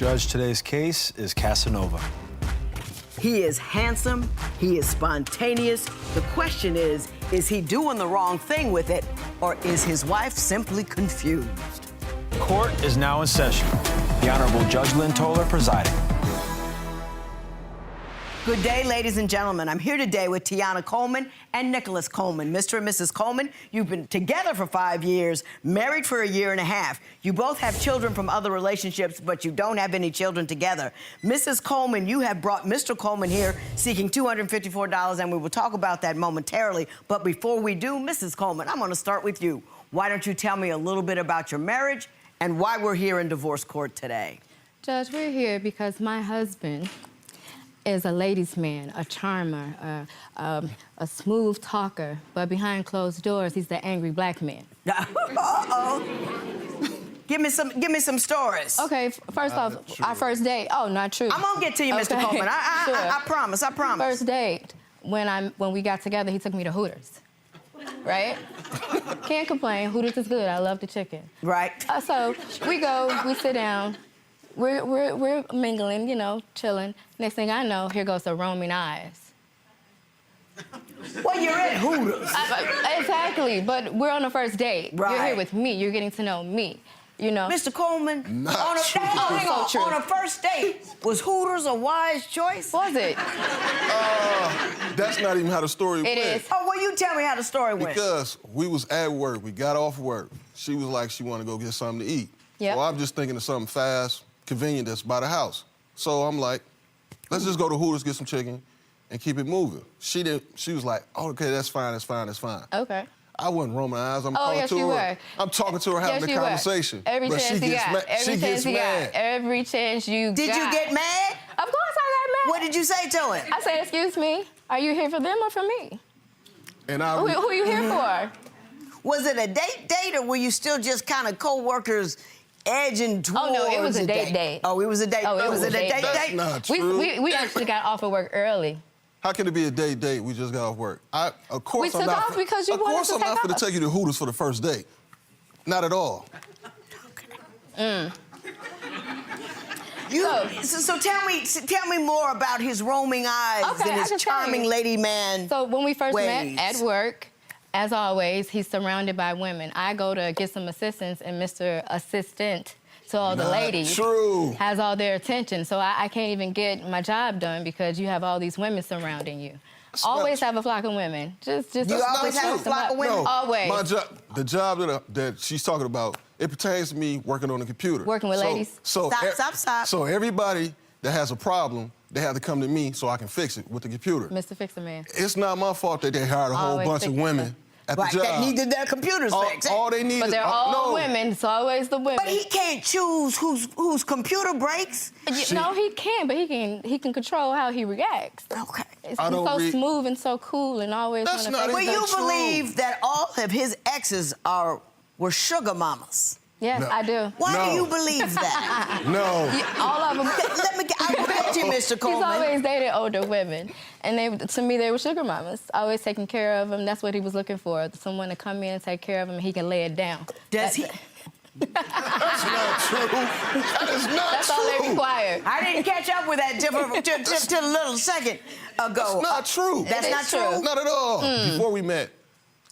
Judge, today's case is Casanova. He is handsome, he is spontaneous. The question is he doing the wrong thing with it, or is his wife simply confused? Court is now in session. The Honorable Judge Lynn Toler presiding. Good day, ladies and gentlemen. I'm here today with Tiana Coleman and Nicholas Coleman. Mr. and Mrs. Coleman, you've been together for 5 years, married for a year and a half. You both have children from other relationships, but you don't have any children together. Mrs. Coleman, you have brought Mr. Coleman here seeking $254, and we will talk about that momentarily. But before we do, Mrs. Coleman, I'm going to start with you. Why don't you tell me a little bit about your marriage and why we're here in divorce court today? Judge, we're here because my husband is a ladies' man, a charmer, a smooth talker, but behind closed doors, he's the angry black man. Uh-oh. Give me some stories. Okay, first off, our first date. Oh, not true. I'm gonna get to you, Mr. Okay. Coleman. I promise. First date, when we got together, he took me to Hooters. Right? Can't complain. Hooters is good. I love the chicken. Right. So we go, we sit down. We're mingling, you know, chilling. Next thing I know, here goes the roaming eyes. Well, you're at Hooters. Exactly, but we're on a first date. Right. You're here with me. You're getting to know me. You know. Mr. Coleman, Hang on. on a first date, was Hooters a wise choice? Was it? That's not even how the story went. It is. Oh, well, you tell me how the story went. Because we was at work, we got off work. She was like, she wanted to go get something to eat. Yep. So I'm just thinking of something fast, convenient that's by the house. So I'm like, let's just go to Hooters, get some chicken, and keep it moving. She was like, oh, okay, that's fine. Okay. I wasn't rolling my eyes. I'm Oh, talking yes, to you her. were. I'm talking to her, having a conversation. Every but chance she you gets got. mad. Every She chance gets you mad. got. Every chance you got. Did you get mad? Of course I got mad. What did you say to him? I said, excuse me, are you here for them or for me? And Who are you here for? Was it a date, or were you still just kind of co-workers edging towards Oh, no, it was a a date. Oh, it was a date. Oh, it was a date. That's not true. We actually got off of work early. How can it be a date? We just got off work. Of course, We took off because you wanted to take I'm not going off. to take you to Hooters for the first date. Not at all. So tell me more about his roaming eyes Okay, and I his can tell charming you. lady man. So when we first ways. met at work, as always, he's surrounded by women. I go to get some assistance, and Mr. Assistant to all the ladies True. has all their attention. So I can't even get my job done because you have all these women surrounding you. Always have a flock of women. Just You always have a flock of women? No, Always. My job, the job that she's talking about, it pertains to me working on the computer. Working with ladies? Stop. So everybody that has a problem, they have to come to me so I can fix it with the computer. Mr. Fix-A-Man. It's not my fault that they hired a whole Always bunch of fix it. women at Right, the job. that needed their computers fixed. All they need But is... they're all no. women. It's always the women. But he can't choose whose computer breaks. No, he can, but he can control how he reacts. Okay. He's so smooth and so cool and always That's wanna not fix Well, even you true. believe that all of his exes were sugar mamas. Yes, No. I do. Why do No. you believe that? No. All of them. I will bet you, Mr. He's Coleman. always dated older women, and to me, they were sugar mamas. Always taking care of him. That's what he was looking for. Someone to come in and take care of him, and he can lay it down. Does he? That's not true. That is not That's true. all they require. I didn't catch up with that till a little second ago. That's not true. That's It not is true. true. Not at all. Before we met,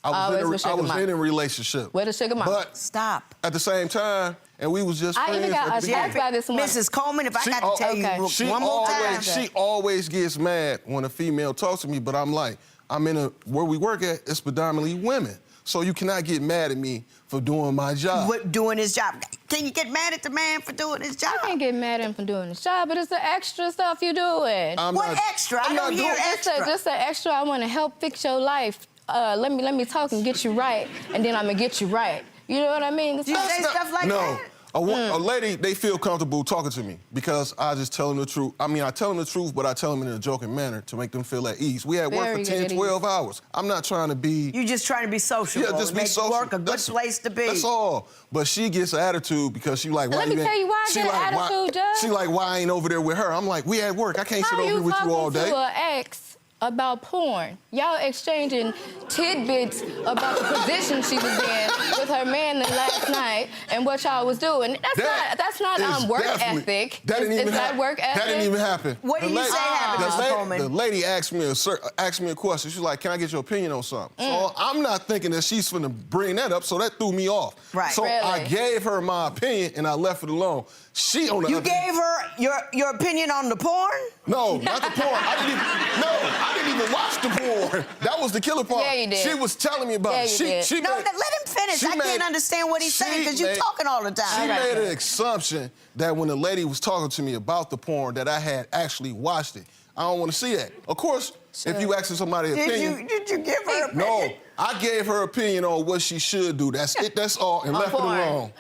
I was in a relationship. With a sugar mama. But Stop. at the same time, and we was just I friends even got at the attacked beginning. by this woman. Mrs. Coleman, if I She- got to tell okay. you one more time. She always gets mad when a female talks to me, but I'm like, where we work at, it's predominantly women. So you cannot get mad at me for doing my job. Doing his job. Can you get mad at the man for doing his job? I can't get mad at him for doing his job, but it's the extra stuff you doing. What extra? I I'm don't not hear doing- extra. Just the extra. I want to help fix your life. Let me talk and get you right, and then I'm gonna get you right. You know what I mean? Do you say stuff like No. that? A lady, they feel comfortable talking to me because I just tell them the truth. I mean, I tell them the truth, but I tell them in a joking manner to make them feel at ease. We at work Very for 10, good at 12 hours. I'm not trying to be... You just trying to be sociable. Yeah, just be make social. work a good place to be. That's all. But she gets an attitude because she like, why Let me you tell you why I she get an like, attitude, Judge. She like, why I ain't over there with her? I'm like, we at work. I can't sit How over here you with you all talking day. to an ex about porn. Y'all exchanging tidbits about the position she was in with her man last night and what y'all was doing. That's not work ethic. That didn't even happen. Work ethic? That didn't even happen. What did you say happened, Mr. Coleman? The lady asked me a question. She's like, "Can I get your opinion on something?" So I'm not thinking that she's finna bring that up, so that threw me off. Right. So I gave her my opinion and I left it alone. She on the You gave her your opinion on the porn? No, not the porn. I didn't even watch the porn. That was the killer part. Yeah, you did. She was telling me about it. Yeah, you did. No, let him finish. I can't understand what he's saying because you're talking all the time. She made an assumption that when the lady was talking to me about the porn that I had actually watched it. I don't want to see that. Of course, if you asking somebody opinion... Did you give her opinion? No, I gave her opinion on what she should do. That's it, that's all, and left it alone.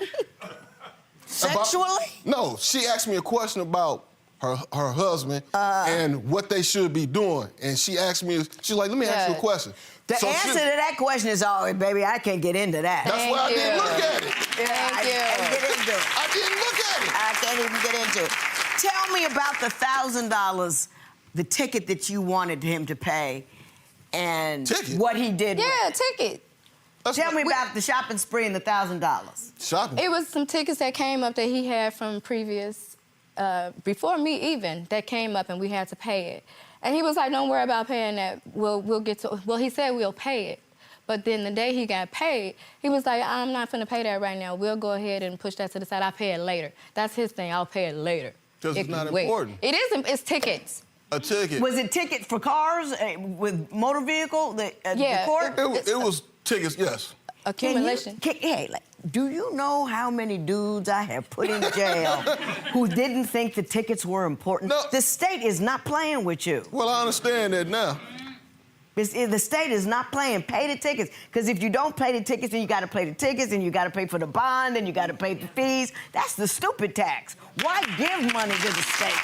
Sexually? No, she asked me a question about her husband and what they should be doing. And she asked me, she's like, let me ask you a question. The answer to that question is, oh, baby, I can't get into that. That's why I didn't look at it. I can't get into it. I didn't look at it. I can't even get into it. Tell me about the $1,000, the ticket that you wanted him to pay, and what he did with it. Yeah, ticket. Tell me about the shopping spree and the $1,000. Shopping? It was some tickets that came up that he had from previous, before me even, that came up and we had to pay it. And he was like, don't worry about paying that. We'll get to, well, he said we'll pay it. But then the day he got paid, he was like, I'm not finna pay that right now. We'll go ahead and push that to the side. I'll pay it later. That's his thing, I'll pay it later. Because it's not important. It isn't, it's tickets. A ticket. Was it tickets for cars with motor vehicle? The court? It was tickets, yes. Accumulation. Do you know how many dudes I have put in jail who didn't think the tickets were important? No. The state is not playing with you. Well, I understand that now. The state is not playing. Pay the tickets. Because if you don't pay the tickets, then you got to pay the tickets, and you got to pay for the bond, and you got to pay the fees. That's the stupid tax. Why give money to the state?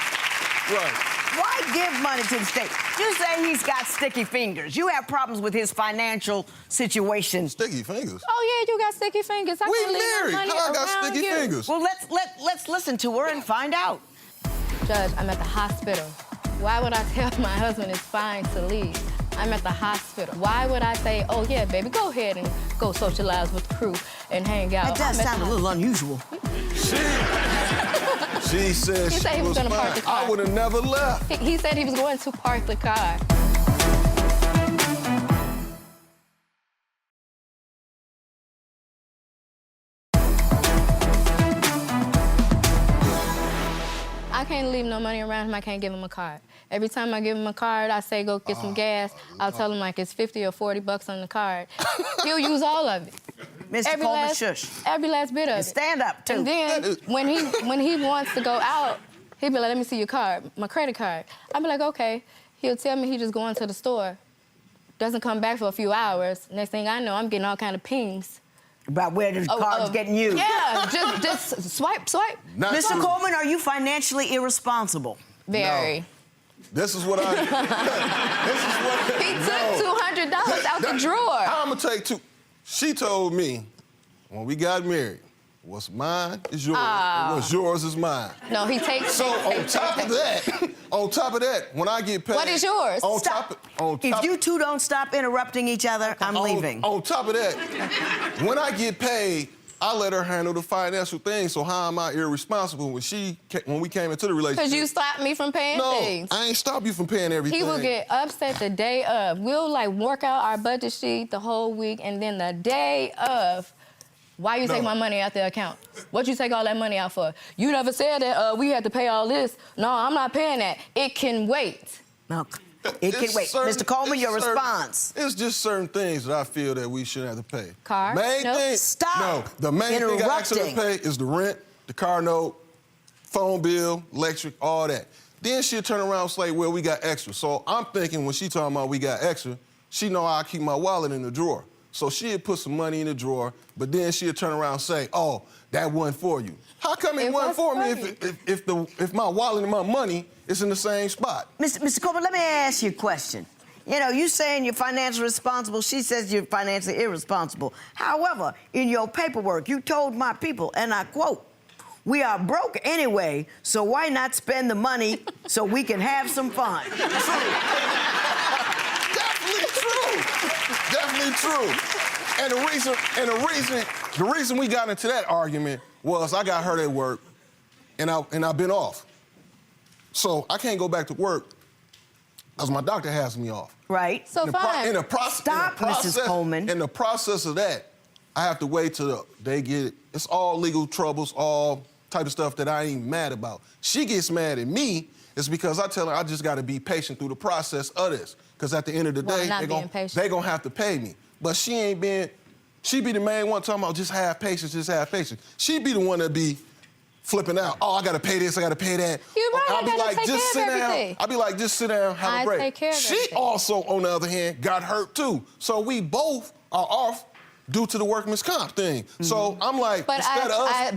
Right. Why give money to the state? You say he's got sticky fingers. You have problems with his financial situation. Sticky fingers? Oh, yeah, you got sticky fingers. I We married. How I got sticky fingers? Well, let's listen to her and find out. Judge, I'm at the hospital. Why would I tell my husband it's fine to leave? I'm at the hospital. Why would I say, oh, yeah, baby, go ahead and go socialize with the crew and hang out? That does sound a little unusual. She said he was gonna park the car. I would have never left. He said he was going to park the car. I can't leave no money around him. I can't give him a card. Every time I give him a card, I say, go get some gas. I'll tell him like it's 50 or 40 bucks on the card. He'll use all of it. Mr. Coleman, shush. Every last bit of it. Stand up, too. And then when he wants to go out, he'll be like, let me see your card, my credit card. I'll be like, okay. He'll tell me he just going to the store. Doesn't come back for a few hours. Next thing I know, I'm getting all kind of pings. About where the card's getting used. Yeah, just swipe. Mr. Coleman, are you financially irresponsible? Very. No. This is what I... He took $200 out the drawer. I'm going to take two. She told me when we got married, what's mine is yours, and what's yours is mine. No, he takes... So on top of that, when I get paid... What is yours? If you two don't stop interrupting each other, I'm leaving. On top of that, when I get paid, I let her handle the financial things, so how am I irresponsible when we came into the relationship? Because you stopped me from paying things. No, I ain't stopped you from paying everything. He will get upset the day of. We'll, like, work out our budget sheet the whole week, and then the day of, why you take my money out the account? What you take all that money out for? You never said that we had to pay all this. No, I'm not paying that. It can wait. No. It can wait. Mr. Coleman, your response. It's just certain things that I feel that we shouldn't have to pay. Car? Stop. No, the main thing I ask her to pay is the rent, the car note, phone bill, electric, all that. Then she'll turn around and say, well, we got extra. So I'm thinking when she talking about we got extra, she know I keep my wallet in the drawer. So she'll put some money in the drawer, but then she'll turn around and say, oh, that wasn't for you. How come it wasn't for me if my wallet and my money is in the same spot? Mr. Coleman, let me ask you a question. You know, you saying you're financially responsible. She says you're financially irresponsible. However, in your paperwork, you told my people, and I quote, we are broke anyway, so why not spend the money so we can have some fun? definitely true. And the reason we got into that argument was I got hurt at work, and I've been off. So I can't go back to work because my doctor has me off. Right. So fine. Stop, Mrs. Coleman. In the process of that, I have to wait till they get it. It's all legal troubles, all type of stuff that I ain't mad about. She gets mad at me. It's because I tell her I just got to be patient through the process of this. Because at the end of the day, they're going to have to pay me. But she ain't been, she be the main one talking about just have patience, just have patience. She be the one that be flipping out. Oh, I got to pay this, I got to pay that. You're right, I'll be like, just sit everything. down. I'll be like, just sit down, have a break. Take care of she everything. also, on the other hand, got hurt too. So we both are off due to the workman's comp thing. Mm-hmm. So I'm like, but instead of us,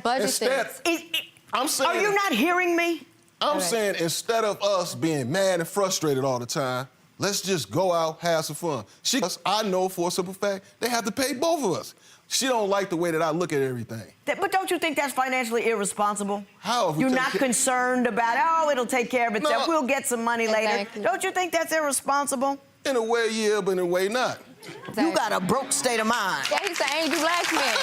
I'm saying, are you not hearing me? I'm saying instead of us being mad and frustrated all the time, let's just go out, have some fun. I know for a simple fact, they have to pay both of us. She don't like the way that I look at everything. But don't you think that's financially irresponsible? How? You're not concerned about, oh, it'll take care of itself. We'll get some money later. Don't you think that's irresponsible? In a way, yeah, but in a way, not. Exactly. You got a broke state of mind. Yeah, he's an angry black man.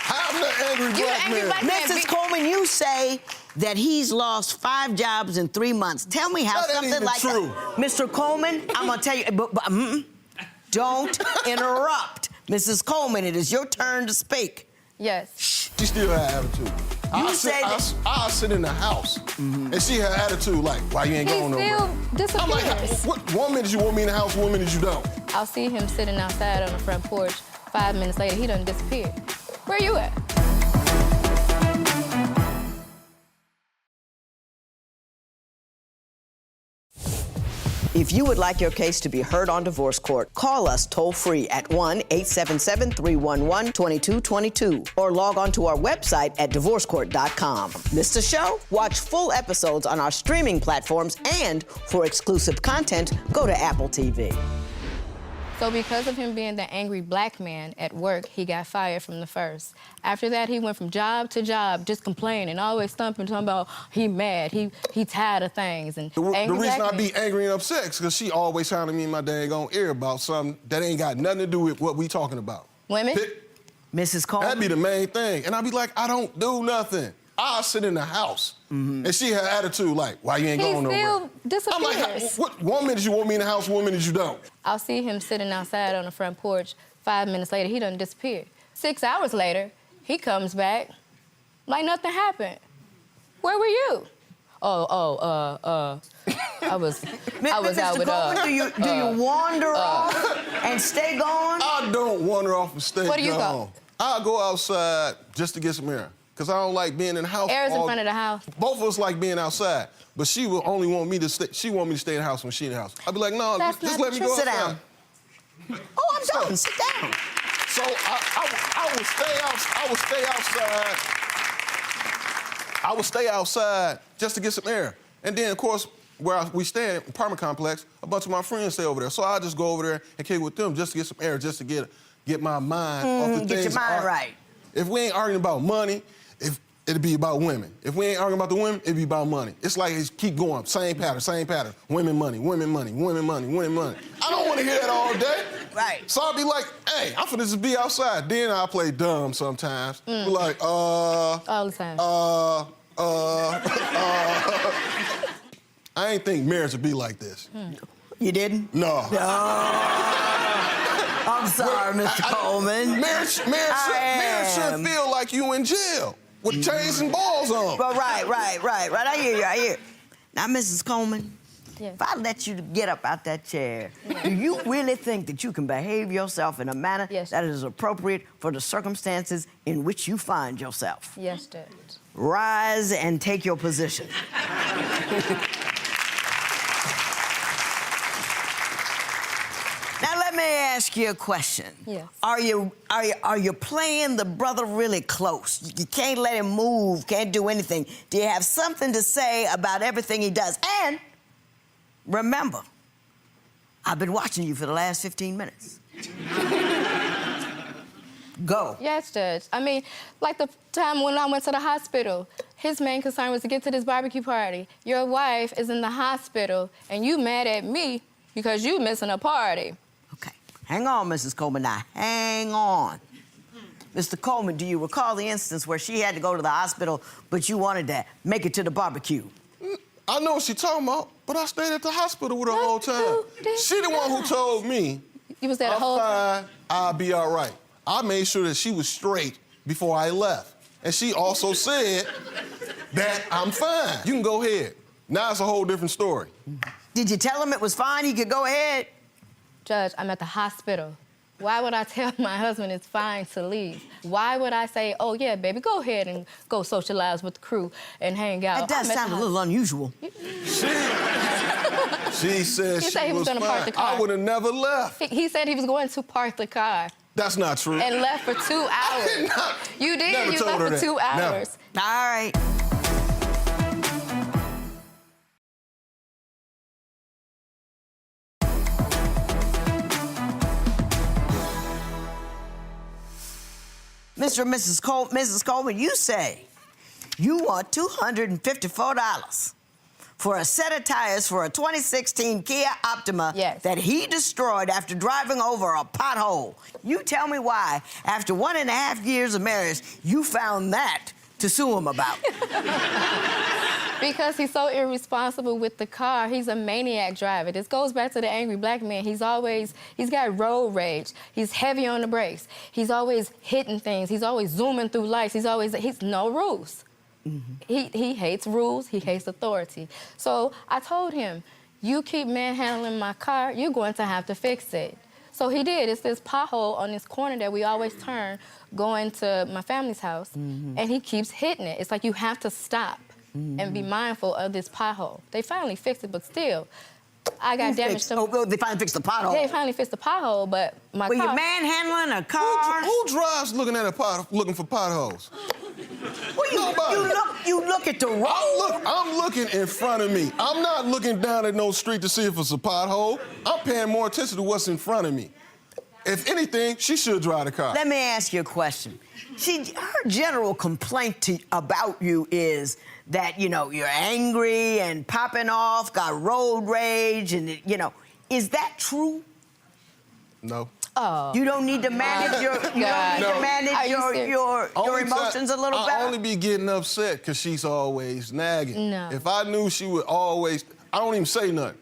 I'm the angry black man. Mrs. Coleman, you say that he's lost 5 jobs in 3 months. Tell me how something like true. that. Mr. Coleman, I'm gonna tell you, don't interrupt. Mrs. Coleman, it is your turn to speak. Yes. She still had attitude. I sit in the house, and she had attitude like, why you ain't going nowhere? He still disappears. I'm like, one minute you want me in the house, 1 minute you don't. I'll see him sitting outside on the front porch. 5 minutes later, he done disappeared. Where you at? If you would like your case to be heard on divorce court, call us toll-free at 1-877-311-2222 or log on to our website at divorcecourt.com. Missed the show? Watch full episodes on our streaming platforms, and for exclusive content, go to Apple TV. So because of him being the angry black man at work, he got fired from the first. After that, he went from job to job, just complaining, always stumping, talking about he mad, he tired of things. And the reason I be angry and upset is because she always sounded me in my dang on ear about something that ain't got nothing to do with what we talking about. Women? Mrs. Coleman? That'd be the main thing. And I'd be like, I don't do nothing. I'll sit in the house. And she had attitude like, why you ain't going nowhere? He still disappears. I'm like, what, 1 minute you want me in the house, 1 minute you don't. I'll see him sitting outside on the front porch. 5 minutes later, he done disappeared. 6 hours later, he comes back like nothing happened. Where were you? I was out with Do you wander off and stay gone? I don't wander off and stay gone. Where do you go? I'll go outside just to get some air. Because I don't like being in the house. Air's in front of the house. Both of us like being outside. But she will only want me to stay. She want me to stay in the house when she in the house. I'd be like, no, just let me go outside. Sit down. Oh, I'm done. Sit down. So I would stay outside. I would stay outside just to get some air. And then, of course, where we stay in apartment complex, a bunch of my friends stay over there. So I just go over there and kick with them just to get some air, just to get my mind off the things. Get your mind right. If we ain't arguing about money, it'd be about women. If we ain't arguing about the women, it'd be about money. It's like it keep going, same pattern. Women, money, women, money, women, money, women, money. I don't want to hear that all day. Right. So I'll be like, hey, I'm finna just be outside. Then I'll play dumb sometimes. Be like, all the time. I ain't think marriage would be like this. You didn't? No. I'm sorry, Mr. Coleman. Marriage should feel like you in jail with chains and balls on. But right. I hear you. Now, Mrs. Coleman, if I let you get up out that chair, do you really think that you can behave yourself in a manner that is appropriate for the circumstances in which you find yourself? Yes, Judge. Rise and take your position. Now let me ask you a question. Yes. Are you playing the brother really close? You can't let him move, can't do anything. Do you have something to say about everything he does? And remember, I've been watching you for the last 15 minutes. Go. Yes, Judge. I mean, like the time when I went to the hospital, his main concern was to get to this barbecue party. Your wife is in the hospital, and you mad at me because you missing a party. Okay. Hang on, Mrs. Coleman, now, hang on. Mr. Coleman, do you recall the instance where she had to go to the hospital, but you wanted to make it to the barbecue? I know what she's talking about, but I stayed at the hospital with her the whole time. She the one who told me, You was there the whole time? I'll be all right. I made sure that she was straight before I left. And she also said that I'm fine. You can go ahead. Now it's a whole different story. Did you tell him it was fine, he could go ahead? Judge, I'm at the hospital. Why would I tell my husband it's fine to leave? Why would I say, oh, yeah, baby, go ahead and go socialize with the crew and hang out? That does sound a little unusual. She said he was gonna park the car. I would have never left. He said he was going to park the car. That's not true. And left for 2 hours. You did. Never You told left her for that. 2 hours. All right. Mr. and Mrs. Coleman, you say you want $254 for a set of tires for a 2016 Kia Optima that he destroyed after driving over a pothole. You tell me why, after 1.5 years of marriage, you found that to sue him about. Because he's so irresponsible with the car. He's a maniac driver. This goes back to the angry black man. He's got road rage. He's heavy on the brakes. He's always hitting things. He's always zooming through lights. He's no rules. He hates rules. He hates authority. So I told him, you keep manhandling my car, you're going to have to fix it. So he did. It's this pothole on this corner that we always turn going to my family's house, and he keeps hitting it. It's like you have to stop and be mindful of this pothole. They finally fixed it, but still, I got damaged. Oh, they finally fixed the pothole? They finally fixed the pothole, but my car... Were you manhandling a car? Who drives looking for potholes? Well, you look at the road. I'm looking in front of me. I'm not looking down at no street to see if it's a pothole. I'm paying more attention to what's in front of me. If anything, she should drive the car. Let me ask you a question. Her general complaint about you is that, you're angry and popping off, got road rage, and, is that true? No. Oh. You don't need to manage your emotions a little better? I only be getting upset because she's always nagging. No. If I knew she would always, I don't even say nothing.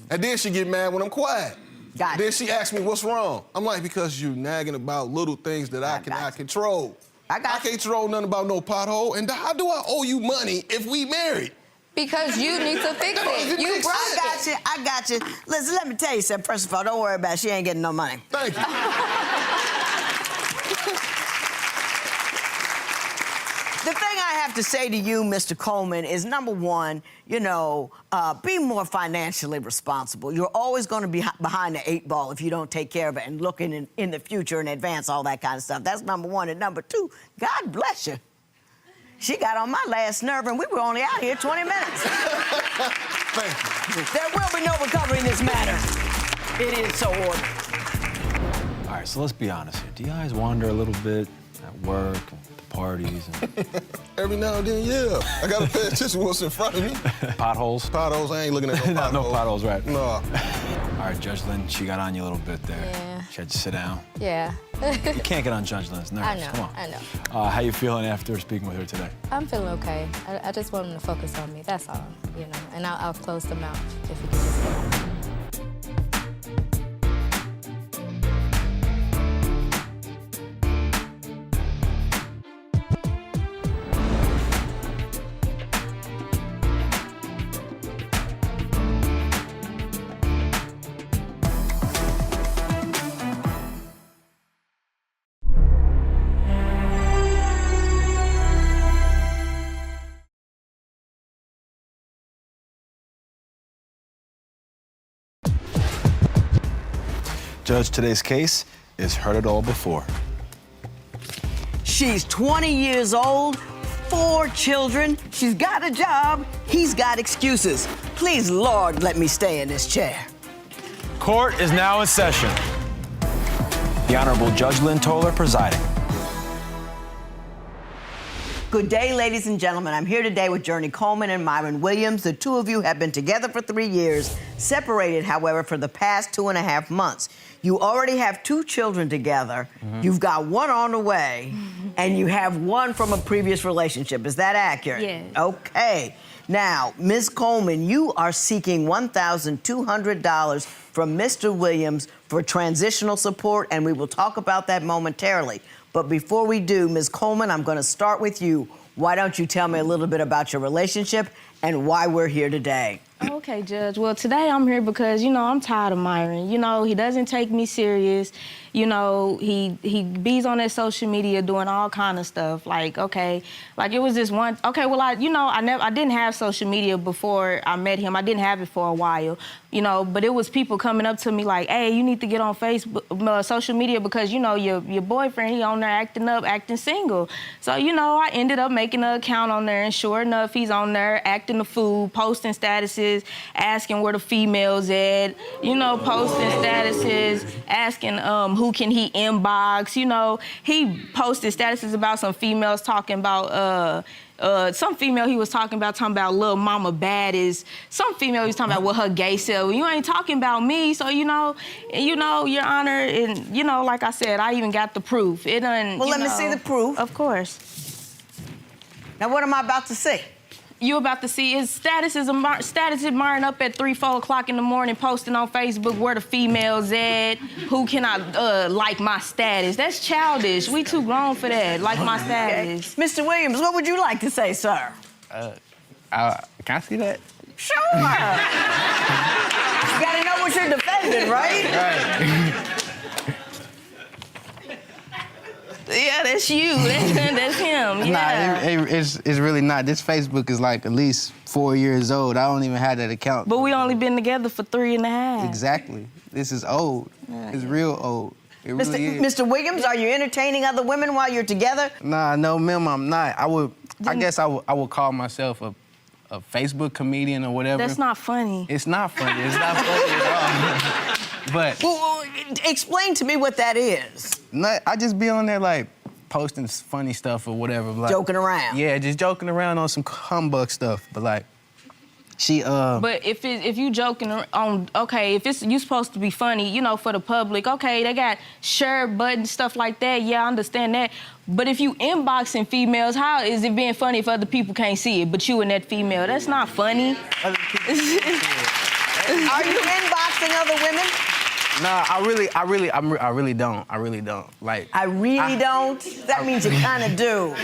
And then she get mad when I'm quiet. Got Then it. she asks me, what's wrong? I'm like, because you nagging about little things that I cannot control. I can't control nothing about no pothole. And how do I owe you money if we married? Because you need to fix it. I got you. Listen, let me tell you something. First of all, don't worry about it. She ain't getting no money. Thank you. The thing I have to say to you, Mr. Coleman, is number one, be more financially responsible. You're always going to be behind the 8 ball if you don't take care of it and look in the future and advance all that kind of stuff. That's number one. And number two, God bless you. She got on my last nerve, and we were only out here 20 minutes. Thank you. There will be no recovery in this matter. It is so ordered. All right, so let's be honest here. Do you guys wander a little bit at work, at the parties? Every now and then, yeah. I got to pay attention to what's in front of me. Potholes? Potholes, I ain't looking at no potholes. No potholes, right. No. All right, Judge Lynn, she got on you a little bit there. Yeah. She had you sit down. Yeah. You can't get on Judge Lynn's nerves. I know, Come on. I know. How you feeling after speaking with her today? I'm feeling okay. I just want him to focus on me, that's all, And I'll close the mouth if he can just go. Judge, today's case is heard it all before. She's 20 years old, 4 children, she's got a job, he's got excuses. Please, Lord, let me stay in this chair. Court is now in session. The Honorable Judge Lynn Toler presiding. Good day, ladies and gentlemen. I'm here today with Journey Coleman and Myron Williams. The two of you have been together for 3 years, separated, however, for the past 2.5 months. You already have 2 children together. You've got 1 on the way, and you have 1 from a previous relationship. Is that accurate? Yes. Okay. Now, Ms. Coleman, you are seeking $1,200 from Mr. Williams for transitional support, and we will talk about that momentarily. But before we do, Ms. Coleman, I'm going to start with you. Why don't you tell me a little bit about your relationship and why we're here today? Okay, Judge. Well, today I'm here because, I'm tired of Myron. He doesn't take me serious. He bees on that social media doing all kind of stuff. Like, okay, like it was this one. Okay, well, I didn't have social media before I met him. I didn't have it for a while, but it was people coming up to me like, hey, you need to get on Facebook, social media because, your boyfriend, he on there acting up, acting single. So, I ended up making an account on there, and sure enough, he's on there acting the fool, posting statuses, asking where the females at, posting statuses, asking who can he inbox. He posted statuses about some females talking about some female he was talking about little mama bad is some female he was talking about with her gay self. You ain't talking about me, so Your Honor, and like I said, I even got the proof. It done. Well, let me see the proof. Of course. Now, what am I about to see? You about to see his status is Myron up at 3, 4 o'clock in the morning posting on Facebook where the females at, who can I like my status. That's childish. We too grown for that. Like my status. Okay. Mr. Williams, what would you like to say, sir? Can I see that? Sure. You gotta know what you're defending, right? Right. Yeah, that's you. That's him. Yeah. Nah, it's really not. This Facebook is like at least 4 years old. I don't even have that account. But we only been together for 3.5. Exactly. This is old. It's real old. It really is. Mr. Williams, are you entertaining other women while you're together? Nah, no, ma'am, I'm not. I guess I would call myself a Facebook comedian or whatever. That's not funny. It's not funny. It's not funny at all. But Well, explain to me what that is. I just be on there like posting funny stuff or whatever. Like, Joking around. Yeah, just joking around on some humbug stuff. But like, she But if you joking on, okay, if you supposed to be funny, for the public, okay, they got share button stuff like that. Yeah, I understand that. But if you inboxing females, how is it being funny if other people can't see it, but you and that female? That's not funny. Are you inboxing other women? Nah, I really don't. Like, I really don't? That means you kind of do.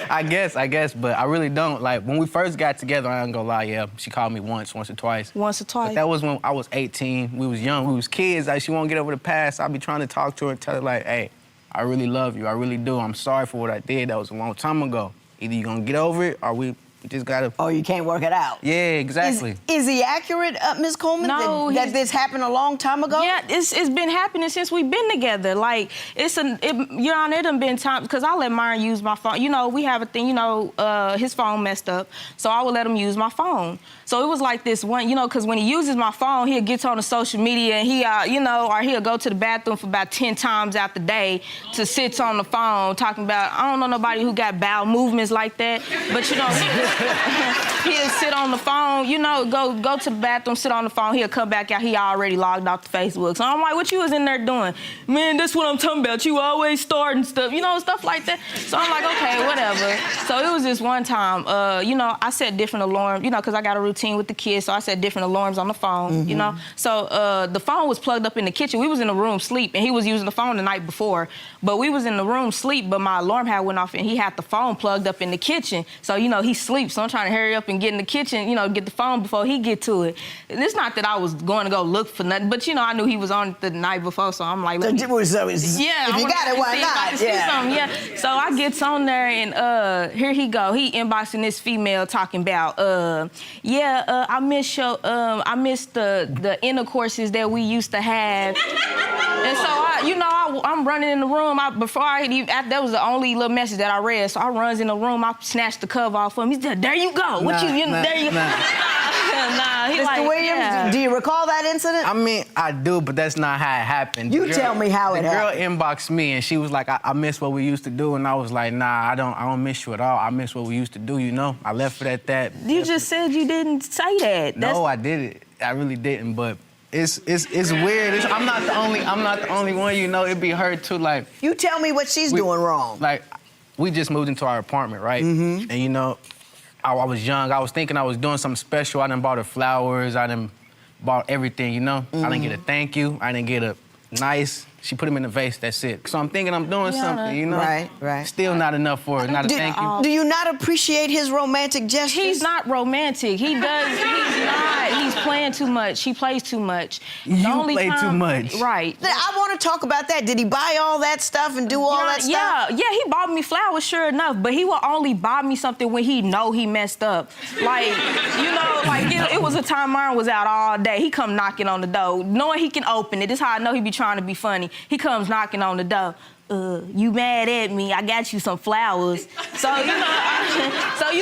I guess, but I really don't. Like, when we first got together, I ain't gonna lie, yeah, she called me once or twice. Once or twice. But that was when I was 18. We was young. We was kids. Like, she won't get over the past. I'll be trying to talk to her and tell her, like, hey, I really love you. I really do. I'm sorry for what I did. That was a long time ago. Either you gonna get over it or we just gotta... Oh, you can't work it out. Yeah, exactly. Is he accurate, Ms. Coleman? No, that this happened a long time ago? Yeah, it's been happening since we've been together. Like, Your Honor, it done been times, because I let Myron use my phone. We have a thing, his phone messed up, so I would let him use my phone. So it was like this one, because when he uses my phone, he'll get on the social media and or he'll go to the bathroom for about 10 times out the day to sit on the phone talking about, I don't know nobody who got bowel movements like that, but he'll sit on the phone, go to the bathroom, sit on the phone, he'll come back out, he already logged off the Facebook. So I'm like, what you was in there doing? Man, that's what I'm talking about. You always starting stuff, stuff like that. So I'm like, okay, whatever. So it was this one time, I set different alarms, because I got a routine with the kids, so I set different alarms on the phone, So the phone was plugged up in the kitchen. We was in the room sleep, and he was using the phone the night before. But we was in the room sleep, but my alarm had went off, and he had the phone plugged up in the kitchen. So, he sleeps, so I'm trying to hurry up and get in the kitchen, get the phone before he get to it. And it's not that I was going to go look for nothing, but, I knew he was on it the night before, so I'm like, if you got it, why not? Yeah. So I gets on there, and here he go. He inboxing this female talking about, I miss the intercourses that we used to have. And so I'm running in the room. That was the only little message that I read. So I runs in the room. I snatched the cover off of him. He said, "There you go. There you go." Nah, he Mr. like, Williams, yeah. do you recall that incident? I mean, I do, but that's not how it happened. You tell me how it happened. The girl inboxed me and she was like, I miss what we used to do, and I was like, nah, I don't miss you at all. I miss what we used to do, you know? I left it at that. You just said you didn't say that. No, I didn't. I really didn't, but it's weird. I'm not the only one, you know. It'd be her too, like. You tell me what she's doing wrong. Like, we just moved into our apartment, right? And you know, I was young. I was thinking I was doing something special. I done bought her flowers. I done bought everything, you know? I didn't get a thank you. I didn't get a nice. She put them in the vase, that's it. So I'm thinking I'm doing something, you know? Right. Still not enough for her, not a thank you. Do you not appreciate his romantic gestures? He's not romantic. He's not. He's playing too much. He plays too much. You play too much. Right. I want to talk about that. Did he buy all that stuff and do all that stuff? Yeah, he bought me flowers, sure enough, but he will only buy me something when he know he messed up. Like, you know, like it was a time Myron was out all day. He come knocking on the door, knowing he can open it. This is how I know he be trying to be funny. He comes knocking on the door. You mad at me? I got you some flowers. So you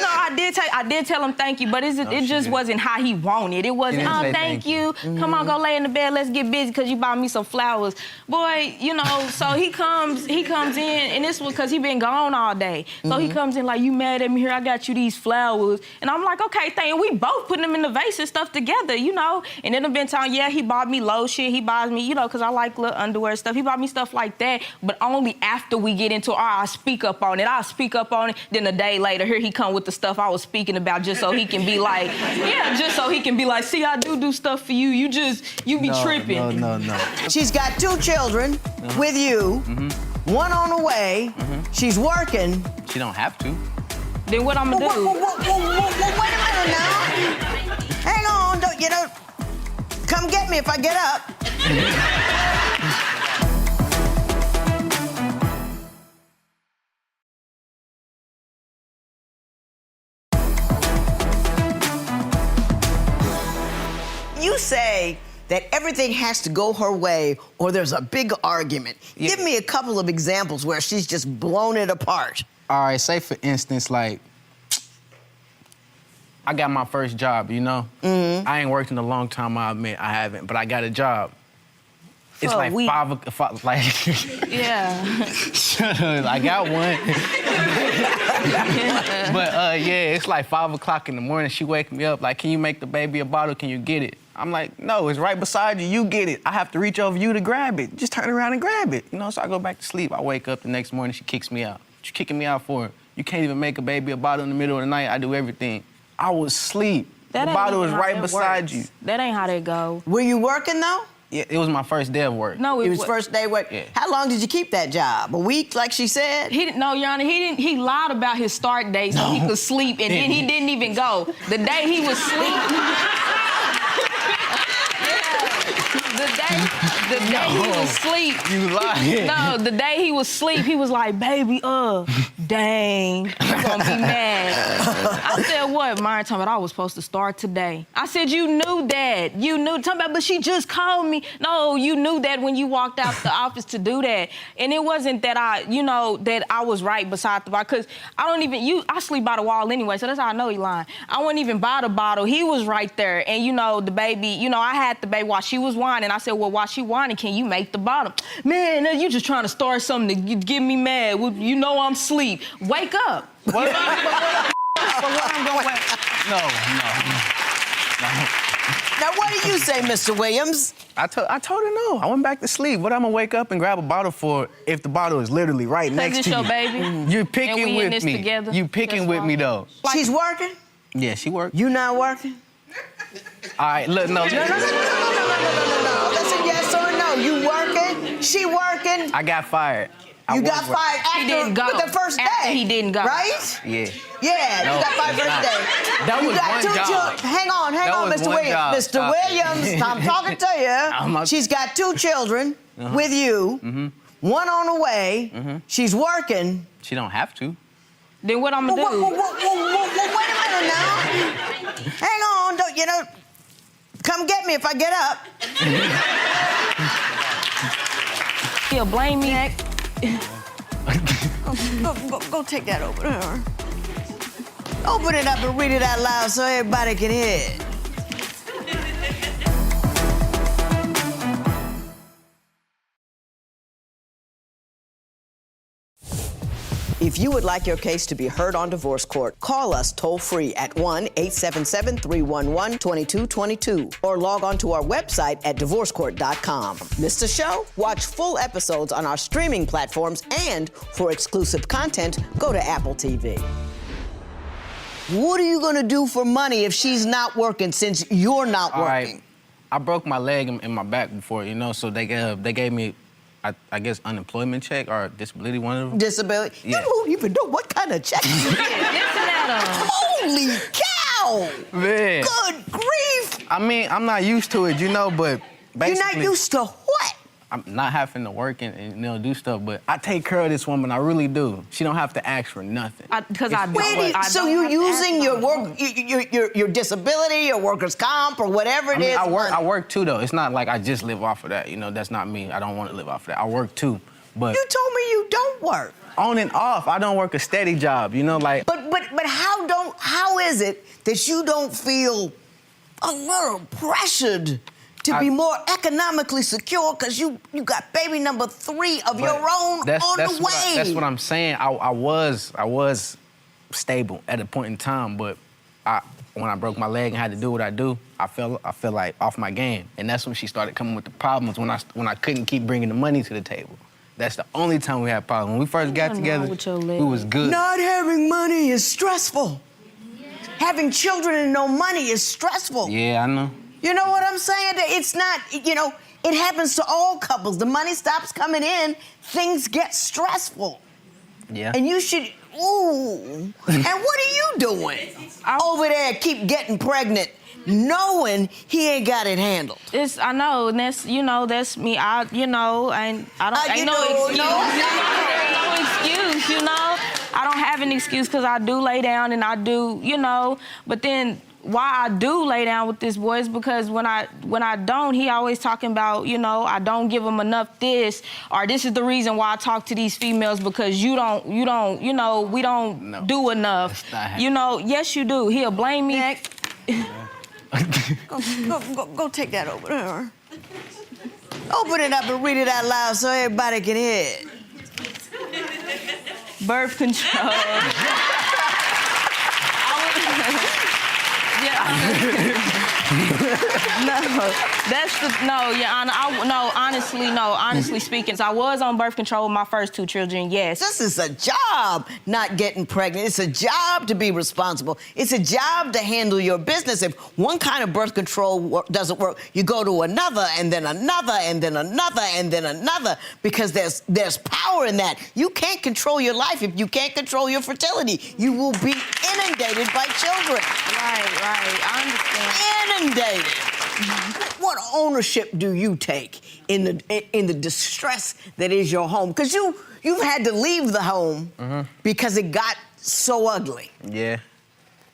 know, I did tell him thank you, but it just wasn't how he wanted. It wasn't, thank you. Come on, go lay in the bed. Let's get busy because you bought me some flowers, boy. You know, so he comes in, and this was because he been gone all day. So he comes in like, you mad at me? Here, I got you these flowers, and I'm like, okay, thank you. We both putting them in the vase and stuff together, you know. And then I've been telling, yeah, he bought me lotion. He buys me, you know, because I like little underwear stuff. He bought me stuff like that, but only after we get into it, I'll speak up on it. Then a day later, here he come with the stuff I was speaking about just so he can be like, see, I do stuff for you. You be tripping. No. She's got 2 children with you, 1 on the way. She's working. She don't have to. Then what I'm gonna do? Wait a minute now. Hang on, come get me if I get up. You say that everything has to go her way or there's a big argument. Yeah. Give me a couple of examples where she's just blown it apart. All right, say for instance, like, I got my first job, you know? I ain't worked in a long time, I admit, I haven't, but I got a job. It's like 5 o'clock, like... Yeah. Shut up, I got one. But yeah, it's like 5 o'clock in the morning. She wake me up like, can you make the baby a bottle? Can you get it? I'm like, no, it's right beside you. You get it. I have to reach over you to grab it. Just turn around and grab it. You know, so I go back to sleep. I wake up the next morning, she kicks me out. What you kicking me out for? You can't even make a baby a bottle in the middle of the night. I do everything. I was asleep. The bottle was right beside you. That ain't how that go. Were you working though? Yeah, it was my first day of work. No, it was first day work. Yeah. How long did you keep that job? A week, like she said? He didn't know, Your Honor. He lied about his start date so he could sleep, and then he didn't even go. The day he was asleep. The day he was asleep. You lying. No, the day he was asleep, he was like, baby, dang, you gonna be mad. I said, what? Myron talking about I was supposed to start today. I said, you knew that. You knew. Talking about, but she just called me. No, you knew that when you walked out the office to do that. And it wasn't that that I was right beside the bar, because I sleep by the wall anyway, so that's how I know he lying. I wasn't even by the bottle. He was right there. And, the baby, I had the baby while she was whining. I said, well, while she whining, can you make the bottle? Man, you just trying to start something to get me mad. Well, I'm asleep. Wake up. What? No. Now, what do you say, Mr. Williams? I told her no. I went back to sleep. What I'm gonna wake up and grab a bottle for if the bottle is literally right next to you? Your baby. You're picking with me. Together. You picking with me though. She's working? Yeah, she worked. You not working? All right, look, no. No. That's a yes or a no. You working? She working? I got fired. You got fired after he didn't go. the first day. After he didn't go. Right? Yeah. Yeah, No, you got fired first day. That was one job. Hang on, Mr. Williams. Mr. Williams, I'm talking to you. She's got 2 children with you, 1 on the way. She's working. She don't have to. Then what I'm gonna do? Wait a minute now. Hang on, come get me if I get up. He'll blame me. Go take that over there. Open it up and read it out loud so everybody can hear it. If you would like your case to be heard on divorce court, call us toll-free at 1-877-311-2222 or log on to our website at divorcecourt.com. Missed the show? Watch full episodes on our streaming platforms, and for exclusive content, go to Apple TV. What are you gonna do for money if she's not working, since you're not working? Right. I broke my leg and my back before, you know, so they gave me, I guess, unemployment check or disability, one of them. Disability? Yeah. You don't even know what kind of check you get. Holy cow! Man. Good grief! I mean, I'm not used to it, you know, but basically... You're not used to what? I'm not having to work and you know, do stuff, but I take care of this woman, I really do. She don't have to ask for nothing. So you're using your work, your disability, your workers' comp, or whatever it is? I work too, though. It's not like I just live off of that. You know, that's not me. I don't want to live off of that. I work too, but... You told me you don't work. On and off. I don't work a steady job, you know, like... But how is it that you don't feel a little pressured to be more economically secure, because you got baby number 3 of your own on the way? That's what I'm saying. I was stable at a point in time, but when I broke my leg and had to do what I do, I felt like off my game, and that's when she started coming with the problems, when I couldn't keep bringing the money to the table. That's the only time we had problems. When we first got together, we was good. Not having money is stressful. Having children and no money is stressful. Yeah, I know. You know what I'm saying? It's not, you know, it happens to all couples. The money stops coming in, things get stressful. Yeah. And you should, and what are you doing? Over there, keep getting pregnant, knowing he ain't got it handled. I know, and that's me. Ain't no excuse, you know? I don't have an excuse, because I do lay down and I do, you know, but then why I do lay down with this boy is because when I don't, he always talking about, you know, I don't give him enough this, or this is the reason why I talk to these females, because you don't, you know, we don't do enough. You know, yes you do. He'll blame me. Go take that over there. Open it up and read it out loud so everybody can hear it. Birth control. Honestly speaking, I was on birth control with my first 2 children, yes. This is a job, not getting pregnant. It's a job to be responsible. It's a job to handle your business. If one kind of birth control doesn't work, you go to another, and then another, and then another, and then another, because there's power in that. You can't control your life if you can't control your fertility. You will be inundated by children. Right, I understand. Inundated. What ownership do you take in the distress that is your home? Because you've had to leave the home because it got so ugly. Yeah.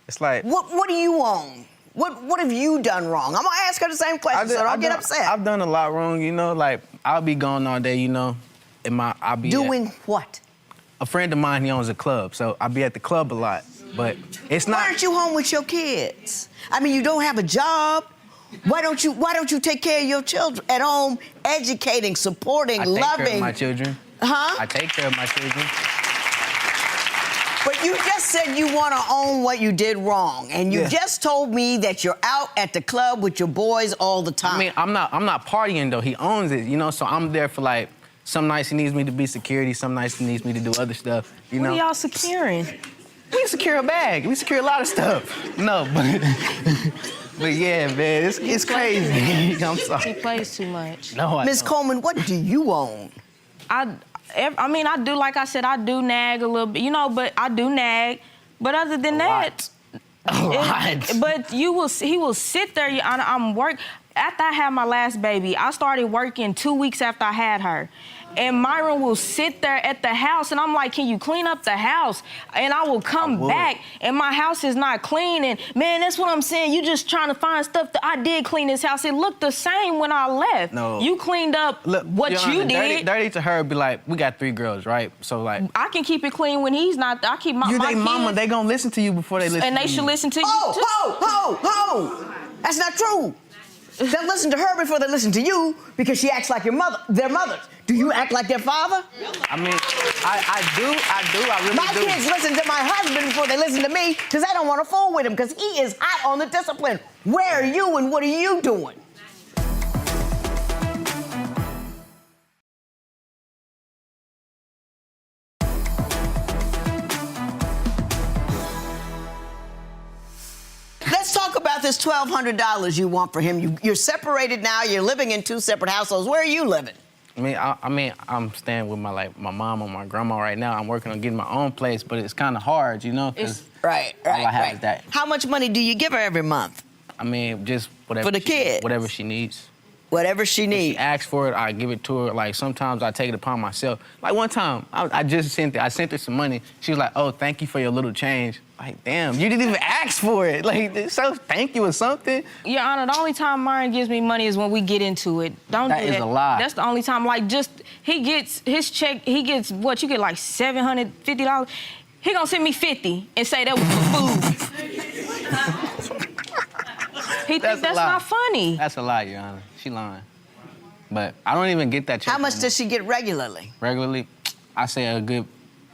It's like... What do you own? What have you done wrong? I'm gonna ask her the same question, so don't get upset. I've done a lot wrong, you know, like, I'll be gone all day, you know, I'll be... Doing what? A friend of mine, he owns a club, so I'll be at the club a lot, but it's not... Why aren't you home with your kids? I mean, you don't have a job. Why don't you take care of your children at home, educating, supporting, loving? I take care of my children. Huh? I take care of my children. But you just said you want to own what you did wrong, and you just told me that you're out at the club with your boys all the time. I mean, I'm not partying though. He owns it, you know. So I'm there for like some nights he needs me to be security, some nights he needs me to do other stuff. You know. What are y'all securing? We secure a bag. We secure a lot of stuff. No, but yeah, man, it's crazy. I'm sorry. He plays too much. No, Ms. Coleman, what do you own? I mean, I do, like I said, I do nag a little bit, you know, but I do nag. But other than that, but he will sit there. After I had my last baby, I started working 2 weeks after I had her. And Myron will sit there at the house, and I'm like, can you clean up the house? And I will come back, and my house is not clean. And, man, that's what I'm saying. You just trying to find stuff that I did clean this house. It looked the same when I left. No. You cleaned up what you did. Dirty to her be like, we got 3 girls, right? So, like... I can keep it clean when he's not. I keep my kids. Mama, they gonna listen to you before they listen to you. And they should listen to you, too. Ho! That's not true. They'll listen to her before they listen to you because she acts like their mothers. Do you act like their father? I mean, I do. I really do. My kids listen to my husband before they listen to me because I don't want to fool with him because he is hot on the discipline. Where are you and what are you doing? Let's talk about this $1,200 you want for him. You're separated now. You're living in 2 separate households. Where are you living? I mean, I'm staying with my mom and my grandma right now. I'm working on getting my own place, but it's kind of hard, you know, because all I have is that. How much money do you give her every month? I mean, just whatever. For the kids? Whatever she needs. Whatever she needs. If she asks for it, I give it to her. Like, sometimes I take it upon myself. Like, one time, I sent her some money. She was like, oh, thank you for your little change. Like, damn, you didn't even ask for it. Like, so thank you or something. Your Honor, the only time Myron gives me money is when we get into it. Don't do that. That is a lie. That's the only time. Like, just, he gets his check, he gets, what, you get like $750? He gonna send me 50 and say that was for food. He thinks that's not funny. That's a lie, Your Honor. She lying. But I don't even get that check. How much does she get regularly? Regularly, I say a good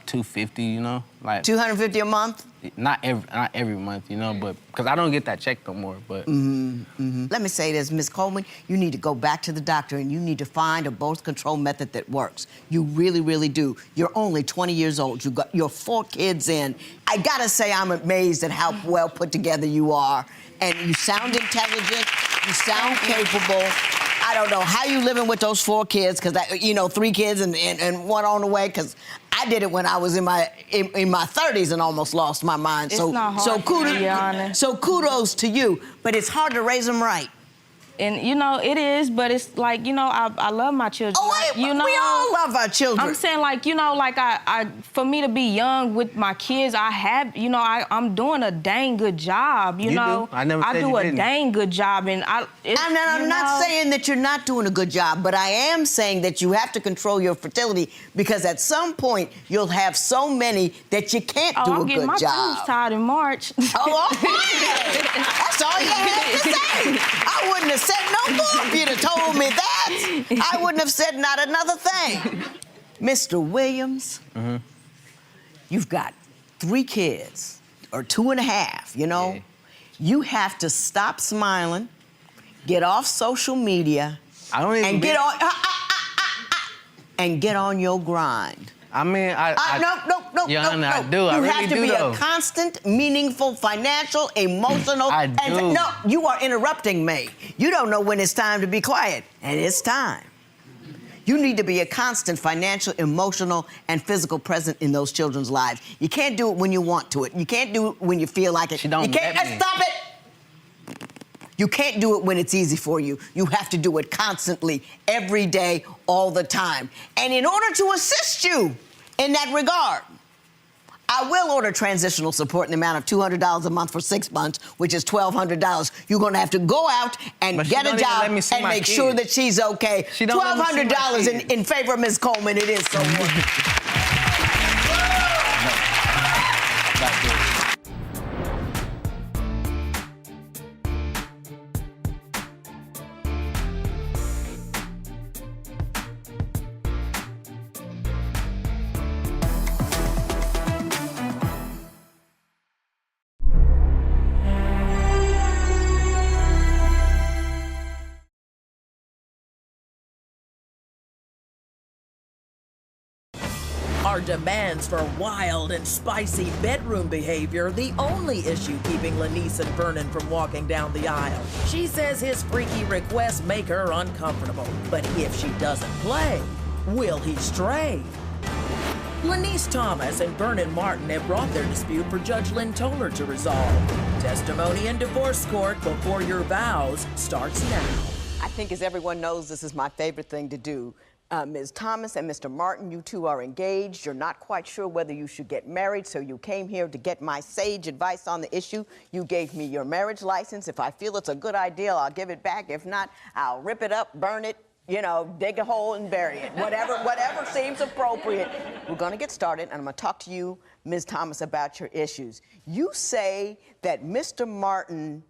$250, you know? Like $250 a month? Not every month, you know, but because I don't get that check no more, but. Let me say this, Ms. Coleman, you need to go back to the doctor and you need to find a birth control method that works. You really, really do. You're only 20 years old. You got your 4 kids in. I gotta say I'm amazed at how well put together you are. And you sound intelligent, you sound capable. I don't know how you living with those 4 kids, because, 3 kids and 1 on the way, because I did it when I was in my 30s and almost lost my mind. It's not hard for me, Your Honor. So kudos to you, but it's hard to raise them right. And, it is, but it's like, I love my children. Oh, we all love our children. I'm saying, for me to be young with my kids, I'm doing a dang good job, you know? Do. I never said you didn't. I do a dang good job, and I'm not saying that you're not doing a good job, but I am saying that you have to control your fertility because at some point you'll have so many that you can't do a good job. I'm getting my tubes tied in March. Oh, okay. That's all you had to say. I wouldn't have said no more if you'd have told me that. I wouldn't have said not another thing. Mr. Williams, you've got 3 kids, or 2.5, Yeah. You have to stop smiling, get off social media, and get on your grind. I mean, No. Your Honor, I do. I You really have to do, be though. a constant, meaningful, financial, emotional. I do. No, you are interrupting me. You don't know when it's time to be quiet, and it's time. You need to be a constant financial, emotional, and physical presence in those children's lives. You can't do it when you want to. You can't do it when you feel like it. She don't you can't. let me. Stop it. You can't do it when it's easy for you. You have to do it constantly, every day, all the time. And in order to assist you in that regard, I will order transitional support in the amount of $200 a month for 6 months, which is $1,200. You're going to have to go out and get a job and make sure that she's okay. $1,200 in favor of Ms. Coleman. It is so wonderful. Are demands for wild and spicy bedroom behavior the only issue keeping Lanice and Vernon from walking down the aisle? She says his freaky requests make her uncomfortable. But if she doesn't play, will he stray? Lanice Thomas and Vernon Martin have brought their dispute for Judge Lynn Toler to resolve. Testimony in divorce court before your vows starts now. I think, as everyone knows, this is my favorite thing to do. Ms. Thomas and Mr. Martin, you two are engaged. You're not quite sure whether you should get married, so you came here to get my sage advice on the issue. You gave me your marriage license. If I feel it's a good idea, I'll give it back. If not, I'll rip it up, burn it, dig a hole and bury it. Whatever seems appropriate. We're going to get started, and I'm going to talk to you, Ms. Thomas, about your issues. You say that Mr. Martin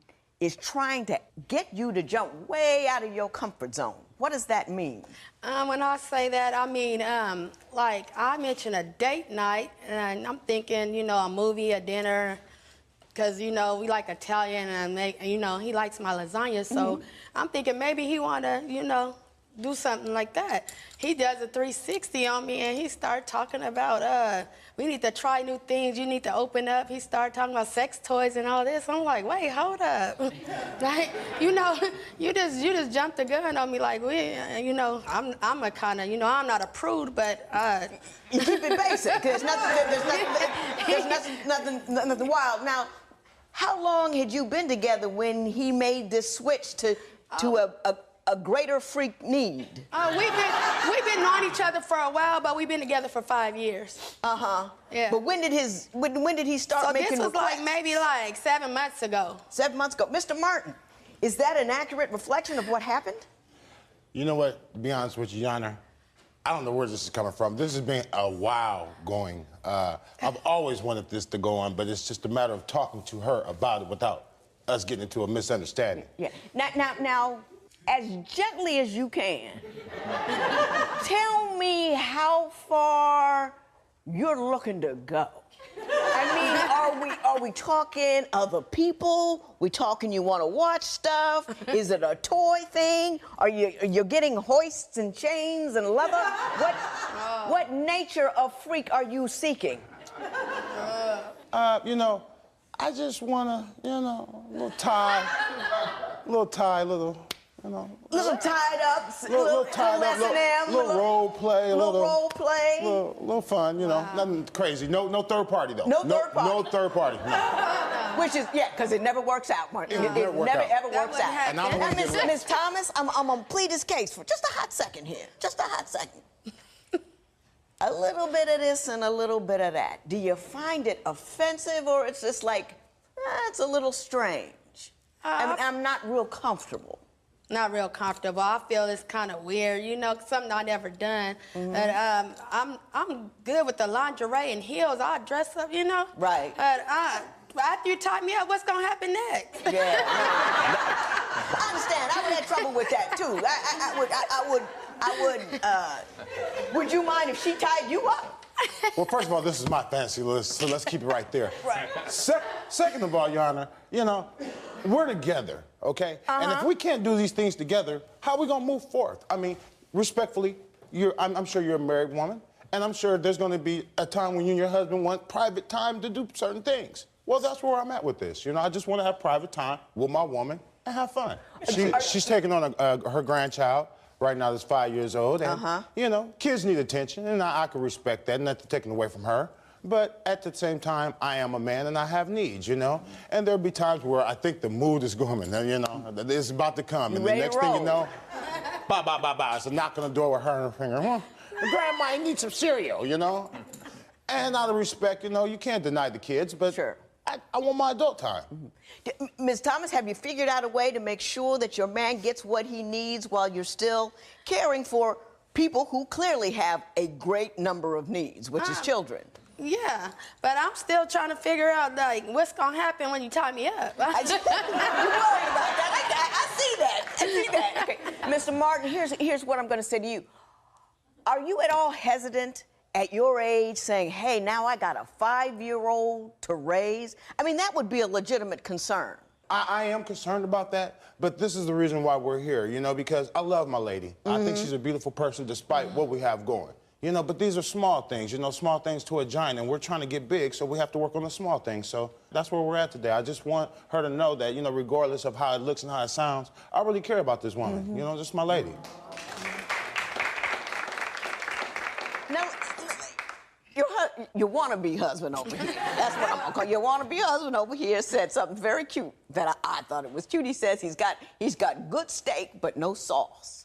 is trying to get you to jump way out of your comfort zone. What does that mean? When I say that, I mean, like, I mentioned a date night, and I'm thinking, you know, a movie, a dinner, because, you know, we like Italian, and, you know, he likes my lasagna, so I'm thinking maybe he want to, you know, do something like that. He does a 360 on me, and he started talking about, we need to try new things, you need to open up. He started talking about sex toys and all this. I'm like, wait, hold up. Like, you know, you just jumped the gun on me like, you know, I'm a kind of, you know, I'm not a prude, but... You keep it basic. There's nothing wild. Now, how long had you been together when he made this switch to a greater freak need? We've been knowing each other for a while, but we've been together for 5 years. Yeah. But when did he start making this was requests? like maybe like 7 months ago. 7 months ago. Mr. Martin, is that an accurate reflection of what happened? You know what? To be honest with you, Yana, I don't know where this is coming from. This has been a while going. I've always wanted this to go on, but it's just a matter of talking to her about it without us getting into a misunderstanding. Yeah. Now, as gently as you can, tell me how far you're looking to go. I mean, are we talking other people? We talking you want to watch stuff? Is it a toy thing? Are you getting hoists and chains and leather? What nature of freak are you seeking? You know, I just wanna, you know, a little tie, you know. Little tied up, little tied up, S&M, little role play, a little role play. little fun, you know, nothing crazy. No third party though. No third party. No third party. No. Which is, yeah, because it never works out, Martin. It never ever works out. And I'm gonna get ready. Miss Thomas, I'm gonna plead his case for just a hot second here. Just a hot second. A little bit of this and a little bit of that. Do you find it offensive, or it's just like, it's a little strange? I'm not real comfortable. Not real comfortable. I feel it's kind of weird, you know, something I never done. But I'm good with the lingerie and heels. I dress up, you know. Right. But after you tie me up, what's gonna happen next? Yeah. I understand. I would have trouble with that too. Would you mind if she tied you up? Well, first of all, this is my fancy list, so let's keep it right there. Right. Second of all, Your Honor, you know, we're together, okay? And if we can't do these things together, how are we gonna move forth? I mean, respectfully, I'm sure you're a married woman, and I'm sure there's gonna be a time when you and your husband want private time to do certain things. Well, that's where I'm at with this. You know, I just want to have private time with my woman and have fun. She's taking on her grandchild. Right now, that's 5 years old, and you know, kids need attention, and I can respect that, nothing taken away from her. But at the same time, I am a man, and I have needs, you know. And there'll be times where I think the mood is going, you know, it's about to come, and the next thing you know, bye. It's a knock on the door with her and her finger. Grandma, I need some cereal, you know. And out of respect, you know, you can't deny the kids, but sure. I want my adult time. Ms. Thomas, have you figured out a way to make sure that your man gets what he needs while you're still caring for people who clearly have a great number of needs, which is children? Yeah, but I'm still trying to figure out, like, what's gonna happen when you tie me up. You're worried about that. I see that. Okay. Mr. Martin, here's what I'm gonna say to you. Are you at all hesitant at your age saying, hey, now I got a 5-year-old to raise? I mean, that would be a legitimate concern. I am concerned about that, but this is the reason why we're here, you know, because I love my lady. I think she's a beautiful person despite what we have going. You know, but these are small things, you know, small things to a giant, and we're trying to get big, so we have to work on the small things. So that's where we're at today. I just want her to know that, you know, regardless of how it looks and how it sounds, I really care about this woman, you know, just my lady. Now, your wannabe husband over here, that's what I'm gonna call your wannabe husband over here, said something very cute that I thought it was cute. He says he's got good steak, but no sauce.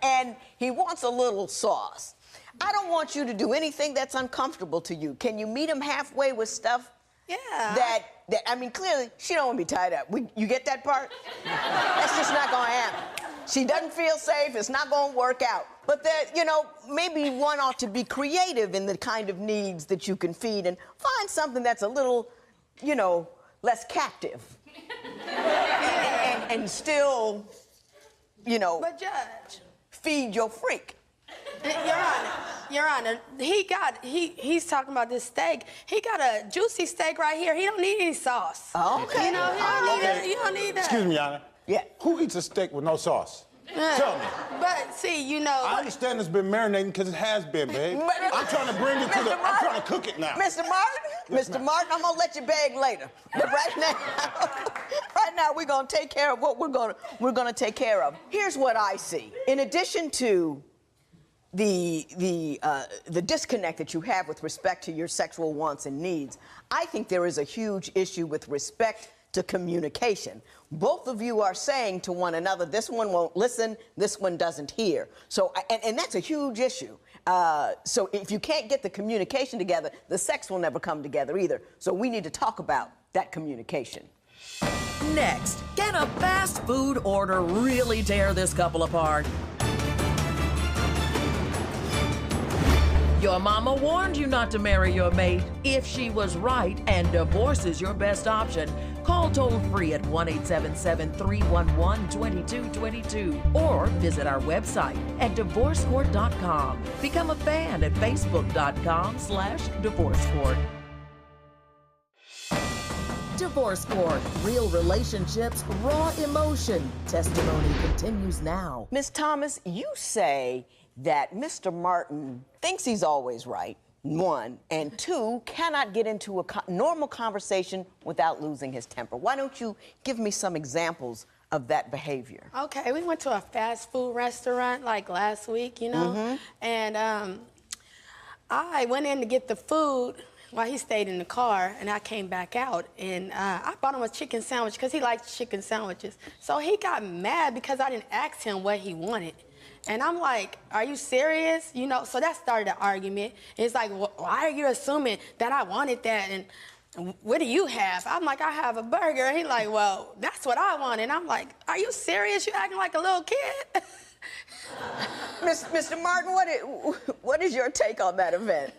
and he wants a little sauce. I don't want you to do anything that's uncomfortable to you. Can you meet him halfway with stuff? Yeah. That I mean, clearly, she don't want to be tied up. You get that part? That's just not gonna happen. She doesn't feel safe, it's not gonna work out. But that, you know, maybe one ought to be creative in the kind of needs that you can feed and find something that's a little, you know, less captive. and still, you know, But Judge, feed your freak. Your Honor, he's talking about this steak. He got a juicy steak right here. He don't need any sauce. Oh, okay. You know, you don't need that. Excuse me, Your Honor. Yeah. Who eats a steak with no sauce? Tell me. But see, you know. I understand it's been marinating because it has been, babe. I'm trying to bring it to the. I'm trying to cook it now. Mr. Martin, Yes, Mr. Martin, I'm gonna let you beg later. But right now we're gonna take care of what we're gonna take care of. Here's what I see. In addition to the disconnect that you have with respect to your sexual wants and needs, I think there is a huge issue with respect to communication. Both of you are saying to one another, this one won't listen, this one doesn't hear. So, and that's a huge issue. So if you can't get the communication together, the sex will never come together either. So we need to talk about that communication. Next, can a fast food order really tear this couple apart? Your mama warned you not to marry your mate. If she was right and divorce is your best option, call toll-free at 1-877-311-2222 or visit our website at divorcecourt.com. Become a fan at facebook.com/divorcecourt. Divorce Court. Real relationships, raw emotion. Testimony continues now. Ms. Thomas, you say that Mr. Martin thinks he's always right, one, and two, cannot get into a normal conversation without losing his temper. Why don't you give me some examples of that behavior? Okay, we went to a fast food restaurant like last week, you know, and I went in to get the food while he stayed in the car, and I came back out, and I bought him a chicken sandwich because he likes chicken sandwiches. So he got mad because I didn't ask him what he wanted. And I'm like, are you serious? You know, so that started an argument. It's like, why are you assuming that I wanted that? And what do you have? I'm like, I have a burger. And he's like, well, that's what I want. And I'm like, are you serious? You acting like a little kid? Mr. Martin, what is your take on that event?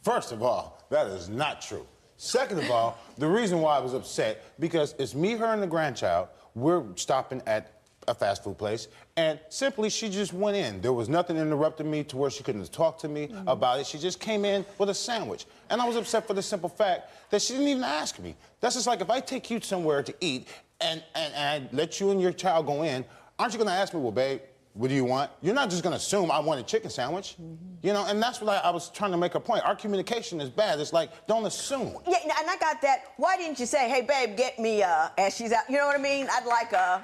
First of all, that is not true. Second of all, the reason why I was upset, because it's me, her, and the grandchild. We're stopping at a fast food place, and simply she just went in. There was nothing interrupting me to where she couldn't talk to me about it. She just came in with a sandwich. And I was upset for the simple fact that she didn't even ask me. That's just like if I take you somewhere to eat and I let you and your child go in, aren't you gonna ask me, well, babe, what do you want? You're not just gonna assume I want a chicken sandwich. You know, and that's what I was trying to make a point. Our communication is bad. It's like, don't assume. Yeah, and I got that. Why didn't you say, hey, babe, get me, as she's out, you know what I mean? I'd like a...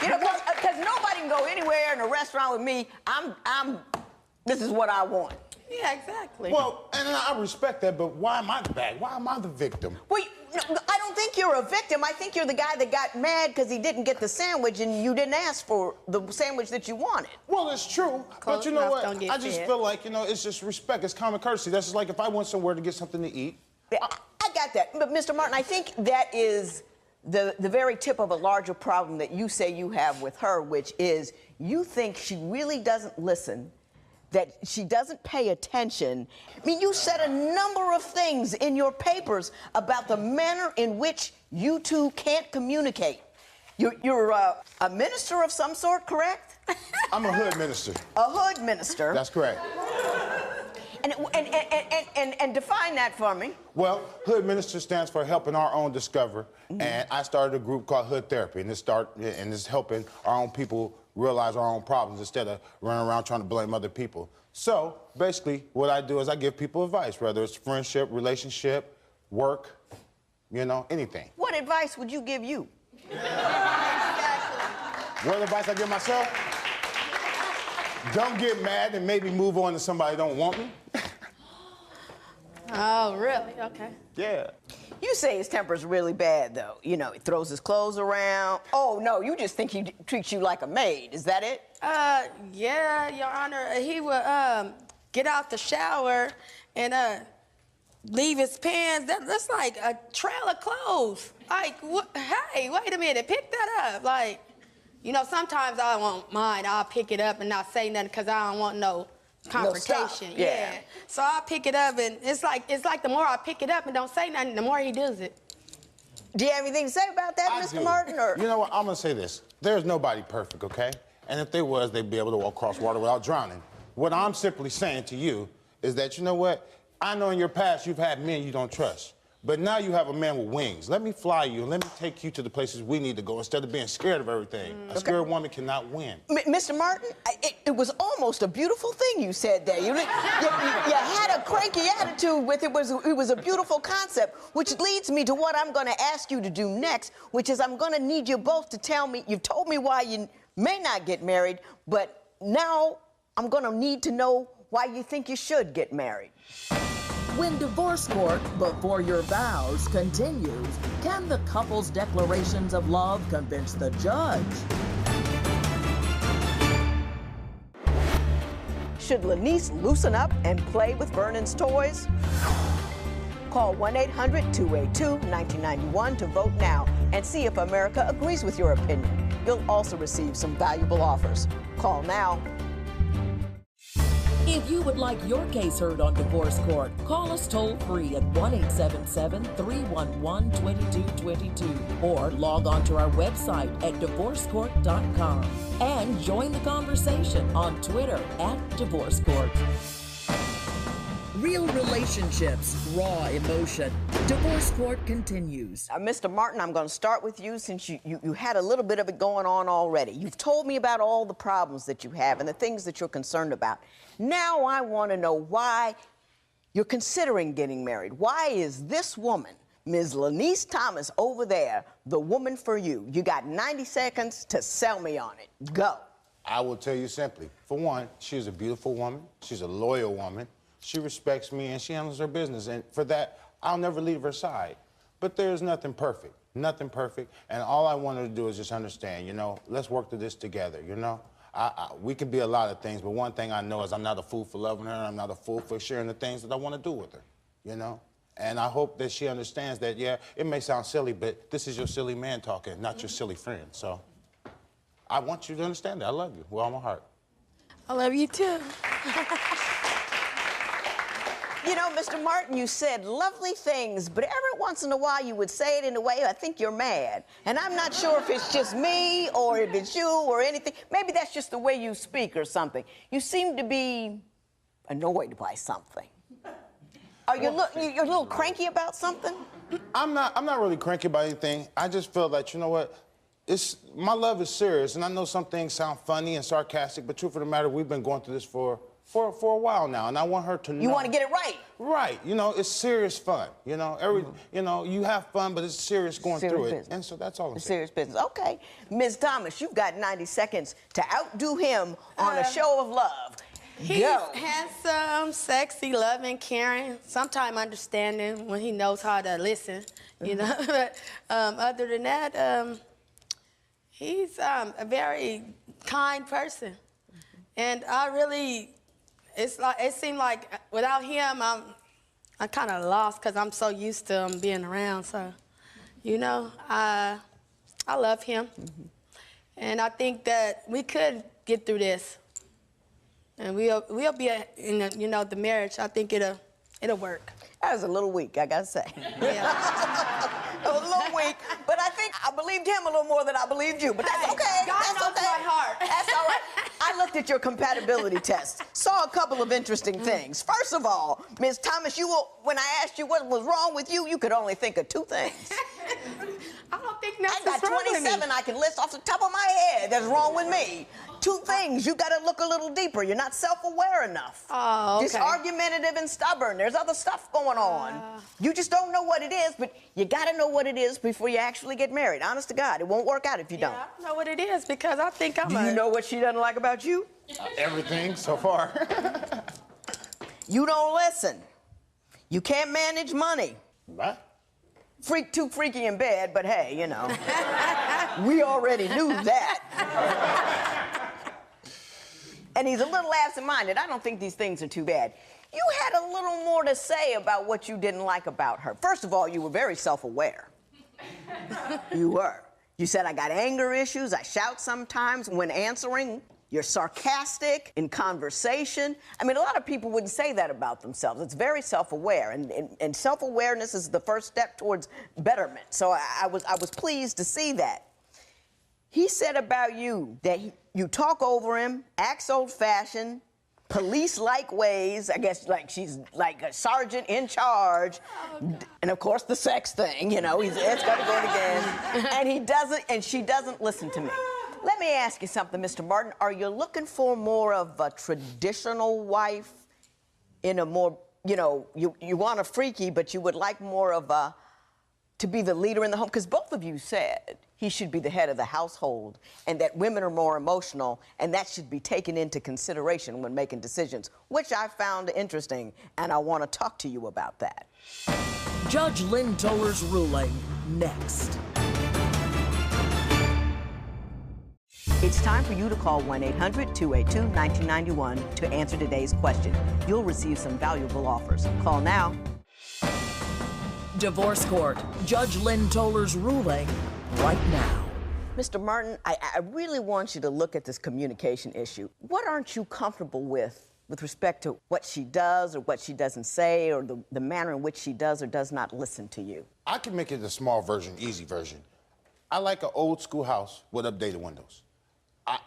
You know, because nobody can go anywhere in a restaurant with me. This is what I want. Yeah, exactly. Well, and I respect that, but why am I the bad? Why am I the victim? Well, I don't think you're a victim. I think you're the guy that got mad because he didn't get the sandwich and you didn't ask for the sandwich that you wanted. Well, it's true, but you know what? Don't get I just fed. feel like, you know, it's just respect. It's common courtesy. That's just like if I went somewhere to get something to eat. I got that. But, Mr. Martin, I think that is the very tip of a larger problem that you say you have with her, which is you think she really doesn't listen, that she doesn't pay attention. I mean, you said a number of things in your papers about the manner in which you two can't communicate. You're a minister of some sort, correct? I'm a hood minister. A hood minister. That's correct. And define that for me. Well, hood minister stands for helping our own discover, and I started a group called Hood Therapy, and it's helping our own people realize our own problems instead of running around trying to blame other people. So basically, what I do is I give people advice, whether it's friendship, relationship, work, you know, anything. What advice would you give you? What advice I give myself? Don't get mad and maybe move on to somebody that don't want me. Oh, really? Okay. Yeah. You say his temper's really bad, though. You know, he throws his clothes around. Oh, no, you just think he treats you like a maid. Is that it? Yeah, Your Honor. He would get out the shower and leave his pants. That's like a trail of clothes. Like, hey, wait a minute, pick that up. Like, you know, sometimes I won't mind. I'll pick it up and not say nothing because I don't want no confrontation. Yeah. So I pick it up, and it's like the more I pick it up and don't say nothing, the more he does it. Do you have anything to say about that, Mr. Martin? Or? You know what? I'm gonna say this. There's nobody perfect, okay? And if there was, they'd be able to walk across water without drowning. What I'm simply saying to you is that, you know what? I know in your past you've had men you don't trust. But now you have a man with wings. Let me fly you and let me take you to the places we need to go instead of being scared of everything. A scared woman cannot win. Mr. Martin, it was almost a beautiful thing you said there. You had a cranky attitude with it. It was a beautiful concept, which leads me to what I'm going to ask you to do next, which is I'm going to need you both to tell me, you've told me why you may not get married, but now I'm going to need to know why you think you should get married. When divorce court before your vows continues, can the couple's declarations of love convince the judge? Should Lanice loosen up and play with Vernon's toys? Call 1-800-282-1991 to vote now and see if America agrees with your opinion. You'll also receive some valuable offers. Call now. If you would like your case heard on divorce court, call us toll-free at 1-877-311-2222 or log on to our website at divorcecourt.com and join the conversation on Twitter @divorcecourt. Real relationships, raw emotion. Divorce court continues. Mr. Martin, I'm going to start with you since you had a little bit of it going on already. You've told me about all the problems that you have and the things that you're concerned about. Now I want to know why you're considering getting married. Why is this woman, Ms. Lanice Thomas over there, the woman for you? You got 90 seconds to sell me on it. Go. I will tell you simply. For one, she's a beautiful woman. She's a loyal woman. She respects me and she handles her business. And for that, I'll never leave her side. But there's nothing perfect. Nothing perfect. And all I want her to do is just understand, you know, let's work through this together, you know? We could be a lot of things, but one thing I know is I'm not a fool for loving her, and I'm not a fool for sharing the things that I want to do with her, you know? And I hope that she understands that, yeah, it may sound silly, but this is your silly man talking, not your silly friend. So I want you to understand that. I love you with all my heart. I love you too. You know, Mr. Martin, you said lovely things, but every once in a while you would say it in a way I think you're mad. And I'm not sure if it's just me or if it's you or anything. Maybe that's just the way you speak or something. You seem to be annoyed by something. Are you you're a little cranky about something? I'm not really cranky about anything. I just feel that, you know what, my love is serious, and I know some things sound funny and sarcastic, but truth of the matter, we've been going through this for a while now, and I want her to know. You want to get it right. Right. You know, it's serious fun. You know, you know, you have fun, but it's serious going through it. And so that's all I'm saying. Serious business. Okay. Ms. Thomas, you've got 90 seconds to outdo him on a show of love. He's handsome, sexy, loving, caring, sometimes understanding when he knows how to listen, you know. But other than that, he's a very kind person. And I really... it seemed like without him, I'm kind of lost because I'm so used to him being around. So, you know, I love him. And I think that we could get through this. And we'll be in the, you know, the marriage. I think it'll work. That was a little weak, I gotta say. Yeah. A little weak, but I think I believed him a little more than I believed you. But that's okay. God that's knows okay. my heart. That's all right. I looked at your compatibility test, saw a couple of interesting things. First of all, Ms. Thomas, when I asked you what was wrong with you, you could only think of two things. I don't think nothing's I got wrong with me. 27 I can list off the top of my head that's wrong with me. Two things. You got to look a little deeper. You're not self-aware enough. Oh, okay. Just argumentative and stubborn. There's other stuff going on. You just don't know what it is, but you got to know what it is before you actually get married. Honest to God, it won't work out if you don't. I don't know what it is because I think I'm Do you know what she doesn't like about you? Everything so far. You don't listen. You can't manage money. What? Too freaky in bed, but hey, you know. We already knew that. And he's a little absent-minded. I don't think these things are too bad. You had a little more to say about what you didn't like about her. First of all, you were very self-aware. You were. You said, I got anger issues, I shout sometimes when answering. You're sarcastic in conversation. I mean, a lot of people wouldn't say that about themselves. It's very self-aware, and self-awareness is the first step towards betterment. So I was pleased to see that. He said about you that you talk over him, acts old-fashioned, police-like ways. I guess like she's like a sergeant in charge, and of course the sex thing. You know, it's got to go again. And she doesn't listen to me. Let me ask you something, Mr. Martin. Are you looking for more of a traditional wife in a more, you know, you want a freaky, but you would like more of a, to be the leader in the home? Because both of you said he should be the head of the household and that women are more emotional and that should be taken into consideration when making decisions, which I found interesting, and I want to talk to you about that. Judge Lynn Toler's ruling next. It's time for you to call 1-800-282-1991 to answer today's question. You'll receive some valuable offers. Call now. Divorce Court. Judge Lynn Toler's ruling right now. Mr. Martin, I really want you to look at this communication issue. What aren't you comfortable with respect to what she does or what she doesn't say, or the manner in which she does or does not listen to you? I can make it a small version, easy version. I like an old school house with updated windows.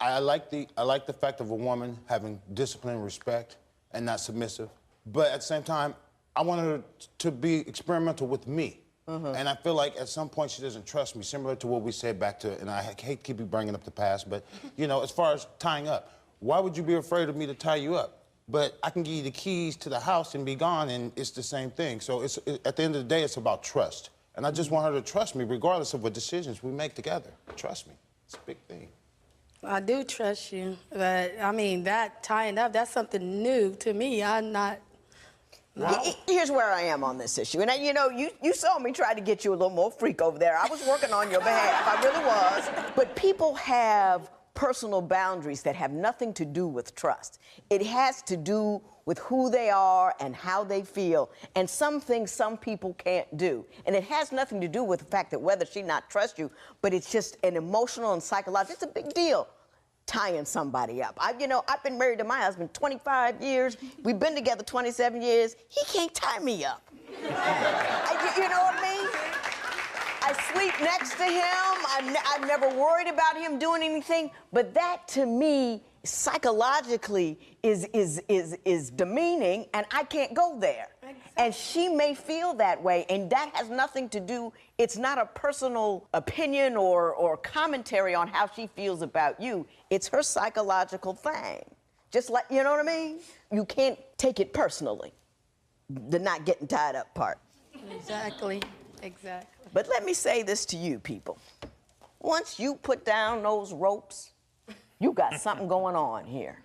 I like the fact of a woman having discipline and respect and not submissive. But at the same time, I want her to be experimental with me. And I feel like at some point she doesn't trust me, similar to what we said back to, and I hate to keep bringing up the past, but, you know, as far as tying up, why would you be afraid of me to tie you up? But I can give you the keys to the house and be gone, and it's the same thing. So at the end of the day, it's about trust. And I just want her to trust me, regardless of what decisions we make together. Trust me. It's a big thing. I do trust you, but I mean, that tying up, that's something new to me. I'm not. Wow. Here's where I am on this issue. And, you know, you saw me try to get you a little more freak over there. I was working on your behalf. I really was. But people have personal boundaries that have nothing to do with trust. It has to do with who they are and how they feel, and some things some people can't do. And it has nothing to do with the fact that whether she not trusts you, but it's just an emotional and psychological, it's a big deal tying somebody up. I've been married to my husband 25 years. We've been together 27 years. He can't tie me up. You know what I mean? I sleep next to him. I've never worried about him doing anything, but that to me psychologically is demeaning, and I can't go there. Exactly. And she may feel that way, and that has nothing to do, it's not a personal opinion or commentary on how she feels about you. It's her psychological thing. Just like, you know what I mean? You can't take it personally, the not getting tied up part. Exactly. But let me say this to you people. Once you put down those ropes, you got something going on here.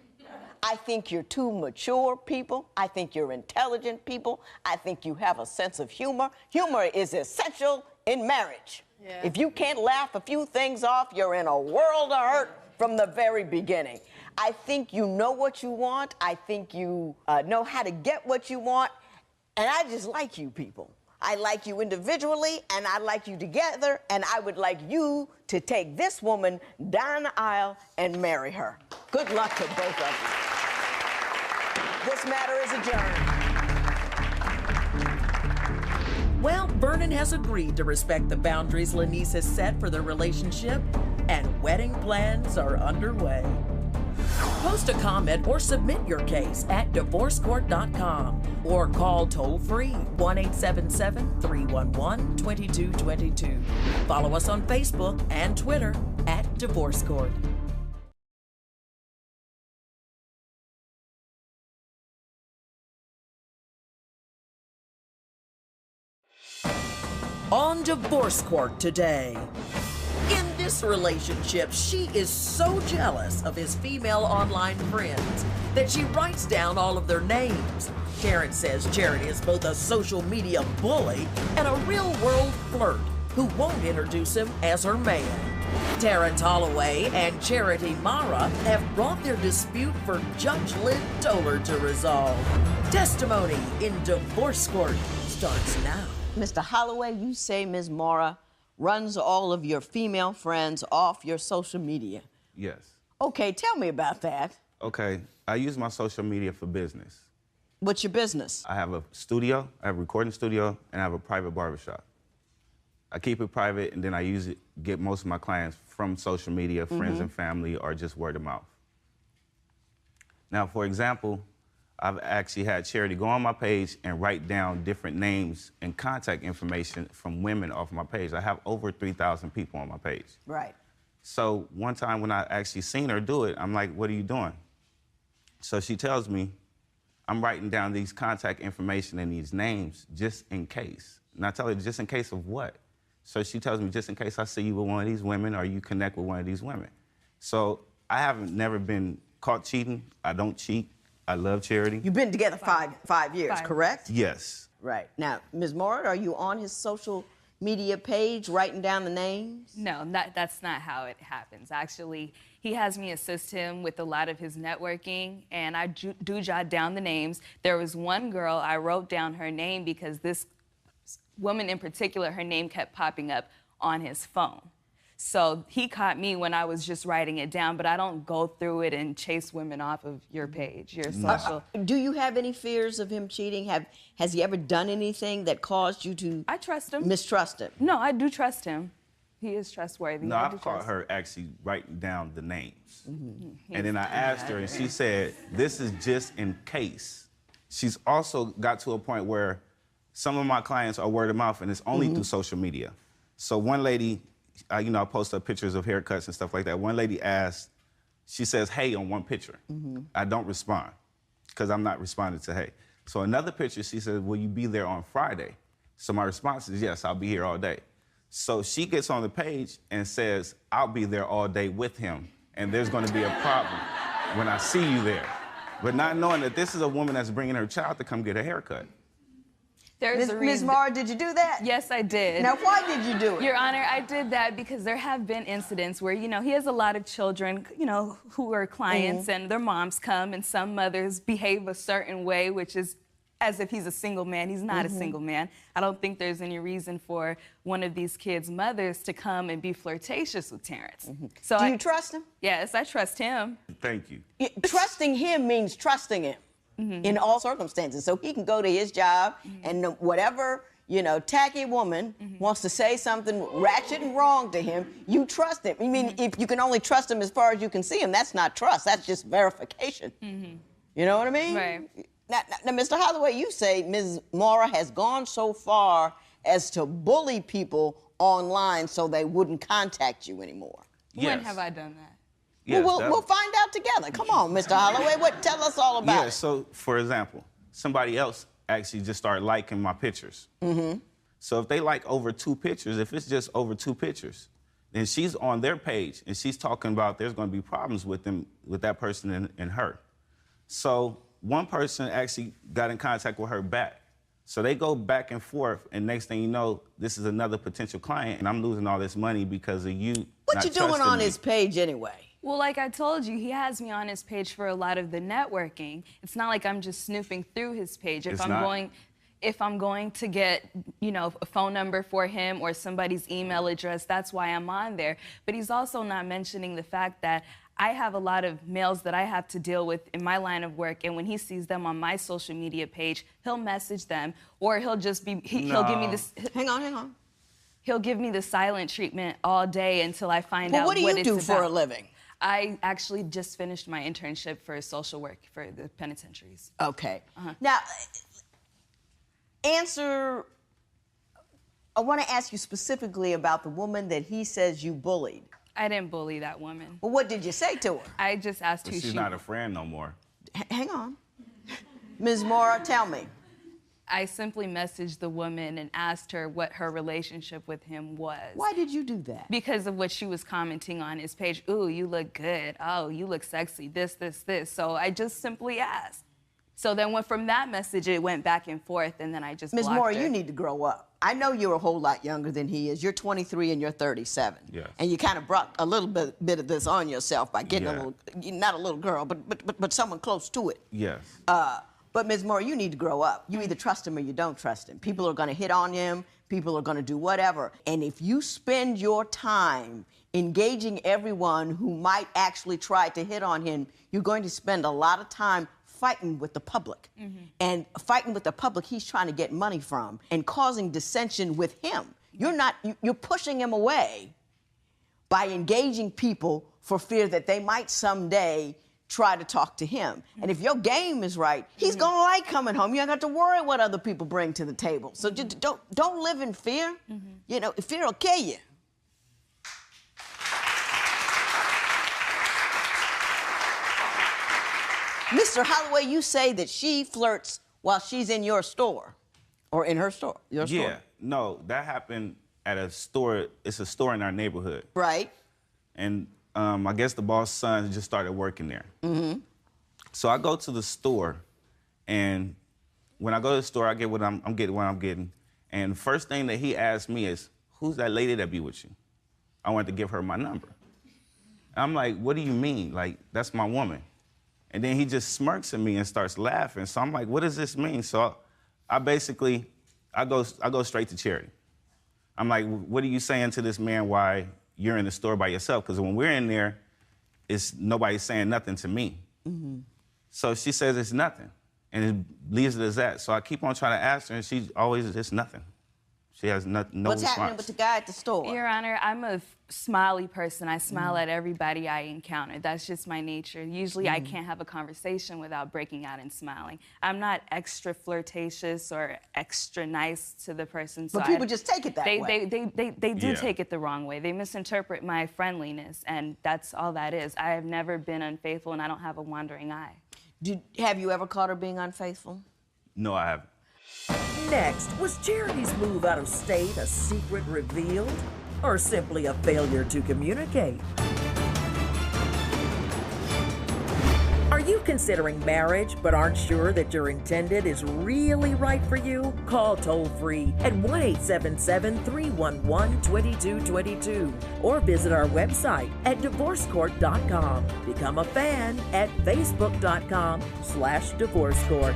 I think you're two mature people. I think you're intelligent people. I think you have a sense of humor. Humor is essential in marriage. Yeah. If you can't laugh a few things off, you're in a world of hurt from the very beginning. I think you know what you want. I think you know how to get what you want. And I just like you people. I like you individually, and I like you together, and I would like you to take this woman down the aisle and marry her. Good luck to both of you. This matter is adjourned. Well, Vernon has agreed to respect the boundaries Lanice has set for their relationship, and wedding plans are underway. Post a comment or submit your case at divorcecourt.com or call toll-free 1-877-311-2222. Follow us on Facebook and Twitter at Divorce Court. On Divorce Court today. In this relationship, she is so jealous of his female online friends that she writes down all of their names. Karen says Charity is both a social media bully and a real-world flirt who won't introduce him as her man. Terrence Holloway and Charity Mara have brought their dispute for Judge Lynn Toler to resolve. Testimony in Divorce Court starts now. Mr. Holloway, you say Ms. Mara runs all of your female friends off your social media. Yes. Okay, tell me about that. Okay, I use my social media for business. What's your business? I have a studio, I have a recording studio, and I have a private barbershop. I keep it private, and then I use it, get most of my clients from social media, friends and family, or just word of mouth. Now, for example, I've actually had Charity go on my page and write down different names and contact information from women off my page. I have over 3,000 people on my page. Right. So one time when I actually seen her do it, I'm like, what are you doing? So she tells me, I'm writing down these contact information and these names just in case. And I tell her, just in case of what? So she tells me, just in case I see you with one of these women or you connect with one of these women. So I haven't never been caught cheating. I don't cheat. I love Charity. You've been together five years, correct? Yes. Right. Now, Ms. Mora, are you on his social media page writing down the names? No, that's not how it happens. Actually, he has me assist him with a lot of his networking, and I do jot down the names. There was one girl, I wrote down her name because this woman in particular, her name kept popping up on his phone. So he caught me when I was just writing it down, but I don't go through it and chase women off of your page, your social. Do you have any fears of him cheating? Has he ever done anything that caused you to I trust him. mistrust him? No, I do trust him. He is trustworthy. No, I've caught her actually writing down the names. And then I asked her, and she said, this is just in case. She's also got to a point where some of my clients are word of mouth, and it's only through social media. So one lady, I post up pictures of haircuts and stuff like that. One lady asked, she says, hey, on one picture. I don't respond, because I'm not responding to hey. So another picture, she says, will you be there on Friday? So my response is, yes, I'll be here all day. So she gets on the page and says, I'll be there all day with him, and there's gonna be a problem when I see you there. But not knowing that this is a woman that's bringing her child to come get a haircut. There's a reason. Ms. Mara, did you do that? Yes, I did. Now, why did you do it? Your Honor, I did that because there have been incidents where, he has a lot of children, who are clients, and their moms come, and some mothers behave a certain way, which is as if he's a single man. He's not a single man. I don't think there's any reason for one of these kids' mothers to come and be flirtatious with Terrence. So Do you trust him? Yes, I trust him. Thank you. Trusting him means trusting him in all circumstances. So he can go to his job and whatever, tacky woman wants to say something ratchet and wrong to him, you trust him. I mean, if you can only trust him as far as you can see him, that's not trust. That's just verification. You know what I mean? Right. Now, Mr. Holloway, you say Ms. Mora has gone so far as to bully people online so they wouldn't contact you anymore. When have I done that? Yes, Well, we'll find out together. Come on, Mr. Holloway. Tell us all about Yeah, it. so for example, somebody else actually just started liking my pictures. So if they like over 2 pictures, if it's just over 2 pictures, then she's on their page and she's talking about there's going to be problems with them, with that person and her. So one person actually got in contact with her back. So they go back and forth, and next thing you know, this is another potential client, and I'm losing all this money because of you. What you doing on his page anyway? Well, like I told you, he has me on his page for a lot of the networking. It's not like I'm just snooping through his page. If I'm going to get, a phone number for him or somebody's email address, that's why I'm on there. But he's also not mentioning the fact that I have a lot of males that I have to deal with in my line of work, and when he sees them on my social media page, he'll message them, or he'll just be, he'll give me this. Hang on. He'll give me the silent treatment all day until I find out what it's about. What do you do for a living? I actually just finished my internship for social work for the penitentiaries. Okay. Now, I want to ask you specifically about the woman that he says you bullied. I didn't bully that woman. Well, what did you say to her? I just asked who she's not a friend no more. Hang on. Ms. Mora, tell me. I simply messaged the woman and asked her what her relationship with him was. Why did you do that? Because of what she was commenting on his page. Ooh, you look good. Oh, you look sexy. This. So I just simply asked. So then from that message, it went back and forth, and then I just blocked her. Ms. Mora, you need to grow up. I know you're a whole lot younger than he is. You're 23 and you're 37. Yes. And you kind of brought a little bit of this on yourself by getting a little, not a little girl, but someone close to it. Yes. But But Ms. Moore, you need to grow up. You either trust him or you don't trust him. People are going to hit on him. People are going to do whatever. And if you spend your time engaging everyone who might actually try to hit on him, you're going to spend a lot of time fighting with the public. And fighting with the public he's trying to get money from and causing dissension with him. You're pushing him away by engaging people for fear that they might someday try to talk to him. And if your game is right, he's gonna like coming home. You don't have to worry what other people bring to the table. So just don't live in fear. You know, fear will kill you. Mr. Holloway, you say that she flirts while she's in your store, or in her store, your store. Yeah, no, that happened at a store. It's a store in our neighborhood. Right. And I guess the boss' son just started working there. So I go to the store, and when I go to the store, I get what I'm getting. And the first thing that he asked me is, "Who's that lady that be with you?" I wanted to give her my number. And I'm like, "What do you mean? Like, that's my woman." And then he just smirks at me and starts laughing. So I'm like, "What does this mean?" So I go straight to Charity. I'm like, "What are you saying to this man why you're in the store by yourself?" Because when we're in there, nobody's saying nothing to me. So she says it's nothing, and it leaves it as that. So I keep on trying to ask her, and she's always, it's nothing. She has no What's response. happening with the guy at the store? Your Honor, I'm a smiley person. I smile at everybody I encounter. That's just my nature. Usually I can't have a conversation without breaking out and smiling. I'm not extra flirtatious or extra nice to the person. But people just take it that way. They do take it the wrong way. They misinterpret my friendliness, and that's all that is. I have never been unfaithful, and I don't have a wandering eye. Have you ever caught her being unfaithful? No, I haven't. Next, was Charity's move out of state a secret revealed, or simply a failure to communicate? Are you considering marriage but aren't sure that your intended is really right for you? Call toll-free at 1-877-311-2222 or visit our website at divorcecourt.com. Become a fan at facebook.com/divorcecourt.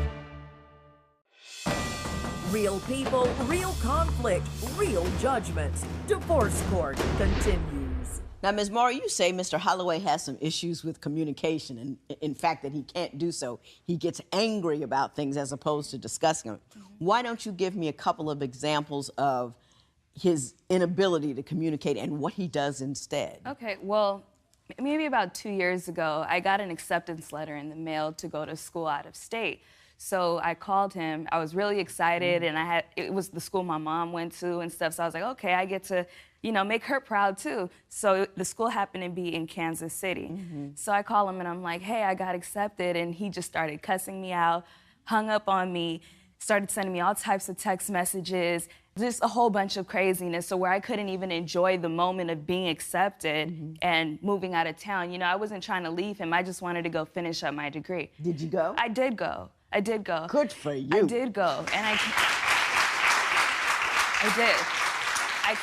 Real people, real conflict, real judgments. Divorce Court continues. Now, Ms. Moore, you say Mr. Holloway has some issues with communication, and in fact that he can't do so. He gets angry about things as opposed to discussing them. Why don't you give me a couple of examples of his inability to communicate and what he does instead? Okay, well, maybe about 2 years ago, I got an acceptance letter in the mail to go to school out of state. So I called him. I was really excited, and it was the school my mom went to and stuff. So I was like, okay, I get to, make her proud too. So the school happened to be in Kansas City. So I call him and I'm like, hey, I got accepted, and he just started cussing me out, hung up on me, started sending me all types of text messages, just a whole bunch of craziness. So where I couldn't even enjoy the moment of being accepted and moving out of town. I wasn't trying to leave him. I just wanted to go finish up my degree. Did you go? I did go. Good for you. I did go, and I did. I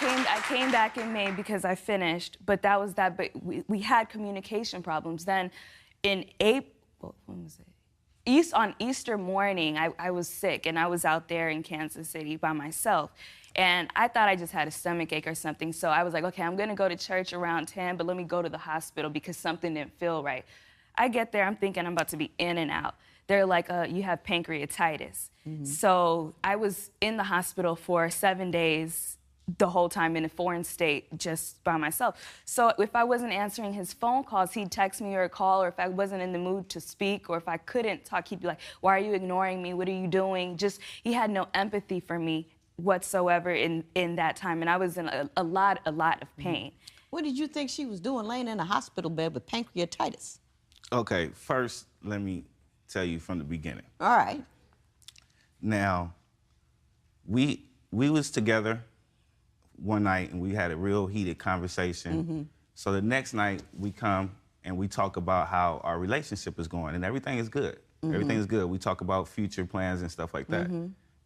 came back in May because I finished, but that was that. But we had communication problems. Then in April, when was it? On Easter morning, I was sick, and I was out there in Kansas City by myself. And I thought I just had a stomach ache or something. So I was like, okay, I'm gonna go to church around 10, but let me go to the hospital because something didn't feel right. I get there, I'm thinking I'm about to be in and out. They're like, you have pancreatitis. So I was in the hospital for 7 days, the whole time in a foreign state, just by myself. So if I wasn't answering his phone calls, he'd text me or call, or if I wasn't in the mood to speak, or if I couldn't talk, he'd be like, why are you ignoring me? What are you doing? He had no empathy for me whatsoever in that time, and I was in a lot of pain. What did you think she was doing laying in a hospital bed with pancreatitis? Okay, first, let me tell you from the beginning. All right. Now, we was together one night, and we had a real heated conversation. So the next night, we come and we talk about how our relationship is going, and everything is good. Everything is good. We talk about future plans and stuff like that.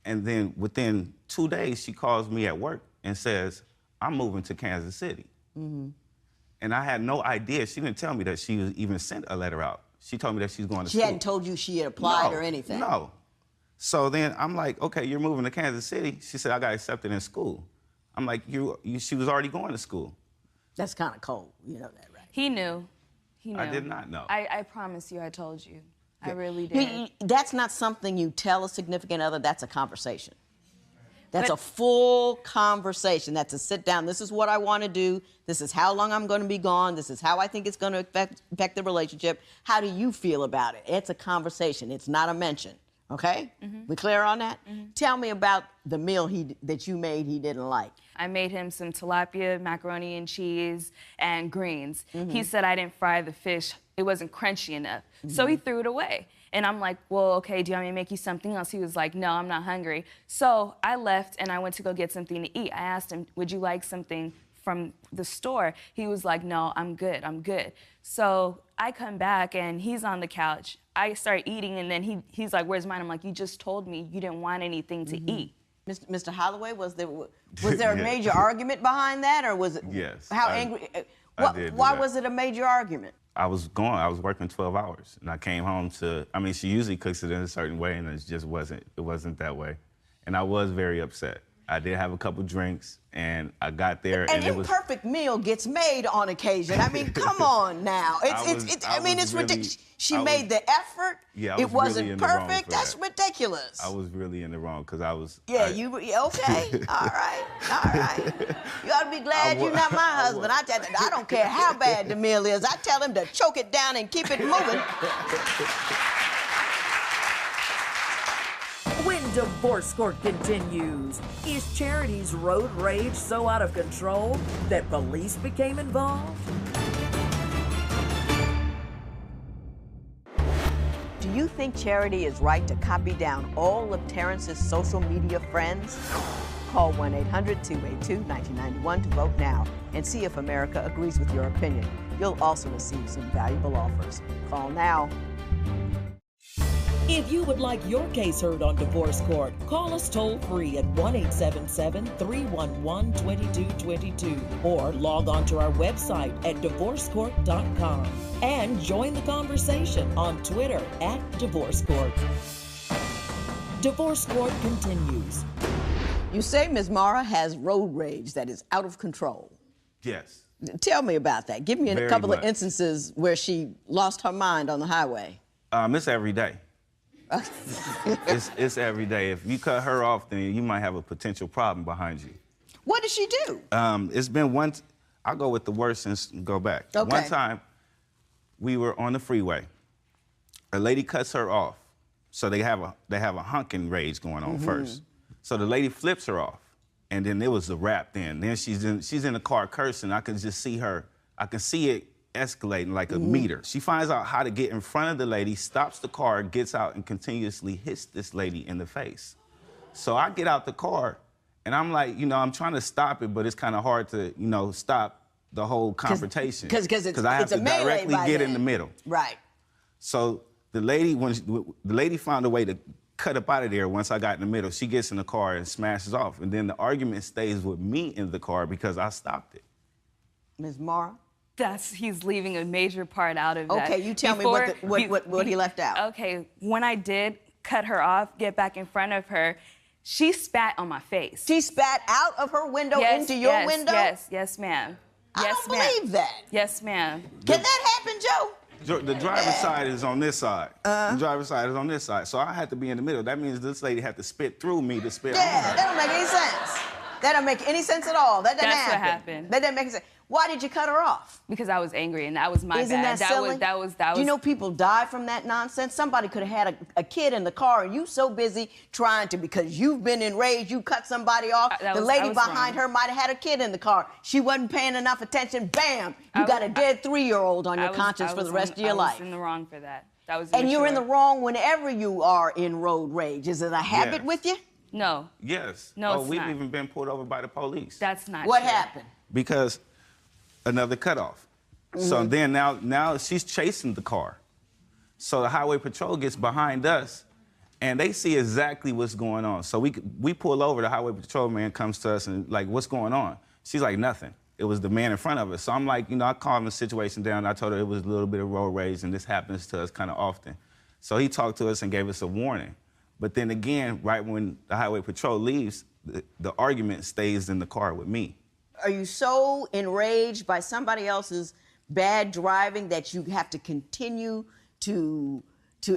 And then within 2 days, she calls me at work and says, I'm moving to Kansas City. And I had no idea. She didn't tell me that she even sent a letter out. She told me that she's going to school. She hadn't told you she had applied or anything? No. So then I'm like, okay, you're moving to Kansas City. She said, I got accepted in school. I'm like, she was already going to school. That's kind of cold. You know that, right? He knew. He knew. I did not know. I promise you, I told you. I really did. That's not something you tell a significant other. That's a conversation. That's a full conversation. That's a sit down. This is what I want to do. This is how long I'm going to be gone. This is how I think it's going to affect the relationship. How do you feel about it? It's a conversation. It's not a mention. Okay? We clear on that? Tell me about the meal that you made he didn't like. I made him some tilapia, macaroni and cheese, and greens. He said I didn't fry the fish. It wasn't crunchy enough. So he threw it away. And I'm like, well, okay, do you want me to make you something else? He was like, no, I'm not hungry. So I left and I went to go get something to eat. I asked him, would you like something from the store? He was like, no, I'm good, I'm good. So I come back and he's on the couch. I start eating and then he's like, where's mine? I'm like, you just told me you didn't want anything to eat. Mr. Holloway, was there a major argument behind that, or was it? Yes. How angry? Why was it a major argument? I was working 12 hours, and I came home she usually cooks it in a certain way, and it wasn't that way. And I was very upset. I did have a couple drinks, and I got there, and an imperfect meal gets made on occasion. I mean, come on now. It's ridiculous. She made the effort. Yeah, it wasn't perfect. That's ridiculous. I was really in the wrong because I was. Yeah, okay. All right. You ought to be glad you're not my husband. I don't care how bad the meal is. I tell him to choke it down and keep it moving. When Divorce Court continues, is Charity's road rage so out of control that police became involved? Do you think Charity is right to copy down all of Terrence's social media friends? Call 1-800-282-1991 to vote now and see if America agrees with your opinion. You'll also receive some valuable offers. Call now. If you would like your case heard on Divorce Court, call us toll-free at 1-877-311-2222 or log on to our website at divorcecourt.com and join the conversation on Twitter at Divorce Court. Divorce Court continues. You say Ms. Mara has road rage that is out of control. Yes. Tell me about that. Give me a couple of instances where she lost her mind on the highway. It's every day. It's every day. If you cut her off, then you might have a potential problem behind you. What did she do? It's been I'll go with the worst and go back. Okay. One time, we were on the freeway. A lady cuts her off. So they have a honking rage going on first. So the lady flips her off, and then it was a wrap then. Then she's in the car cursing. I can just see her. I can see it escalating like a meter. She finds out how to get in front of the lady, stops the car, gets out, and continuously hits this lady in the face. So I get out the car, and I'm like, I'm trying to stop it, but it's kind of hard to, stop the whole confrontation. Because I have to directly get in the middle. Right. So the lady, the lady found a way to cut up out of there once I got in the middle. She gets in the car and smashes off, and then the argument stays with me in the car because I stopped it. Ms. Mara? He's leaving a major part out of that. Okay, you tell me what he left out. Okay, when I did cut her off, get back in front of her, she spat on my face. She spat out of her window into your window? Yes, ma'am. I don't believe that. Yes, ma'am. Can that happen, Joe? The driver's side is on this side. The driver's side is on this side. So I had to be in the middle. That means this lady had to spit through me to spit on her. Yeah, that don't make any sense. That don't make any sense at all. That doesn't happen. That's what happened. That doesn't make sense. Why did you cut her off? Because I was angry, and that was my Isn't bad. that silly? That was. Do you know people die from that nonsense? Somebody could have had a kid in the car, and you so busy trying to, because you've been enraged, you cut somebody off. The lady behind her might have had a kid in the car. She wasn't paying enough attention. Bam! You got a dead 3-year-old on your conscience for the rest of your life. I was in the wrong for that. That was. And you're in the wrong whenever you are in road rage. Is it a habit with you? No. Yes. No, it's we've not. even been pulled over by the police. That's not What true. happened? Because another cutoff. So then now she's chasing the car. So the highway patrol gets behind us, and they see exactly what's going on. So we pull over, the highway patrol man comes to us and like, what's going on? She's like, nothing. It was the man in front of us. So I'm like, I calmed the situation down. I told her it was a little bit of road rage, and this happens to us kind of often. So he talked to us and gave us a warning. But then again, right when the highway patrol leaves, the argument stays in the car with me. Are you so enraged by somebody else's bad driving that you have to continue to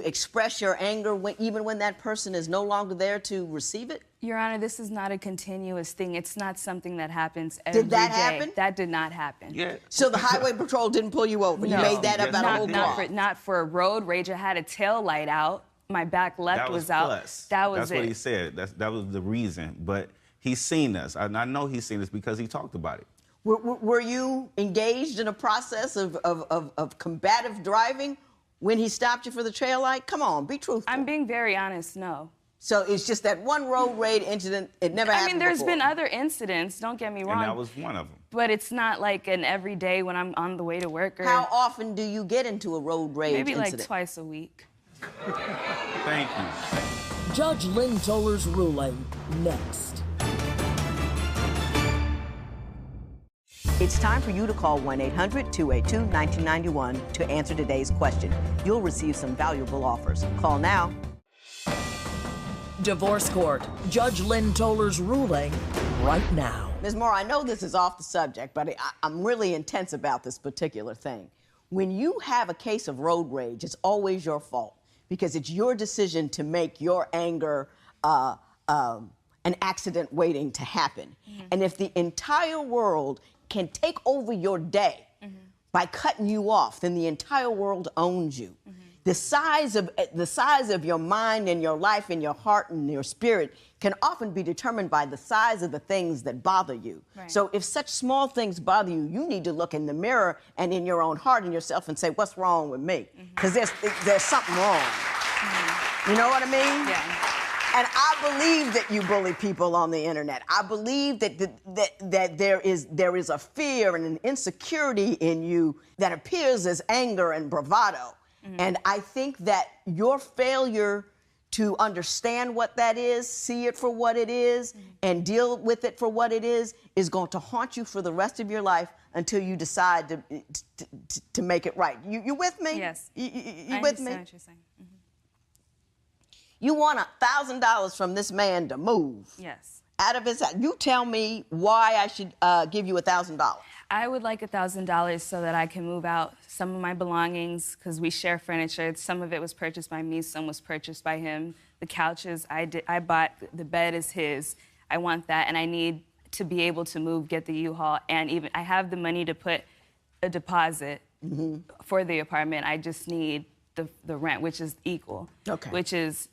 express your anger even when that person is no longer there to receive it? Your Honor, this is not a continuous thing. It's not something that happens every day. Did that happen? That did not happen. Yeah. So the highway patrol didn't pull you over? No. You made that up out of whole cloth? Not for a road rage. I had a tail light out. My back left was out. Plus. That was That's what he said. That was the reason. But he's seen us. I know he's seen us because he talked about it. Were you engaged in a process of combative driving when he stopped you for the tail light? Come on, be truthful. I'm being very honest, no. So it's just that one road rage incident, it never happened I mean, there's before. been other incidents, don't get me wrong. And that was one of them. But it's not like an everyday when I'm on the way to work. Or How often do you get into a road rage incident? Maybe like twice a week. Thank you. Judge Lynn Toler's ruling next. It's time for you to call 1-800-282-1991 to answer today's question. You'll receive some valuable offers. Call now. Divorce Court. Judge Lynn Toler's ruling right now. Ms. Moore, I know this is off the subject, but I'm really intense about this particular thing. When you have a case of road rage, it's always your fault because it's your decision to make your anger an accident waiting to happen. And if the entire world can take over your day by cutting you off, then the entire world owns you. The size of your mind and your life and your heart and your spirit can often be determined by the size of the things that bother you. Right. So if such small things bother you, you need to look in the mirror and in your own heart and yourself and say, what's wrong with me? Because there's something wrong. You know what I mean? Yeah. And I believe that you bully people on the internet. I believe that there is a fear and an insecurity in you that appears as anger and bravado. And I think that your failure to understand what that is, see it for what it is, and deal with it for what it is going to haunt you for the rest of your life until you decide to make it right. You with me? Yes. You I with me? understand what you're saying. You want $1,000 from this man to move. Yes. Out of his house. You tell me why I should give you $1,000. I would like $1,000 so that I can move out some of my belongings because we share furniture. Some of it was purchased by me, some was purchased by him. The couches I bought, the bed is his. I want that, and I need to be able to move, get the U-Haul, and even I have the money to put a deposit for the apartment. I just need the rent, which is equal, which is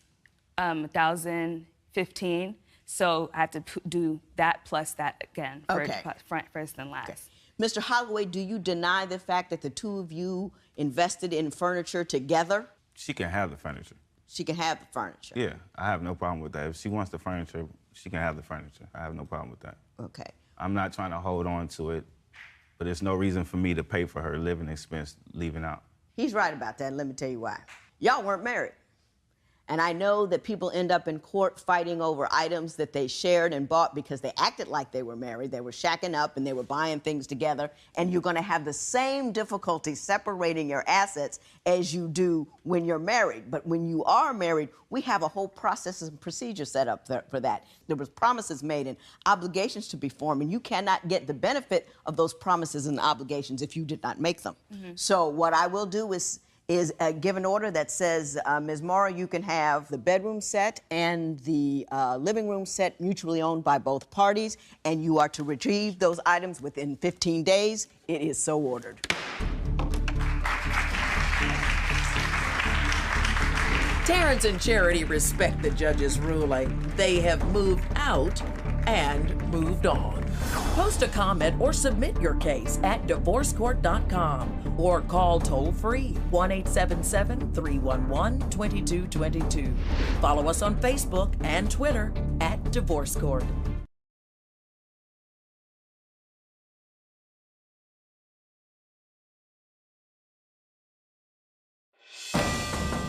$1,015. So I have to do that plus that again for first and last. Mr. Holloway, do you deny the fact that the two of you invested in furniture together? She can have the furniture. She can have the furniture. Yeah, I have no problem with that. If she wants the furniture, she can have the furniture. I have no problem with that. Okay. I'm not trying to hold on to it, but there's no reason for me to pay for her living expense leaving out. He's right about that, and let me tell you why. Y'all weren't married. And I know that people end up in court fighting over items that they shared and bought because they acted like they were married. They were shacking up and they were buying things together. And you're going to have the same difficulty separating your assets as you do when you're married. But when you are married, we have a whole process and procedure set up for that. There was promises made and obligations to be formed, and you cannot get the benefit of those promises and obligations if you did not make them. So what I will do is give an order that says, Ms. Mora, you can have the bedroom set and the living room set mutually owned by both parties, and you are to retrieve those items within 15 days. It is so ordered. Terrence and Charity respect the judge's ruling. They have moved out and moved on. Post a comment or submit your case at divorcecourt.com or call toll-free 1-877-311-2222. Follow us on Facebook and Twitter at Divorce Court.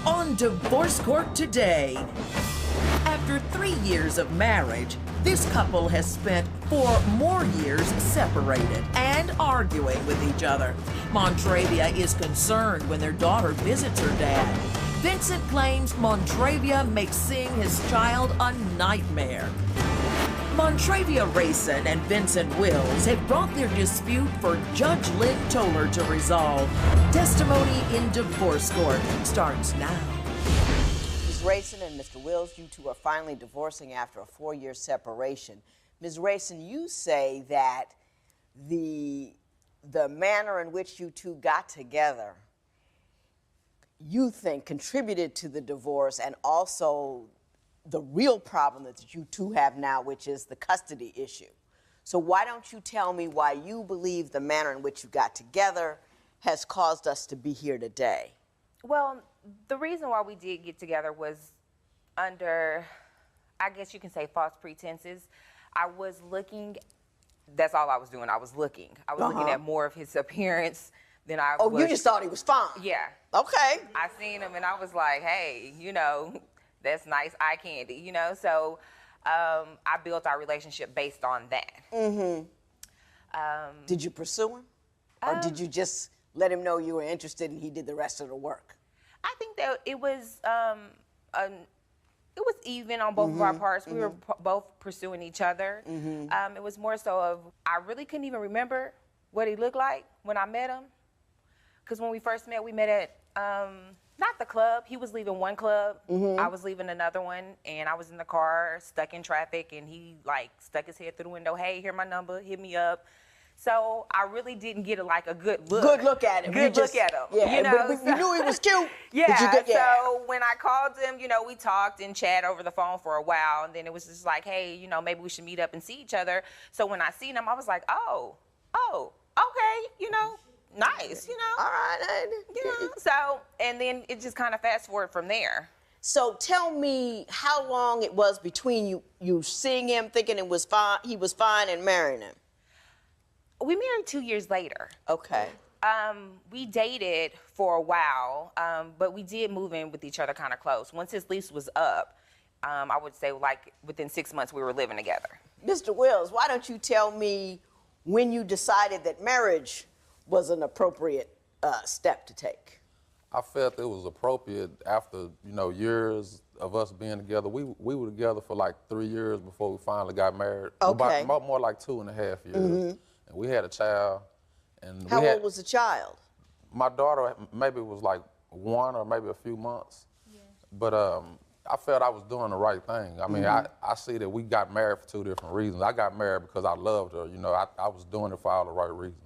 On Divorce Court today, after 3 years of marriage, this couple has spent 4 more years separated and arguing with each other. Montravia is concerned when their daughter visits her dad. Vincent claims Montravia makes seeing his child a nightmare. Montravia Rayson and Vincent Wills have brought their dispute for Judge Lynn Toler to resolve. Testimony in divorce court starts now. Ms. Rayson and Mr. Wills, you two are finally divorcing after a 4-year separation. Ms. Rayson, you say that the manner in which you two got together, you think contributed to the divorce and also the real problem that you two have now, which is the custody issue. So why don't you tell me why you believe the manner in which you got together has caused us to be here today? Well, the reason why we did get together was under, I guess you can say, false pretenses. I was looking, that's all I was doing, I was looking. I was looking at more of his appearance than I was. Oh, you just thought he was fine? Yeah. Okay. I seen him and I was like, hey, you know, that's nice eye candy, you know? So I built our relationship based on that. Mm-hmm. Did you pursue him? Or did you just let him know you were interested and he did the rest of the work? I think that it was even on both of our parts. We were both pursuing each other. It was more so of, I really couldn't even remember what he looked like when I met him. Because when we first met, we met at, not the club. He was leaving one club. I was leaving another one. And I was in the car, stuck in traffic. And he, like, stuck his head through the window. Hey, here's my number. Hit me up. So I really didn't get, like, a good look. Good look at him. Good look at him. Yeah, you know? but you knew he was cute. Yeah, so when I called him, you know, we talked and chat over the phone for a while. And then it was just like, hey, you know, maybe we should meet up and see each other. So when I seen him, I was like, oh, okay, you know. Nice, you know. All right. You know, so, and then it just kind of fast forward from there. So tell me how long it was between you seeing him, thinking it was fine, he was fine, and marrying him. We married 2 years later. Okay. We dated for a while, but we did move in with each other kind of close. Once his lease was up, I would say like within 6 months we were living together. Mr. Wills, why don't you tell me when you decided that marriage was an appropriate step to take? I felt it was appropriate after, you know, years of us being together. We were together for like 3 years before we finally got married. Okay. About more like 2.5 years. And we had a child. And How old was the child? My daughter maybe was like 1 or maybe a few months. Yeah. But I felt I was doing the right thing. I mean, I see that we got married for 2 different reasons. I got married because I loved her. You know, I was doing it for all the right reasons.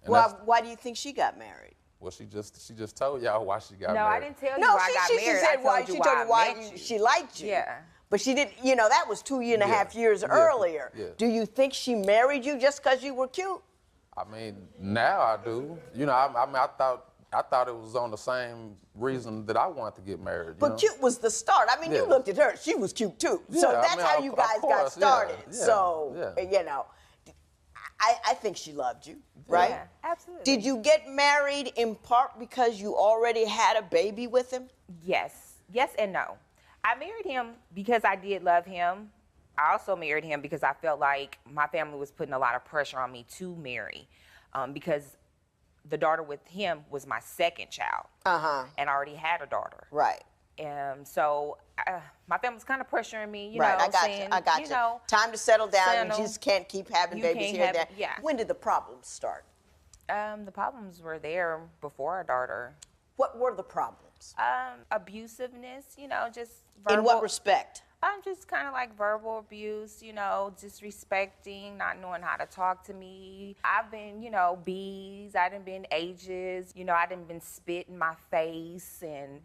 And why do you think she got married? Well, she just told y'all why she got married. No, I didn't tell you why I got married. She said why she told you why she liked you. Yeah. But she didn't, you know, that was 2.5 years earlier. Yeah. Do you think she married you just because you were cute? I mean, now I do. You know, I thought it was on the same reason that I wanted to get married. But cute was the start. I mean, you looked at her; she was cute too. Yeah, so that's how you guys got started. Yeah, so you know, I think she loved you, right? Yeah, absolutely. Did you get married in part because you already had a baby with him? Yes and no. I married him because I did love him. I also married him because I felt like my family was putting a lot of pressure on me to marry, because the daughter with him was my second child, and I already had a daughter. Right. So my family was kind of pressuring me, you right. know, I got you. know, time to settle down. You just can't keep having babies here and there. Yeah. When did the problems start? The problems were there before our daughter. What were the problems? Abusiveness, you know, just verbal. In what respect? Just kind of like verbal abuse, you know, disrespecting, not knowing how to talk to me. I've been, you know, B's, I done been H's, you know, I done been spit in my face, and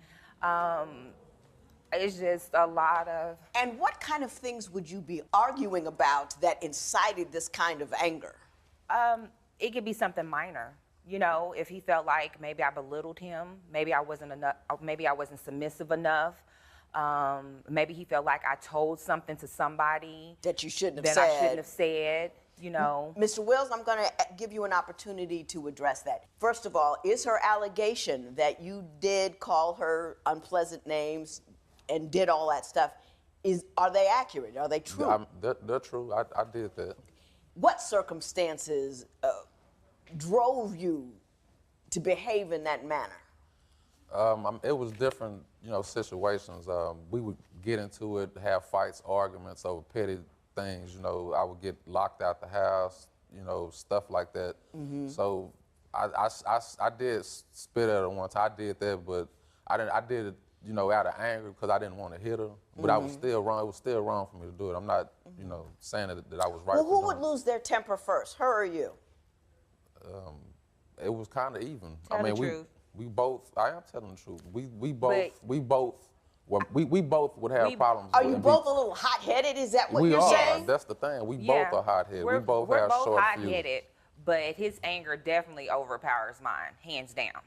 it's just a lot of... And what kind of things would you be arguing about that incited this kind of anger? It could be something minor. You know, if he felt like maybe I belittled him, maybe I wasn't submissive enough. Maybe he felt like I told something to somebody that you shouldn't have that said. I shouldn't have said, you know. Mr. Wills, I'm going to give you an opportunity to address that. First of all, is her allegation that you did call her unpleasant names and did all that stuff, are they accurate? Are they true? They're true. I did that. What circumstances drove you to behave in that manner? It was different, situations. We would get into it, have fights, arguments over petty things. I would get locked out the house, stuff like that. So I did spit at her once. I did that, but I did it, out of anger because I didn't want to hit her. But I was still wrong. It was still wrong for me to do it. I'm not, saying that I was right. Well, who would lose their temper first, her or you? It was kind of even. Tell the truth. We both. I am telling the truth. We both would have problems. Are you both a little hot-headed? Is that what you're saying? That's the thing. We both are hot-headed. We both have short We're both hot-headed, but his anger definitely overpowers mine, hands down.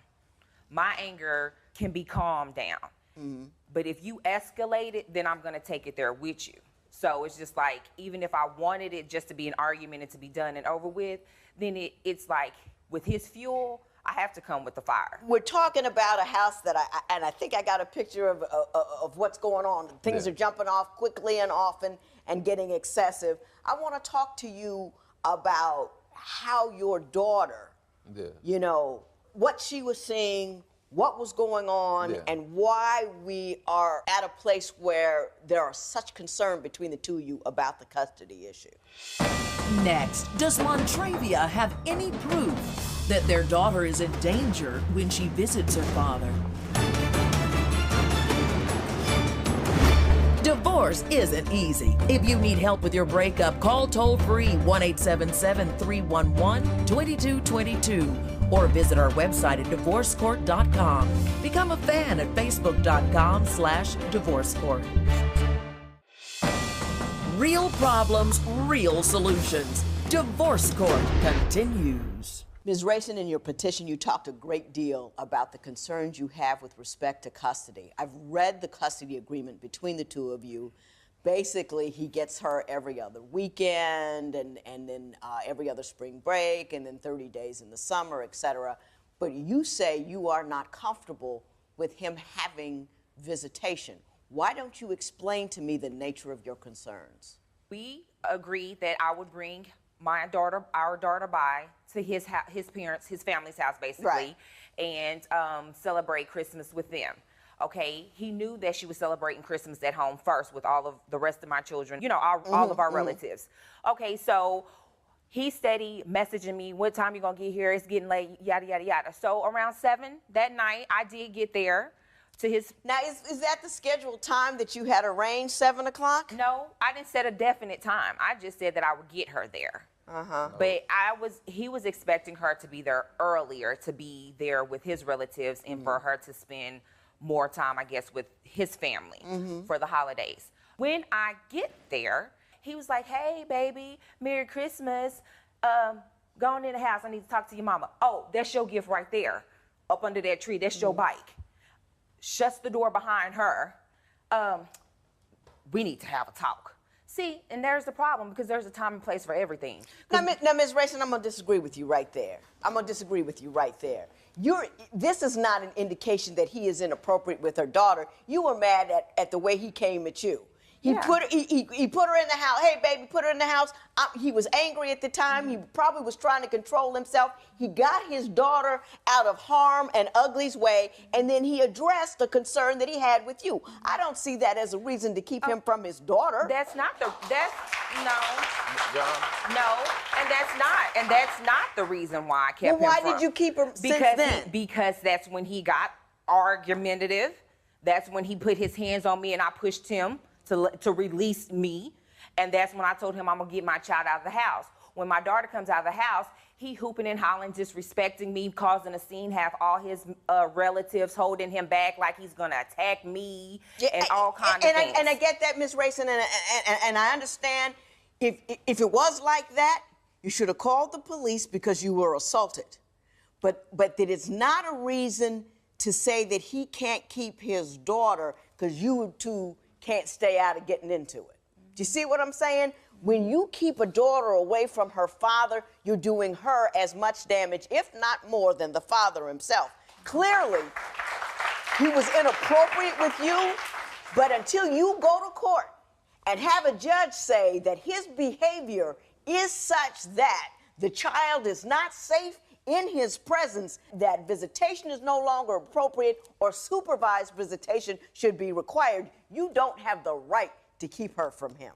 My anger can be calmed down, but if you escalate it, then I'm gonna take it there with you. So it's just like, even if I wanted it just to be an argument and to be done and over with, then it's like, with his fuel, I have to come with the fire. We're talking about a house that I think I got a picture of what's going on. Things are jumping off quickly and often and getting excessive. I want to talk to you about how your daughter, what she was seeing, what was going on, and why we are at a place where there are such concern between the two of you about the custody issue. Next, does Montravia have any proof that their daughter is in danger when she visits her father? Divorce isn't easy. If you need help with your breakup, call toll-free 1-877-311-2222 or visit our website at divorcecourt.com. Become a fan at facebook.com/divorcecourt. Real problems, real solutions. Divorce Court continues. Ms. Rayson, in your petition, you talked a great deal about the concerns you have with respect to custody. I've read the custody agreement between the two of you. Basically, he gets her every other weekend and then every other spring break and then 30 days in the summer, etc. But you say you are not comfortable with him having visitation. Why don't you explain to me the nature of your concerns? We agreed that I would bring our daughter by to his parents, his family's house, basically, and celebrate Christmas with them. Okay, he knew that she was celebrating Christmas at home first with all of the rest of my children, all of our relatives. Okay, so he's steady messaging me, what time you gonna get here? It's getting late, yada, yada, yada. So around 7 that night, I did get there to his... Now, is that the scheduled time that you had arranged, 7 o'clock? No, I didn't set a definite time. I just said that I would get her there. But he was expecting her to be there earlier, to be there with his relatives and for her to spend more time, I guess, with his family for the holidays. When I get there, he was like, hey, baby, Merry Christmas. Go on in the house. I need to talk to your mama. Oh, that's your gift right there up under that tree. That's your bike. Shuts the door behind her. We need to have a talk. See, and there's the problem, because there's a time and place for everything. Now, Ms. Rayson, I'm going to disagree with you right there. This is not an indication that he is inappropriate with her daughter. You were mad at the way he came at you. He put her in the house. Hey, baby, put her in the house. He was angry at the time. He probably was trying to control himself. He got his daughter out of harm and Ugly's way, and then he addressed the concern that he had with you. I don't see that as a reason to keep him from his daughter. No, and that's not the reason why I kept him. Why did you keep him since then? Because that's when he got argumentative. That's when he put his hands on me and I pushed him to release me. And that's when I told him I'm gonna get my child out of the house. When my daughter comes out of the house, he hooping and hollering, disrespecting me, causing a scene, have all his relatives holding him back like he's gonna attack me and all kinds of things. And I get that, Ms. Rayson, and I understand if it was like that, you should have called the police because you were assaulted. But that it's not a reason to say that he can't keep his daughter because you two can't stay out of getting into it. Do you see what I'm saying? When you keep a daughter away from her father, you're doing her as much damage, if not more, than the father himself. Clearly, he was inappropriate with you, but until you go to court and have a judge say that his behavior is such that the child is not safe in his presence that visitation is no longer appropriate or supervised visitation should be required, you don't have the right to keep her from him.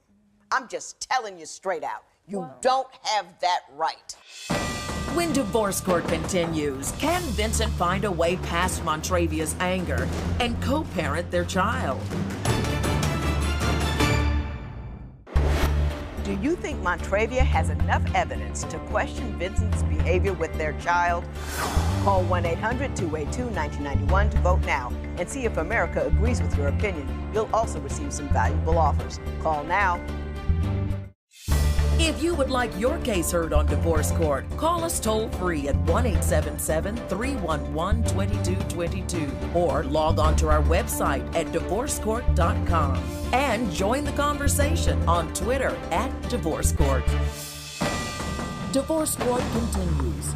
I'm just telling you straight out. You don't have that right. When divorce court continues, can Vincent find a way past Montravia's anger and co-parent their child? Do you think Montravia has enough evidence to question Vincent's behavior with their child? Call 1-800-282-1991 to vote now and see if America agrees with your opinion. You'll also receive some valuable offers. Call now. If you would like your case heard on divorce court, call us toll-free at 1-877-311-2222 or log on to our website at divorcecourt.com and join the conversation on Twitter at Divorce Court. Divorce Court continues.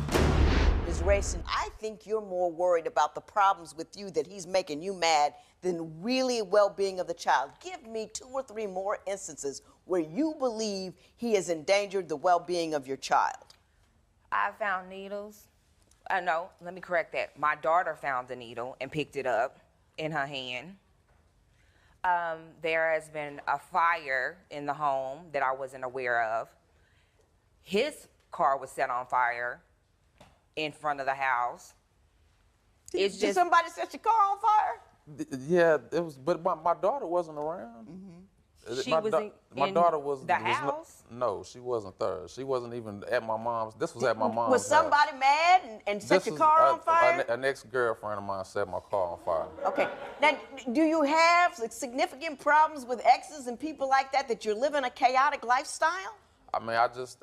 Ms. Rayson, I think you're more worried about the problems with you that he's making you mad than really well-being of the child. Give me 2 or 3 more instances where you believe he has endangered the well-being of your child. I found needles. No, let me correct that. My daughter found the needle and picked it up in her hand. There has been a fire in the home that I wasn't aware of. His car was set on fire in front of the house. Did somebody set your car on fire? Yeah, it was, but my daughter wasn't around. She was my daughter was the house? No, she wasn't there. She wasn't even at my mom's. This was at my mom's Was somebody house. mad and set your car on fire? An ex-girlfriend of mine set my car on fire. Okay. Now, do you have significant problems with exes and people like that you're living a chaotic lifestyle? I mean, I just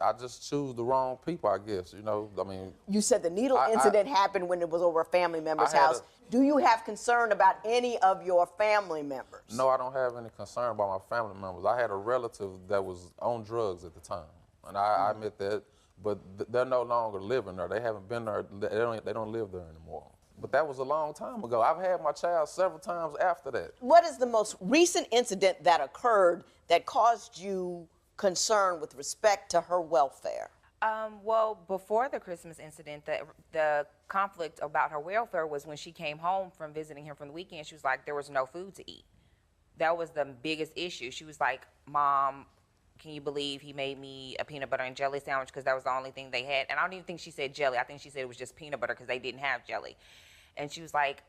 choose the wrong people, I guess. You know, I mean. You said the needle incident happened when it was over a family member's house. Do you have concern about any of your family members? No, I don't have any concern about my family members. I had a relative that was on drugs at the time, and I admit that. But they're no longer living there. They haven't been there. They don't live there anymore. But that was a long time ago. I've had my child several times after that. What is the most recent incident that occurred that caused you concern with respect to her welfare? Well, before the Christmas incident, the conflict about her welfare was when she came home from visiting him from the weekend. She was like, there was no food to eat. That was the biggest issue. She was like, Mom, can you believe he made me a peanut butter and jelly sandwich because that was the only thing they had? And I don't even think she said jelly. I think she said it was just peanut butter because they didn't have jelly. And she was like,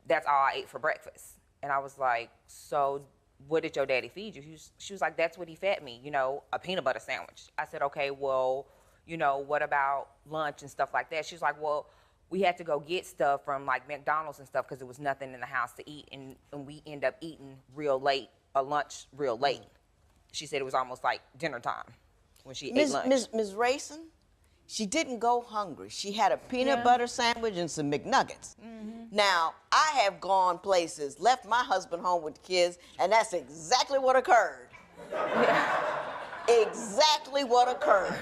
that's all I ate for breakfast. And I was like, so what did your daddy feed you? She was like, that's what he fed me, you know, a peanut butter sandwich. I said, okay, well, you know, what about lunch and stuff like that? She was like, well, we had to go get stuff from like McDonald's and stuff because there was nothing in the house to eat, and we end up eating real late, a lunch real late. She said it was almost like dinner time when she ate lunch. Ms. Rayson, she didn't go hungry. She had a peanut butter sandwich and some McNuggets. Now, I have gone places, left my husband home with the kids, and that's exactly what occurred. Exactly what occurred.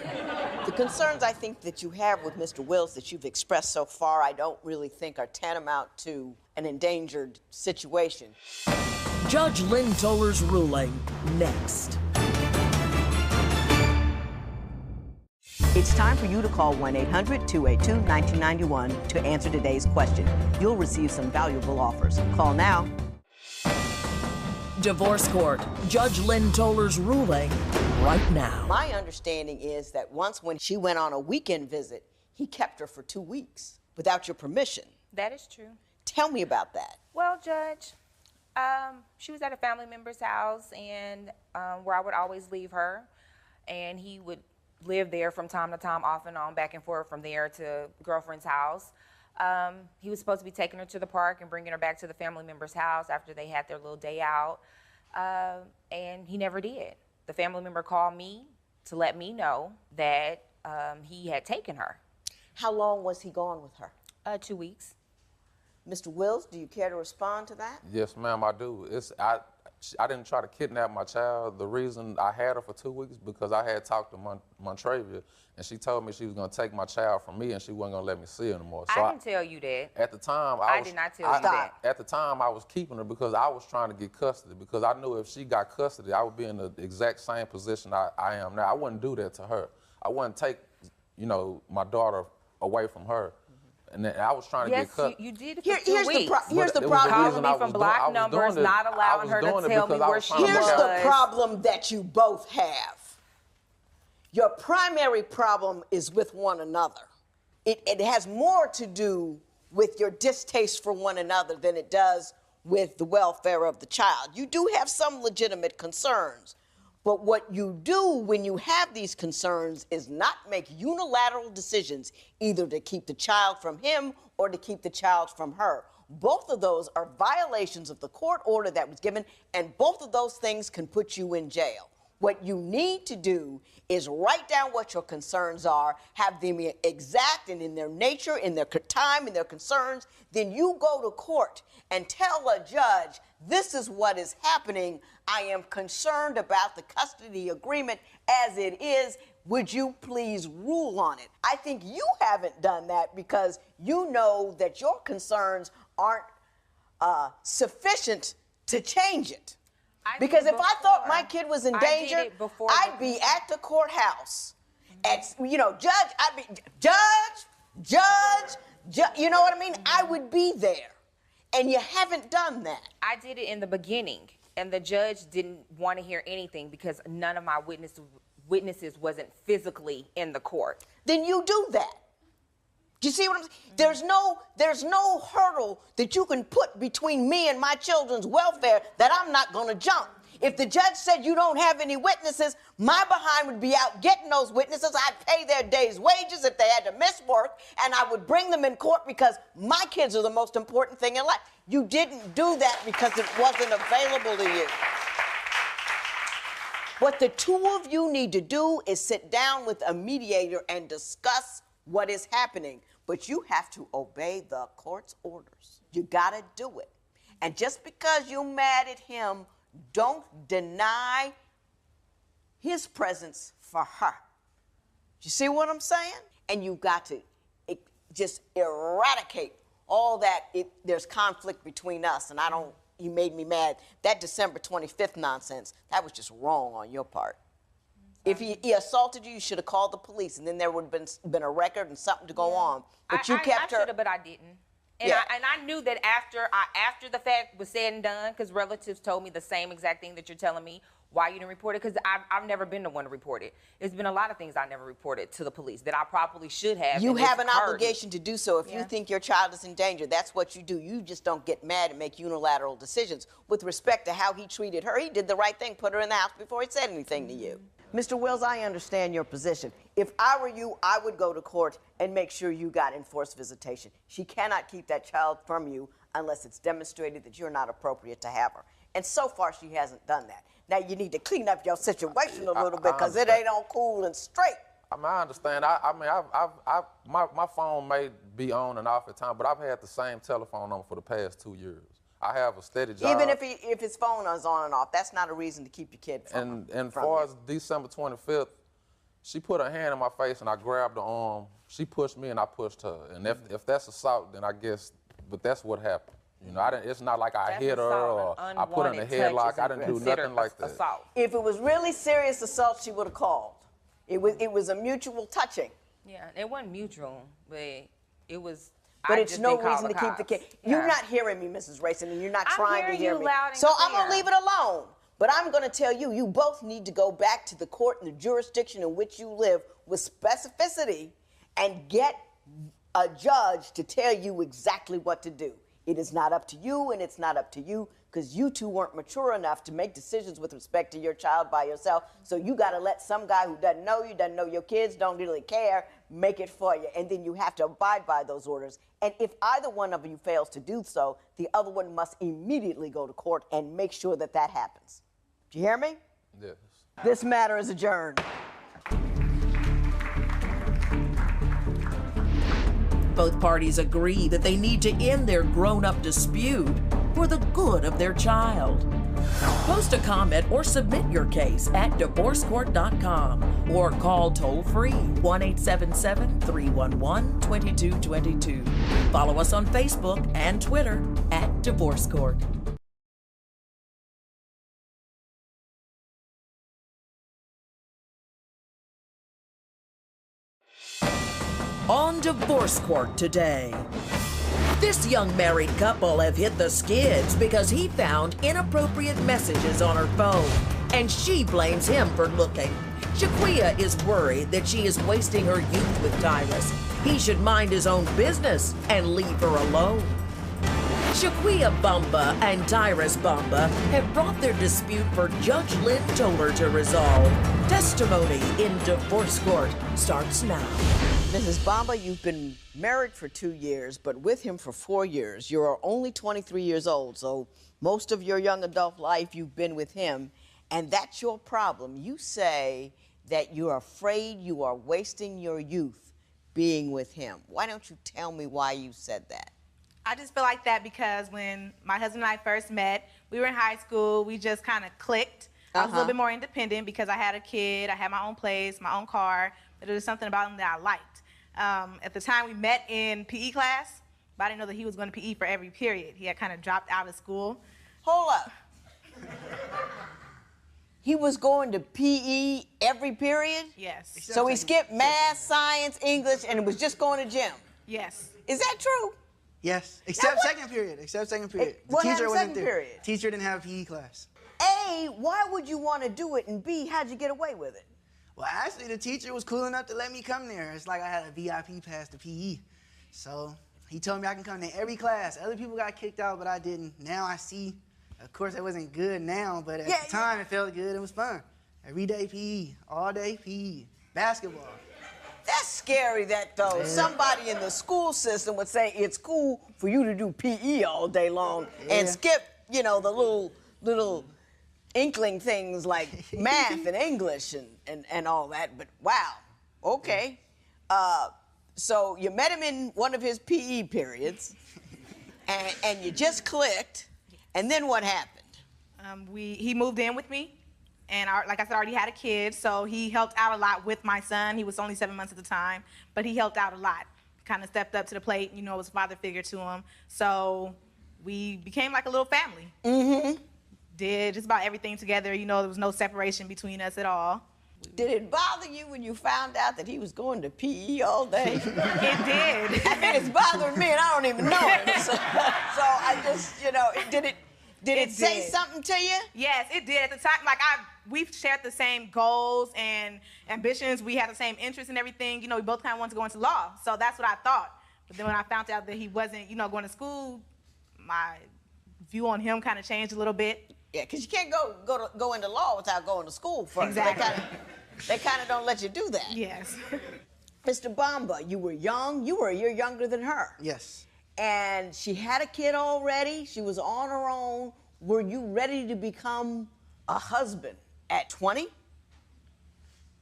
The concerns I think that you have with Mr. Wills that you've expressed so far, I don't really think are tantamount to an endangered situation. Judge Lynn Toler's ruling next. It's time for you to call 1-800-282-1991 to answer today's question. You'll receive some valuable offers. Call now. Divorce Court. Judge Lynn Toler's ruling right now. My understanding is that once when she went on a weekend visit, he kept her for 2 weeks without your permission. That is true. Tell me about that. Well, Judge, she was at a family member's house and where I would always leave her, and he would live there from time to time, off and on, back and forth from there to girlfriend's house. He was supposed to be taking her to the park and bringing her back to the family member's house after they had their little day out, and he never did. The family member called me to let me know that he had taken her. How long was he gone with her? 2 weeks. Mr. Wills, do you care to respond to that? Yes, ma'am, I do. I didn't try to kidnap my child. The reason I had her for 2 weeks because I had talked to Montravia, and she told me she was going to take my child from me and she wasn't going to let me see her anymore. So I didn't tell you that. At the time, I did not tell you that. At the time, I was keeping her because I was trying to get custody because I knew if she got custody, I would be in the exact same position I am now. I wouldn't do that to her. I wouldn't take, you know, my daughter away from her. And then I was trying to get cut. You did it for 2 weeks. Here's the But problem. Calling me from block numbers, not allowing her to tell me where she was. Here's the problem that you both have. Your primary problem is with one another. It has more to do with your distaste for one another than it does with the welfare of the child. You do have some legitimate concerns, but what you do when you have these concerns is not make unilateral decisions either to keep the child from him or to keep the child from her. Both of those are violations of the court order that was given, and both of those things can put you in jail. What you need to do is write down what your concerns are, have them exact and in their nature, in their time, in their concerns. Then you go to court and tell a judge, this is what is happening. I am concerned about the custody agreement as it is. Would you please rule on it? I think you haven't done that because you know that your concerns aren't sufficient to change it. Because if I thought my kid was in danger, I'd be at the courthouse. You know, I'd be judge, you know what I mean? I would be there. And you haven't done that. I did it in the beginning, and the judge didn't want to hear anything because none of my witnesses wasn't physically in the court. Then you do that. Do you see what I'm saying? There's no hurdle that you can put between me and my children's welfare that I'm not going to jump. If the judge said you don't have any witnesses, my behind would be out getting those witnesses. I'd pay their day's wages if they had to miss work, and I would bring them in court because my kids are the most important thing in life. You didn't do that because it wasn't available to you. What the two of you need to do is sit down with a mediator and discuss what is happening. But you have to obey the court's orders. You gotta do it. And just because you're mad at him, don't deny his presence for her. You see what I'm saying? And you've got to just eradicate all that. There's conflict between us, and you made me mad. That December 25th nonsense, that was just wrong on your part. If he assaulted you, you should have called the police, and then there would have been a record and something to go on. But you kept her. I should have, but I didn't. And, I knew that after the fact was said and done, because relatives told me the same exact thing that you're telling me, why you didn't report it, because I've never been the one to report it. There's been a lot of things I never reported to the police that I probably should have. You have an obligation to do so. If you think your child is in danger, that's what you do. You just don't get mad and make unilateral decisions. With respect to how he treated her, he did the right thing, put her in the house before he said anything to you. Mr. Wills, I understand your position. If I were you, I would go to court and make sure you got enforced visitation. She cannot keep that child from you unless it's demonstrated that you're not appropriate to have her. And so far, she hasn't done that. Now, you need to clean up your situation a little bit because it ain't all cool and straight. I understand. My phone may be on and off at times, but I've had the same telephone on for the past 2 years. I have a steady job. Even if his phone is on and off, that's not a reason to keep your kid from And as far as December 25th, she put her hand in my face and I grabbed her arm. She pushed me and I pushed her. And if that's assault, then I guess, but that's what happened. You know, it's not like I hit her or I put her in a headlock. I didn't do nothing like that. Assault. If it was really serious assault, she would have called. It was a mutual touching. Yeah, it wasn't mutual, but it was. But it's no reason to keep the kid. You're not hearing me, Mrs. Rayson, and you're not trying to hear me. So I'm going to leave it alone. But I'm going to tell you, you both need to go back to the court and the jurisdiction in which you live with specificity and get a judge to tell you exactly what to do. It is not up to you, and it's not up to you because you two weren't mature enough to make decisions with respect to your child by yourself. So you got to let some guy who doesn't know you, doesn't know your kids, don't really care, make it for you. And then you have to abide by those orders. And if either one of you fails to do so, the other one must immediately go to court and make sure that that happens. Do you hear me? Yes. This matter is adjourned. Both parties agree that they need to end their grown-up dispute for the good of their child. Post a comment or submit your case at divorcecourt.com or call toll-free 1-877-311-2222. Follow us on Facebook and Twitter at Divorce Court. on Divorce Court today. This young married couple have hit the skids because he found inappropriate messages on her phone, and she blames him for looking. Shaquia is worried that she is wasting her youth with Tyrus. He should mind his own business and leave her alone. Shaquia Bamba and Tyrus Bamba have brought their dispute for Judge Lynn Toler to resolve. Testimony in Divorce Court starts now. Mrs. Bamba, you've been married for 2 years, but with him for 4 years. You're only 23 years old, so most of your young adult life you've been with him, and that's your problem. You say that you're afraid you are wasting your youth being with him. Why don't you tell me why you said that? I just feel like that because when my husband and I first met, we were in high school, we just kind of clicked. I was a little bit more independent because I had a kid, I had my own place, my own car, but there was something about him that I liked. At the time we met in PE class, but I didn't know that he was going to PE for every period. He had kind of dropped out of school. Hold up. He was going to PE every period? Yes. So he skipped math, science, English, and was just going to gym? Yes. Is that true? Yes, except second period. The What teacher happened wasn't second there. period? Teacher didn't have a PE class. A, why would you want to do it? And B, how'd you get away with it? Well, actually, the teacher was cool enough to let me come there. It's like I had a VIP pass to PE. So he told me I can come to every class. Other people got kicked out, but I didn't. Now I see. Of course, it wasn't good now, but at the time, it felt good. It was fun. Every day PE, all day PE, basketball. That's scary, though. Somebody in the school system would say it's cool for you to do PE all day long and skip, the little inkling things like math and English and all that. But wow, okay. So you met him in one of his PE periods, and you just clicked, and then what happened? He moved in with me. And like I said, I already had a kid, so he helped out a lot with my son. He was only 7 months at the time, but he helped out a lot. Kind of stepped up to the plate, was a father figure to him. So we became like a little family. Mm-hmm. Did just about everything together. There was no separation between us at all. Did it bother you when you found out that he was going to PE all day? It did. I mean, it's bothering me, and I don't even know it. So I just, did it say something to you? Yes, it did. At the time, we shared the same goals and ambitions. We had the same interests and everything. We both kind of wanted to go into law. So that's what I thought. But then when I found out that he wasn't, going to school, my view on him kind of changed a little bit. Yeah, because you can't go into law without going to school first. Exactly. They kind of don't let you do that. Yes. Mr. Bamba, you were young. You were a year younger than her. Yes. And she had a kid already. She was on her own. Were you ready to become a husband at 20?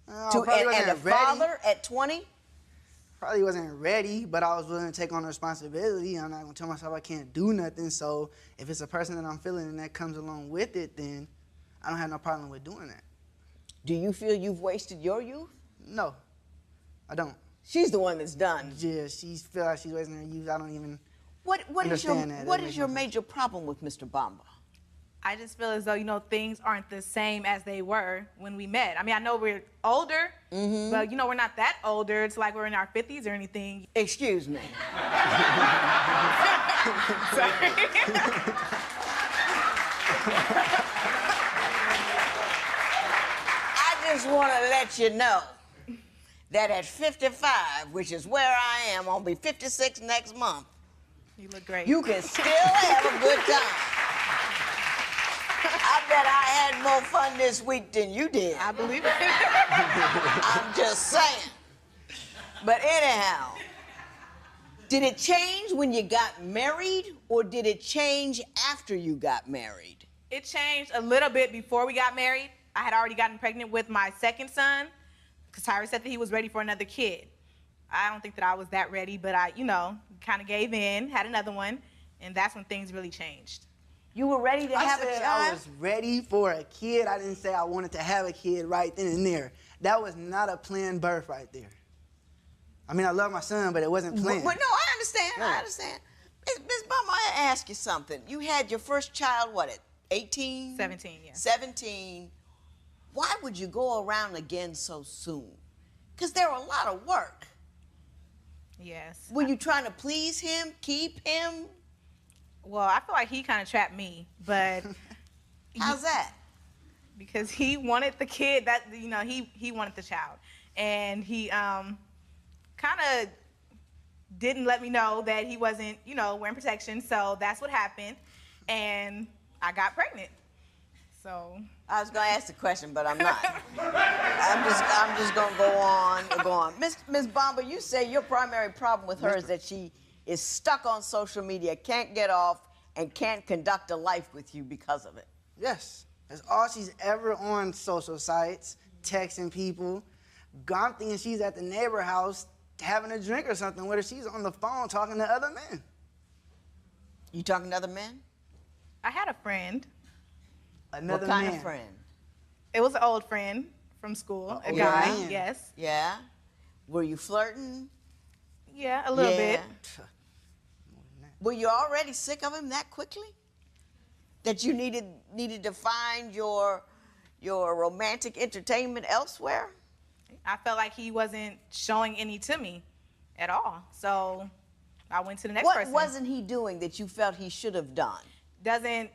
And a father at 20? Probably wasn't ready, but I was willing to take on the responsibility. I'm not gonna tell myself I can't do nothing. So if it's a person that I'm feeling and that comes along with it, then I don't have no problem with doing that. Do you feel you've wasted your youth? No, I don't. She's the one that's done. Yeah, she feels like she's wasting her youth. I don't even understand that. What is your major problem with Mr. Bamba? I just feel as though, things aren't the same as they were when we met. I mean, I know we're older, but, we're not that older. It's like we're in our 50s or anything. Excuse me. Sorry. I just want to let you know that at 55, which is where I am, I'll be 56 next month. You look great. You can still have a good time. I bet I had more fun this week than you did. I believe it. I'm just saying. But anyhow, did it change when you got married, or did it change after you got married? It changed a little bit before we got married. I had already gotten pregnant with my second son, because Tyrus said that he was ready for another kid. I don't think that I was that ready, but I, kind of gave in, had another one, and that's when things really changed. You were ready to have a child? I was ready for a kid. I didn't say I wanted to have a kid right then and there. That was not a planned birth right there. I mean, I love my son, but it wasn't planned. Well, no, I understand. Yeah. I understand. Ms. Bamba, I ask you something. You had your first child, what, at 18? 17, yeah. 17. Why would you go around again so soon? Because they're a lot of work. Yes. Were you trying to please him, keep him? Well, I feel like he kind of trapped me, but how's that? Because he wanted the kid. That he wanted the child, and he kind of didn't let me know that he wasn't wearing protection. So that's what happened, and I got pregnant. So I was going to ask the question, but I'm not. I'm just going to go on. Miss Bomber, you say your primary problem with her is that she is stuck on social media, can't get off, and can't conduct a life with you because of it. Yes. That's all she's ever on social sites, texting people. I'm thinking she's at the neighbor house having a drink or something with her. She's on the phone talking to other men. You talking to other men? I had a friend. Another what kind man. of friend? It was an old friend from school, a yeah. guy, yes. Yeah? Were you flirting? Yeah, a little bit. Were you already sick of him that quickly? That you needed to find your romantic entertainment elsewhere? I felt like he wasn't showing any to me at all. So I went to the next person. What wasn't he doing that you felt he should have done? Doesn't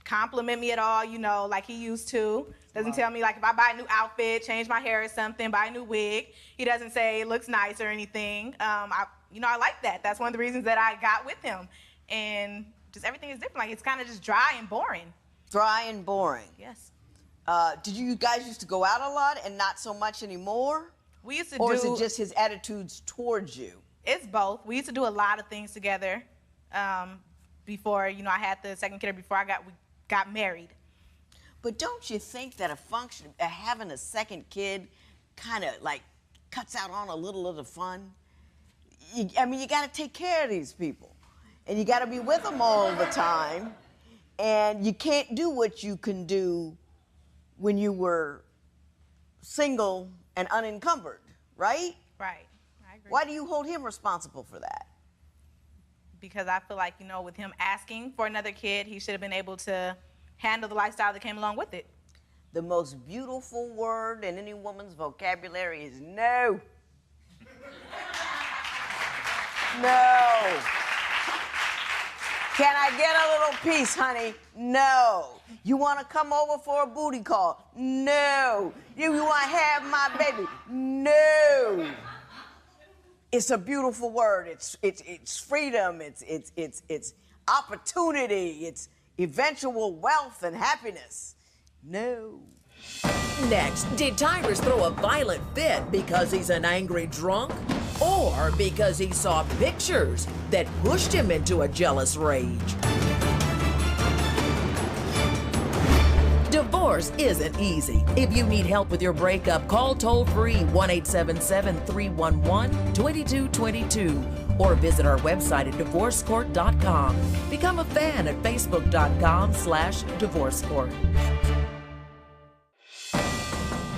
compliment me at all, like he used to. Doesn't tell me, like, if I buy a new outfit, change my hair or something, buy a new wig, he doesn't say it looks nice or anything. I like that. That's one of the reasons that I got with him. And just everything is different. Like, it's kind of just dry and boring. Dry and boring. Yes. Did you guys used to go out a lot and not so much anymore? We used to Or is it just his attitudes towards you? It's both. We used to do a lot of things together before, I had the second kid or before we got married. But don't you think that having a second kid kind of like cuts out on a little of the fun? You got to take care of these people. And you got to be with them all the time. And you can't do what you can do when you were single and unencumbered, right? Right. I agree. Why do you hold him responsible for that? Because I feel like, with him asking for another kid, he should have been able to handle the lifestyle that came along with it. The most beautiful word in any woman's vocabulary is no. No. Can I get a little piece, honey? No. You want to come over for a booty call? No. You want to have my baby? No. It's a beautiful word. It's freedom. It's opportunity. It's eventual wealth and happiness. No. Next, did Tyrus throw a violent fit because he's an angry drunk? Or because he saw pictures that pushed him into a jealous rage? Divorce isn't easy. If you need help with your breakup, call toll-free 1-877-311-2222 or visit our website at divorcecourt.com. Become a fan at facebook.com/divorcecourt.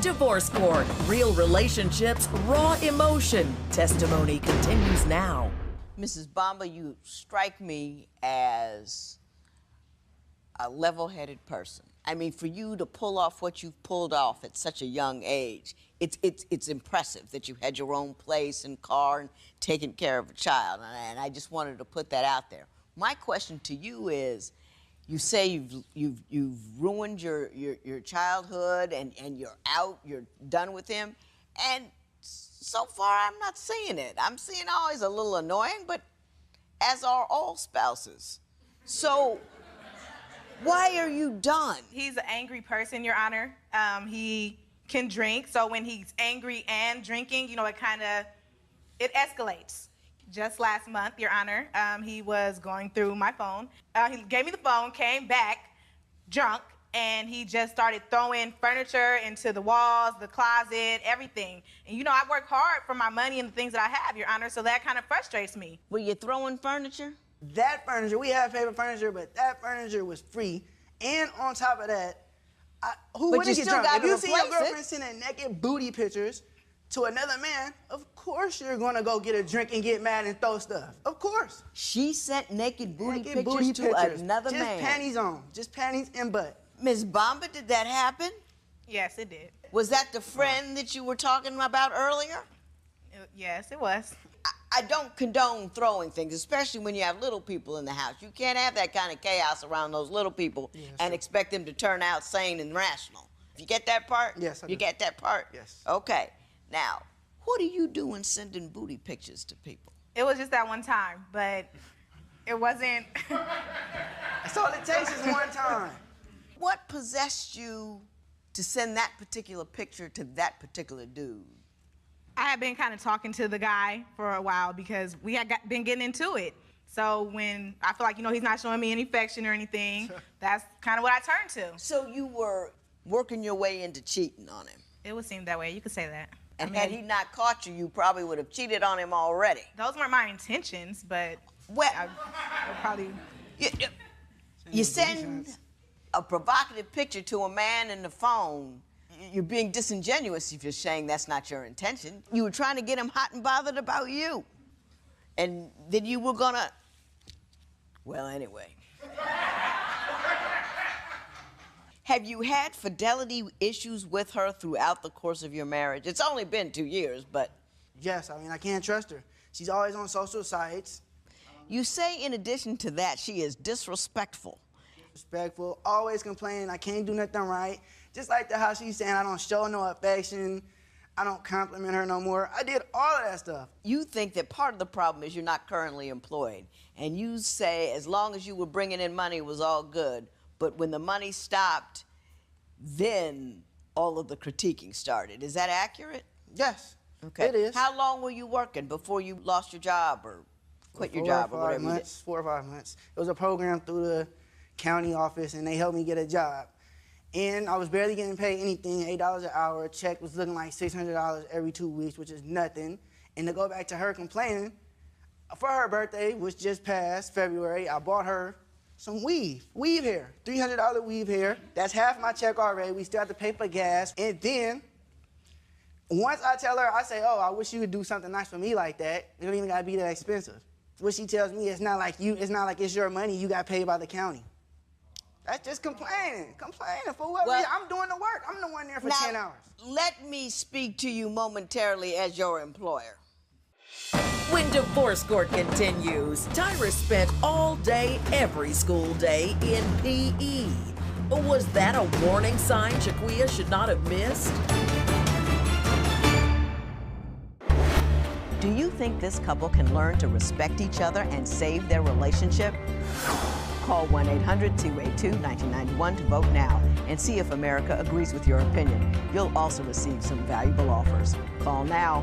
Divorce Court, real relationships, raw emotion. Testimony continues now. Mrs. Bomber, you strike me as a level-headed person. For you to pull off what you've pulled off at such a young age, it's impressive that you had your own place and car and taken care of a child, and I just wanted to put that out there. My question to you is, you say you've ruined your childhood and you're out, you're done with him, and so far I'm not seeing it. I'm seeing he's a little annoying, but as are all spouses. So why are you done? He's an angry person, Your Honor. He can drink, so when he's angry and drinking, it escalates. Just last month, Your Honor, he was going through my phone. He gave me the phone, came back drunk, and he just started throwing furniture into the walls, the closet, everything. And I work hard for my money and the things that I have, Your Honor, so that kind of frustrates me. Were you throwing furniture? That furniture, we have favorite furniture, but that furniture was free. And on top of that, who wouldn't get drunk? If you see your girlfriend sending naked booty pictures to another man, of course you're gonna go get a drink and get mad and throw stuff. Of course. She sent naked booty pictures to another man. Just panties on, just panties and butt. Ms. Bomber, did that happen? Yes, it did. Was that the friend that you were talking about earlier? Yes, it was. I don't condone throwing things, especially when you have little people in the house. You can't have that kind of chaos around those little people and expect them to turn out sane and rational. You get that part? Yes, I do. You get that part? Yes. Okay. Now, what do you do in sending booty pictures to people? It was just that one time, but it wasn't. That's all it takes is one time. What possessed you to send that particular picture to that particular dude? I had been kind of talking to the guy for a while because we had been getting into it. So when I feel like, you know, he's not showing me any affection or anything, that's kind of what I turned to. So you were working your way into cheating on him? It would seem that way. You could say that. And had he not caught you, you probably would have cheated on him already. Those weren't my intentions, but well, I probably... You send a provocative picture to a man in the phone. You're being disingenuous if you're saying that's not your intention. You were trying to get him hot and bothered about you. And then you were gonna... Well, anyway. Have you had fidelity issues with her throughout the course of your marriage? It's only been 2 years, but... Yes, I mean, I can't trust her. She's always on social sites. You say, in addition to that, she is disrespectful. Disrespectful, always complaining I can't do nothing right. Just like how she's saying I don't show no affection, I don't compliment her no more. I did all of that stuff. You think that part of the problem is you're not currently employed, and you say as long as you were bringing in money, it was all good. But when the money stopped, then all of the critiquing started. Is that accurate? Yes, okay. It is. How long were you working before you lost your job or quit your job or whatever you did? 4 or 5 months. It was a program through the county office, and they helped me get a job. And I was barely getting paid anything, $8 an hour. A check was looking like $600 every 2 weeks, which is nothing. And to go back to her complaining, for her birthday, which just passed February, I bought her some weave hair, $300 weave hair. That's half my check already. We still have to pay for gas. And then, once I tell her, I say, oh, I wish you would do something nice for me like that. It don't even gotta be that expensive. What she tells me, it's not like it's your money, you got paid by the county. That's just complaining for what? Well, I'm doing the work. I'm the one there for now, 10 hours. Let me speak to you momentarily as your employer. When Divorce Court continues, Tyra spent all day, every school day in PE. Was that a warning sign Shaquia should not have missed? Do you think this couple can learn to respect each other and save their relationship? Call 1-800-282-1991 to vote now and see if America agrees with your opinion. You'll also receive some valuable offers. Call now.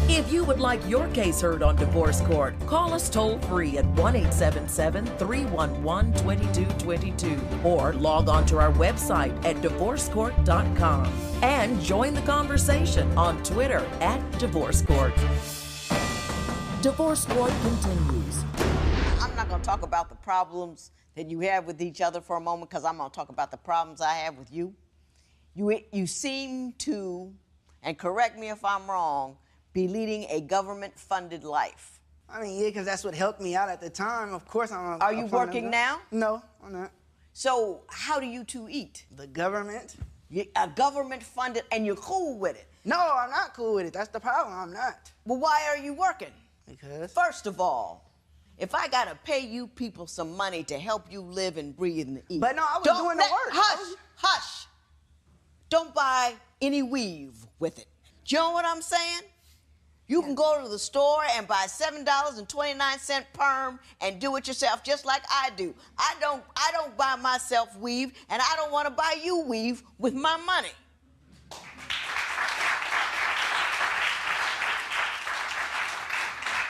If you would like your case heard on Divorce Court, call us toll-free at 1-877-311-2222 or log on to our website at divorcecourt.com and join the conversation on Twitter at Divorce Court. Divorce Court continues. I'm not going to talk about the problems that you have with each other for a moment because I'm going to talk about the problems I have with you. You seem to, and correct me if I'm wrong, be leading a government-funded life. I mean, yeah, because that's what helped me out at the time. Of course, I'm. Are you working now? No, I'm not. So how do you two eat? The government. A government-funded, and you're cool with it? No, I'm not cool with it. That's the problem. I'm not. Well, why are you working? Because. First of all, if I gotta pay you people some money to help you live and breathe and eat. But no, I was doing the work. Hush. Don't buy any weave with it. Do you know what I'm saying? You can go to the store and buy $7.29 perm and do it yourself just like I do. I don't buy myself weave, and I don't want to buy you weave with my money.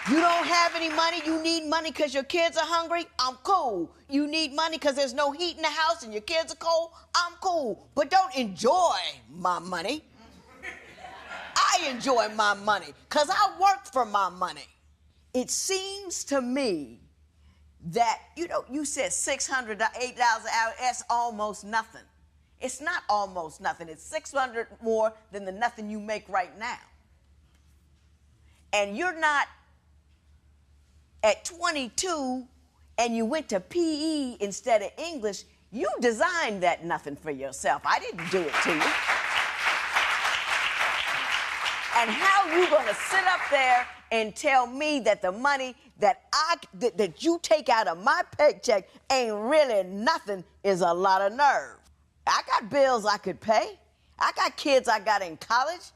You don't have any money, you need money because your kids are hungry, I'm cool. You need money because there's no heat in the house and your kids are cold, I'm cool. But don't enjoy my money. I enjoy my money because I work for my money. It seems to me that, you said $600, $8 an hour, that's almost nothing. It's not almost nothing. It's $600 more than the nothing you make right now. And you're not at 22 and you went to PE instead of English. You designed that nothing for yourself. I didn't do it to you. And how you gonna sit up there and tell me that the money that that you take out of my paycheck ain't really nothing is a lot of nerve. I got bills I could pay. I got kids I got in college.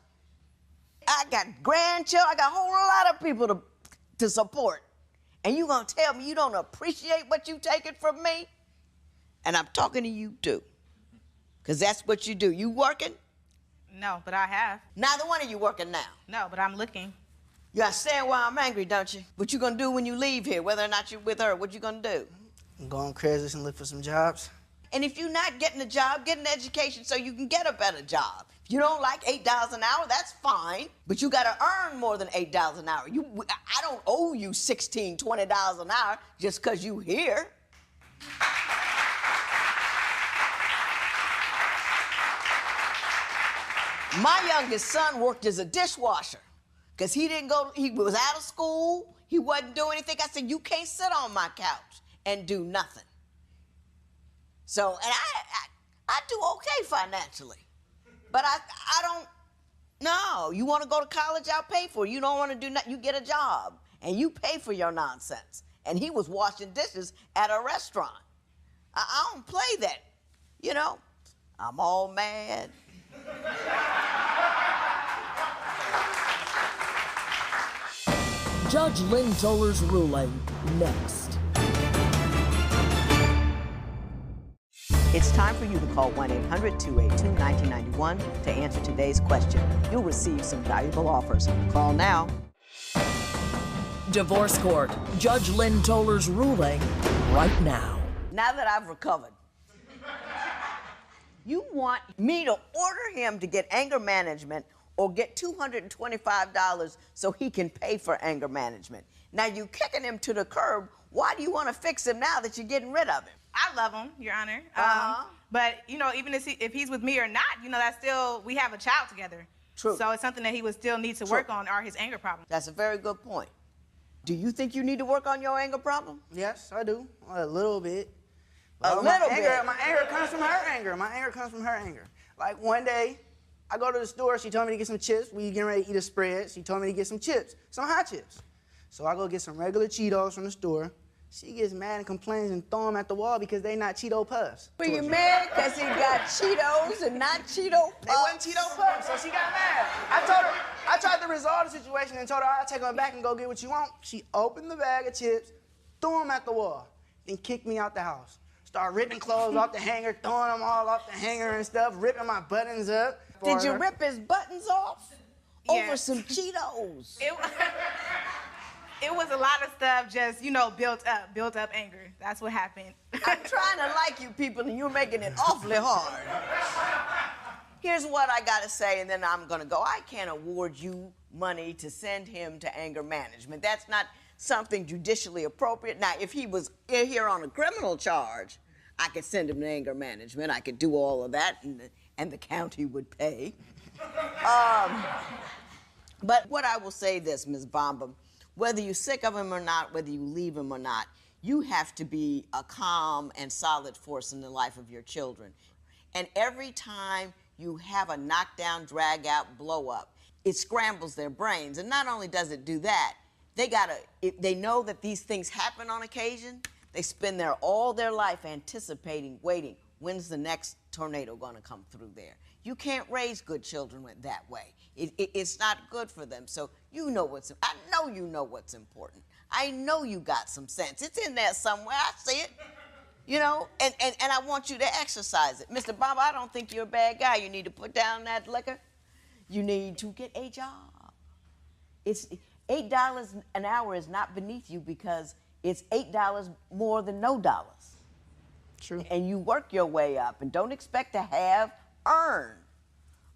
I got grandchildren. I got a whole lot of people to support. And you gonna tell me you don't appreciate what you taking from me? And I'm talking to you too. Because that's what you do. You working? No, but I have. Neither one of you working now. No, but I'm looking. You understand why I'm angry, don't you? What you gonna do when you leave here, whether or not you're with her, what you gonna do? Go on Craigslist and look for some jobs. And if you're not getting a job, get an education so you can get a better job. If you don't like $8 an hour, that's fine. But you gotta earn more than $8 an hour. I don't owe you $16, $20 an hour just because you here. My youngest son worked as a dishwasher because he was out of school, he wasn't doing anything. I said, you can't sit on my couch and do nothing. So, and I do okay financially, but I don't, no, you want to go to college, I'll pay for it. You don't want to do nothing, you get a job and you pay for your nonsense. And he was washing dishes at a restaurant. I don't play that, you know. I'm all mad. Judge Lynn Toler's ruling next. It's time for you to call 1-800-282-1991 to answer today's question. You'll receive some valuable offers. Call now. Divorce Court. Judge Lynn Toler's ruling right now. Now that I've recovered, you want me to order him to get anger management or get $225 so he can pay for anger management. Now you're kicking him to the curb. Why do you want to fix him now that you're getting rid of him? I love him, Your Honor. But, you know, even if he's with me or not, you know, that's still, we have a child together. True. So it's something that he would still need to work on, are his anger problems. That's a very good point. Do you think you need to work on your anger problem? Yes, I do. A little bit. A little bit? My anger comes from her anger. My anger comes from her anger. Like one day, I go to the store, she told me to get some chips. We getting ready to eat a spread. She told me to get some chips, some hot chips. So I go get some regular Cheetos from the store. She gets mad and complains and throw them at the wall because they not Cheeto Puffs. Were you mad because he got Cheetos and not Cheeto Puffs? They wasn't Cheeto Puffs, so she got mad. I tried to resolve the situation and told her I'll take them back and go get what you want. She opened the bag of chips, threw them at the wall, then kicked me out the house. Started ripping clothes off the hanger, throwing them all off the hanger and stuff, ripping my buttons up. Did you rip his buttons off? Yeah. Over some Cheetos? It was a lot of stuff just, you know, built up anger. That's what happened. I'm trying to like you people and you're making it awfully hard. Here's what I gotta say and then I'm gonna go. I can't award you money to send him to anger management. That's not something judicially appropriate. Now, if he was here on a criminal charge, I could send him to anger management. I could do all of that and the county would pay. But what I will say this, Ms. Bomba, whether you're sick of him or not, whether you leave him or not, you have to be a calm and solid force in the life of your children. And every time you have a knockdown, drag out, blow up, it scrambles their brains. And not only does it do that, they know that these things happen on occasion. They spend all their life anticipating, waiting, when's the next tornado gonna come through there? You can't raise good children that way. It's not good for them. So you know I know you know what's important. I know you got some sense. It's in there somewhere, I see it. You know, and I want you to exercise it. Mr. Bob, I don't think you're a bad guy. You need to put down that liquor. You need to get a job. It's $8 an hour is not beneath you because it's $8 more than no dollars. True. And you work your way up and don't expect to earn.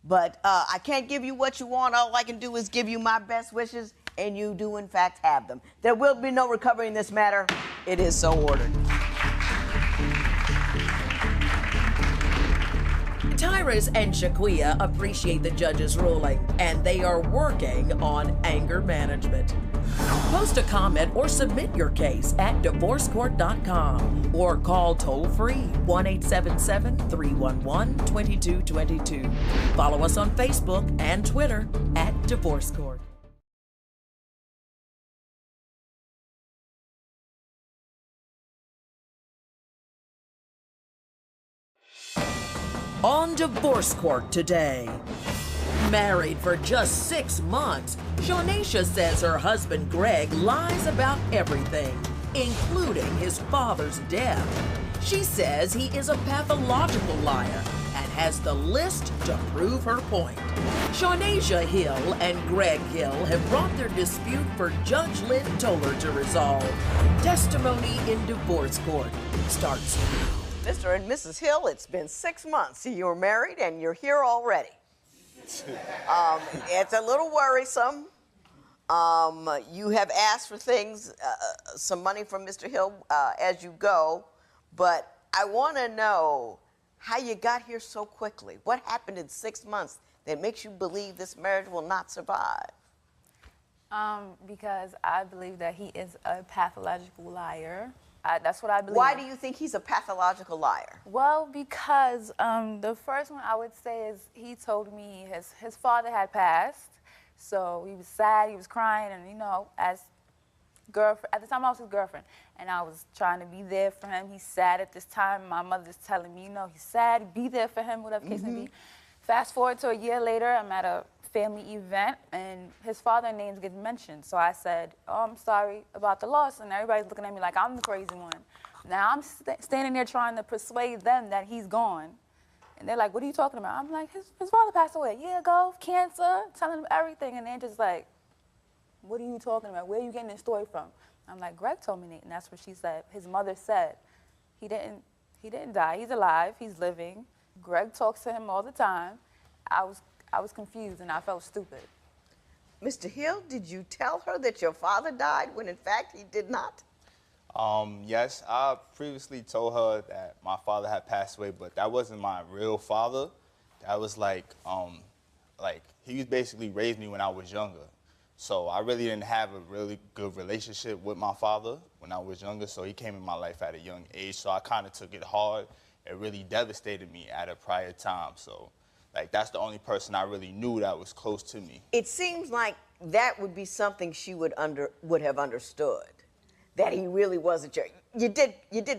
But I can't give you what you want. All I can do is give you my best wishes, and you do, in fact, have them. There will be no recovery in this matter. It is so ordered. Tyrus and Shaquia appreciate the judge's ruling, and they are working on anger management. Post a comment or submit your case at divorcecourt.com or call toll-free 1-877-311-2222. Follow us on Facebook and Twitter at Divorce Court. On Divorce Court today. Married for just 6 months, Shawnacia says her husband Greg lies about everything, including his father's death. She says he is a pathological liar and has the list to prove her point. Shawnacia Hill and Greg Hill have brought their dispute for Judge Lynn Toler to resolve. Testimony in Divorce Court starts now. Mr. and Mrs. Hill, it's been 6 months. You're married and you're here already. It's a little worrisome. You have asked for things, some money from Mr. Hill as you go, but I want to know how you got here so quickly. What happened in 6 months that makes you believe this marriage will not survive? Because I believe that he is a pathological liar. That's what I believe. Why do you think he's a pathological liar? Well, because the first one I would say is he told me his father had passed, so he was sad, he was crying, and you know, as girlfriend, at the time I was his girlfriend, and I was trying to be there for him. He's sad at this time. My mother's telling me, you know, he's sad, be there for him, whatever case may be. Fast forward to a year later, I'm at a family event, and his father's names get mentioned. So I said, oh, I'm sorry about the loss, and everybody's looking at me like I'm the crazy one. Now I'm standing there trying to persuade them that he's gone. And they're like, what are you talking about? I'm like, his father passed away a year ago, cancer, telling them everything, and they're just like, what are you talking about? Where are you getting this story from? I'm like, Greg told me that, and that's what she said. His mother said, he didn't die, he's alive, he's living. Greg talks to him all the time. I was confused and I felt stupid. Mr. Hill, did you tell her that your father died when in fact he did not? Yes, I previously told her that my father had passed away, but that wasn't my real father. That was like he basically raised me when I was younger. So I really didn't have a really good relationship with my father when I was younger, so he came in my life at a young age, so I kind of took it hard. It really devastated me at a prior time, so like that's the only person I really knew that was close to me. It seems like that would be something she would have understood, that he really wasn't your. You did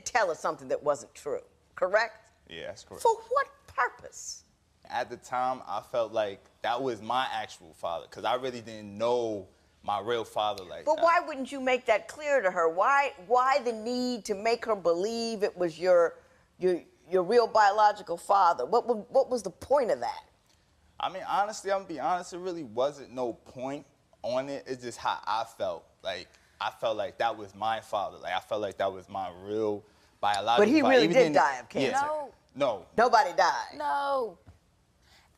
tell her something that wasn't true, correct? Yeah, that's correct. For what purpose? At the time, I felt like that was my actual father, because I really didn't know my real father like that. But why wouldn't you make that clear to her? Why the need to make her believe it was your real biological father? What was the point of that? I mean, honestly, I'm gonna be honest, it really wasn't no point on it. It's just how I felt. Like, I felt like that was my father. Like, I felt like that was my real biological father. But he really did die of cancer. Yeah. No. Nobody died. No.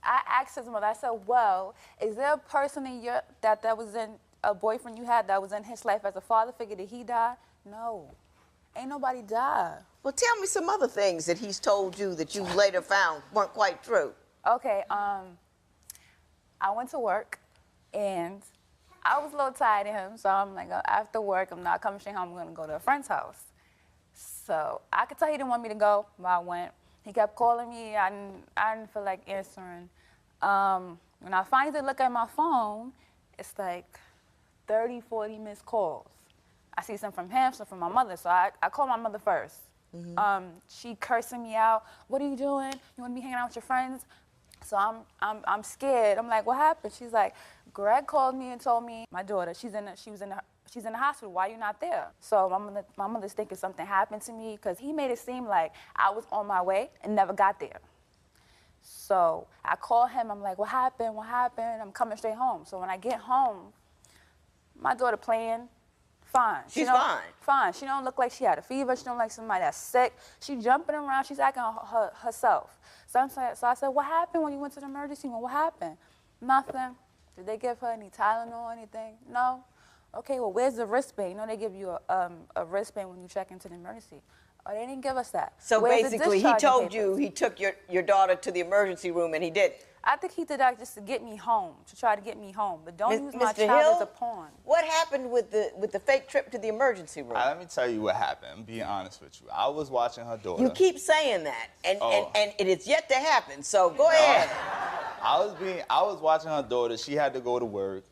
I asked his mother, I said, well, is there a person in that was in, a boyfriend you had that was in his life as a father figure? Did he die? No. Ain't nobody died. Well, tell me some other things that he's told you that you later found weren't quite true. Okay, I went to work, and I was a little tired of him, so I'm like, after work, I'm not coming straight home, I'm gonna go to a friend's house. So I could tell he didn't want me to go, but I went. He kept calling me, I didn't feel like answering. When I finally did look at my phone, it's like 30, 40 missed calls. I see some from him, some from my mother, so I called my mother first. She cursing me out, what are you doing? You wanna be hanging out with your friends? So I'm scared. I'm like, what happened? She's like, Greg called me and told me my daughter, she's in the hospital. Why are you not there? So my mother's thinking something happened to me because he made it seem like I was on my way and never got there. So I call him. I'm like, what happened? What happened? I'm coming straight home. So when I get home, my daughter playing fine. She's fine. Fine. She don't look like she had a fever. She don't look like somebody that's sick. She jumping around. She's acting herself. So I said, what happened when you went to the emergency room? What happened? Nothing. Did they give her any Tylenol or anything? No. Okay, well, where's the wristband? You know they give you a wristband when you check into the emergency. Oh, they didn't give us that. So Where's the basically, he discharging told you papers? he took your daughter to the emergency room, and he did. I think he did that just to get me home, to try to get me home. But don't use my Mr. child Hill, as a pawn. what happened with the fake trip to the emergency room? Let me tell you what happened. I'm being honest with you. I was watching her daughter. You keep saying that, and Oh. and it is yet to happen. So go ahead. I was watching her daughter. She had to go to work,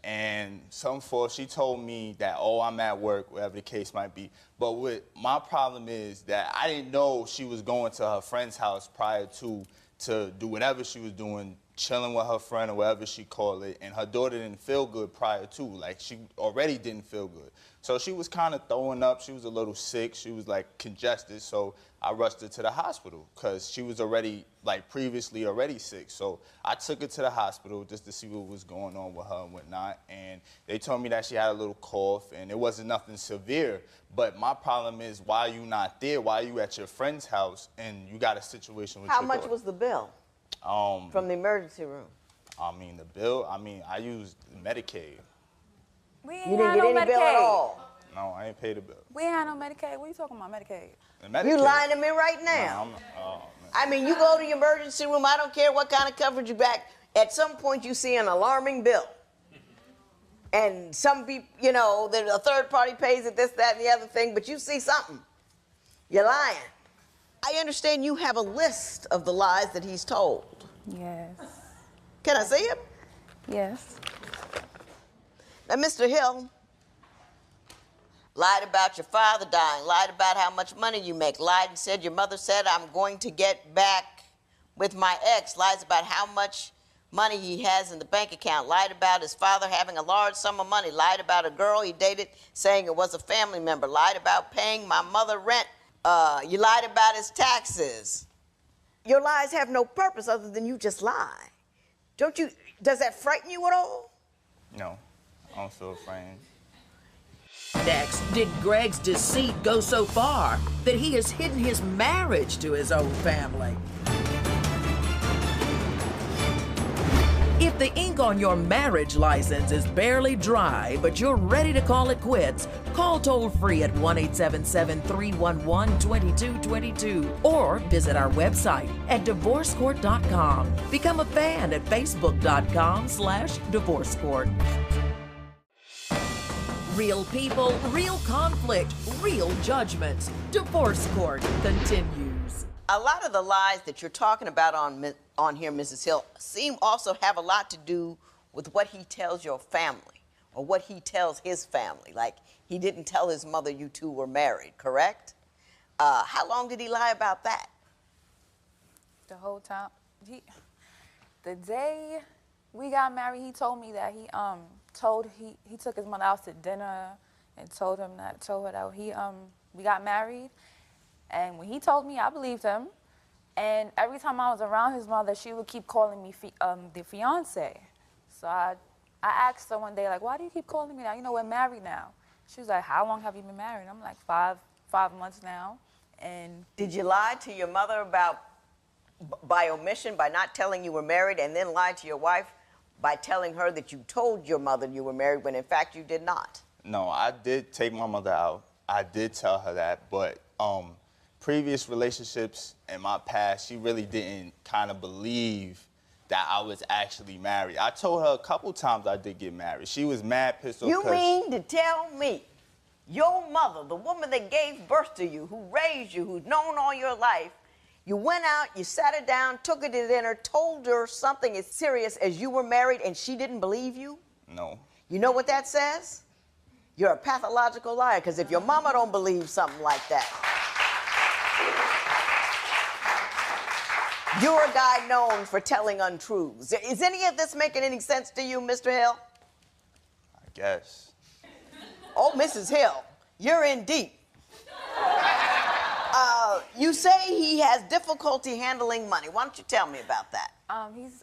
and she told me that, oh, I'm at work, whatever the case might be. But my problem is that I didn't know she was going to her friend's house prior to do whatever she was doing, chilling with her friend or whatever she called it, and her daughter didn't feel good prior to. Like, she already didn't feel good. So she was kind of throwing up. She was a little sick. She was, like, congested. So I rushed her to the hospital because she was already, like, previously already sick. So I took her to the hospital just to see what was going on with her and whatnot. And they told me that she had a little cough, and it wasn't nothing severe. But my problem is, why are you not there? Why are you at your friend's house and you got a situation with How your much daughter? was the bill from the emergency room? The bill, I used Medicaid. We You didn't get any bill at all. No, I ain't paid the bill. We ain't had no Medicaid. What are you talking about, Medicaid? You lying to me right now. I mean, you go to the emergency room, I don't care what kind of coverage you back. At some point, you see an alarming bill. And some people, a third party pays it, this, that, and the other thing, but you see something. You're lying. I understand you have a list of the lies that he's told. Yes. Can I see him? Yes. Now, Mr. Hill, lied about your father dying, lied about how much money you make, lied and said your mother said, I'm going to get back with my ex, lies about how much money he has in the bank account, lied about his father having a large sum of money, lied about a girl he dated saying it was a family member, lied about paying my mother rent, you lied about his taxes. Your lies have no purpose other than you just lie. Does that frighten you at all? No, I don't feel frightened. Next, did Greg's deceit go so far that he has hidden his marriage to his own family? If the ink on your marriage license is barely dry, but you're ready to call it quits, call toll-free at 1-877-311-2222 or visit our website at divorcecourt.com. Become a fan at facebook.com/divorcecourt. Real people, real conflict, real judgments. Divorce Court continues. A lot of the lies that you're talking about on here, Mrs. Hill, seem also have a lot to do with what he tells your family or what he tells his family. Like, he didn't tell his mother you two were married, correct? How long did he lie about that? The whole time. The day we got married, he told me that he took his mother out to dinner and told her that we got married. And when he told me, I believed him. And every time I was around his mother, she would keep calling me the fiance. So I asked her one day, like, why do you keep calling me now? You know, we're married now. She was like, how long have you been married? I'm like, five months now. And did you lie to your mother about, by omission, by not telling you were married, and then lie to your wife by telling her that you told your mother you were married when in fact you did not? No, I did take my mother out. I did tell her that, but previous relationships in my past, she really didn't kind of believe that I was actually married. I told her a couple times I did get married. She was mad, pissed off. You mean to tell me your mother, the woman that gave birth to you, who raised you, who's known all your life, you went out, you sat her down, took her to dinner, told her something as serious as you were married, and she didn't believe you? No. You know what that says? You're a pathological liar, because if your mama don't believe something like that, you're a guy known for telling untruths. Is any of this making any sense to you, Mr. Hill? I guess. Oh, Mrs. Hill, you're in deep. You say he has difficulty handling money. Why don't you tell me about that? He's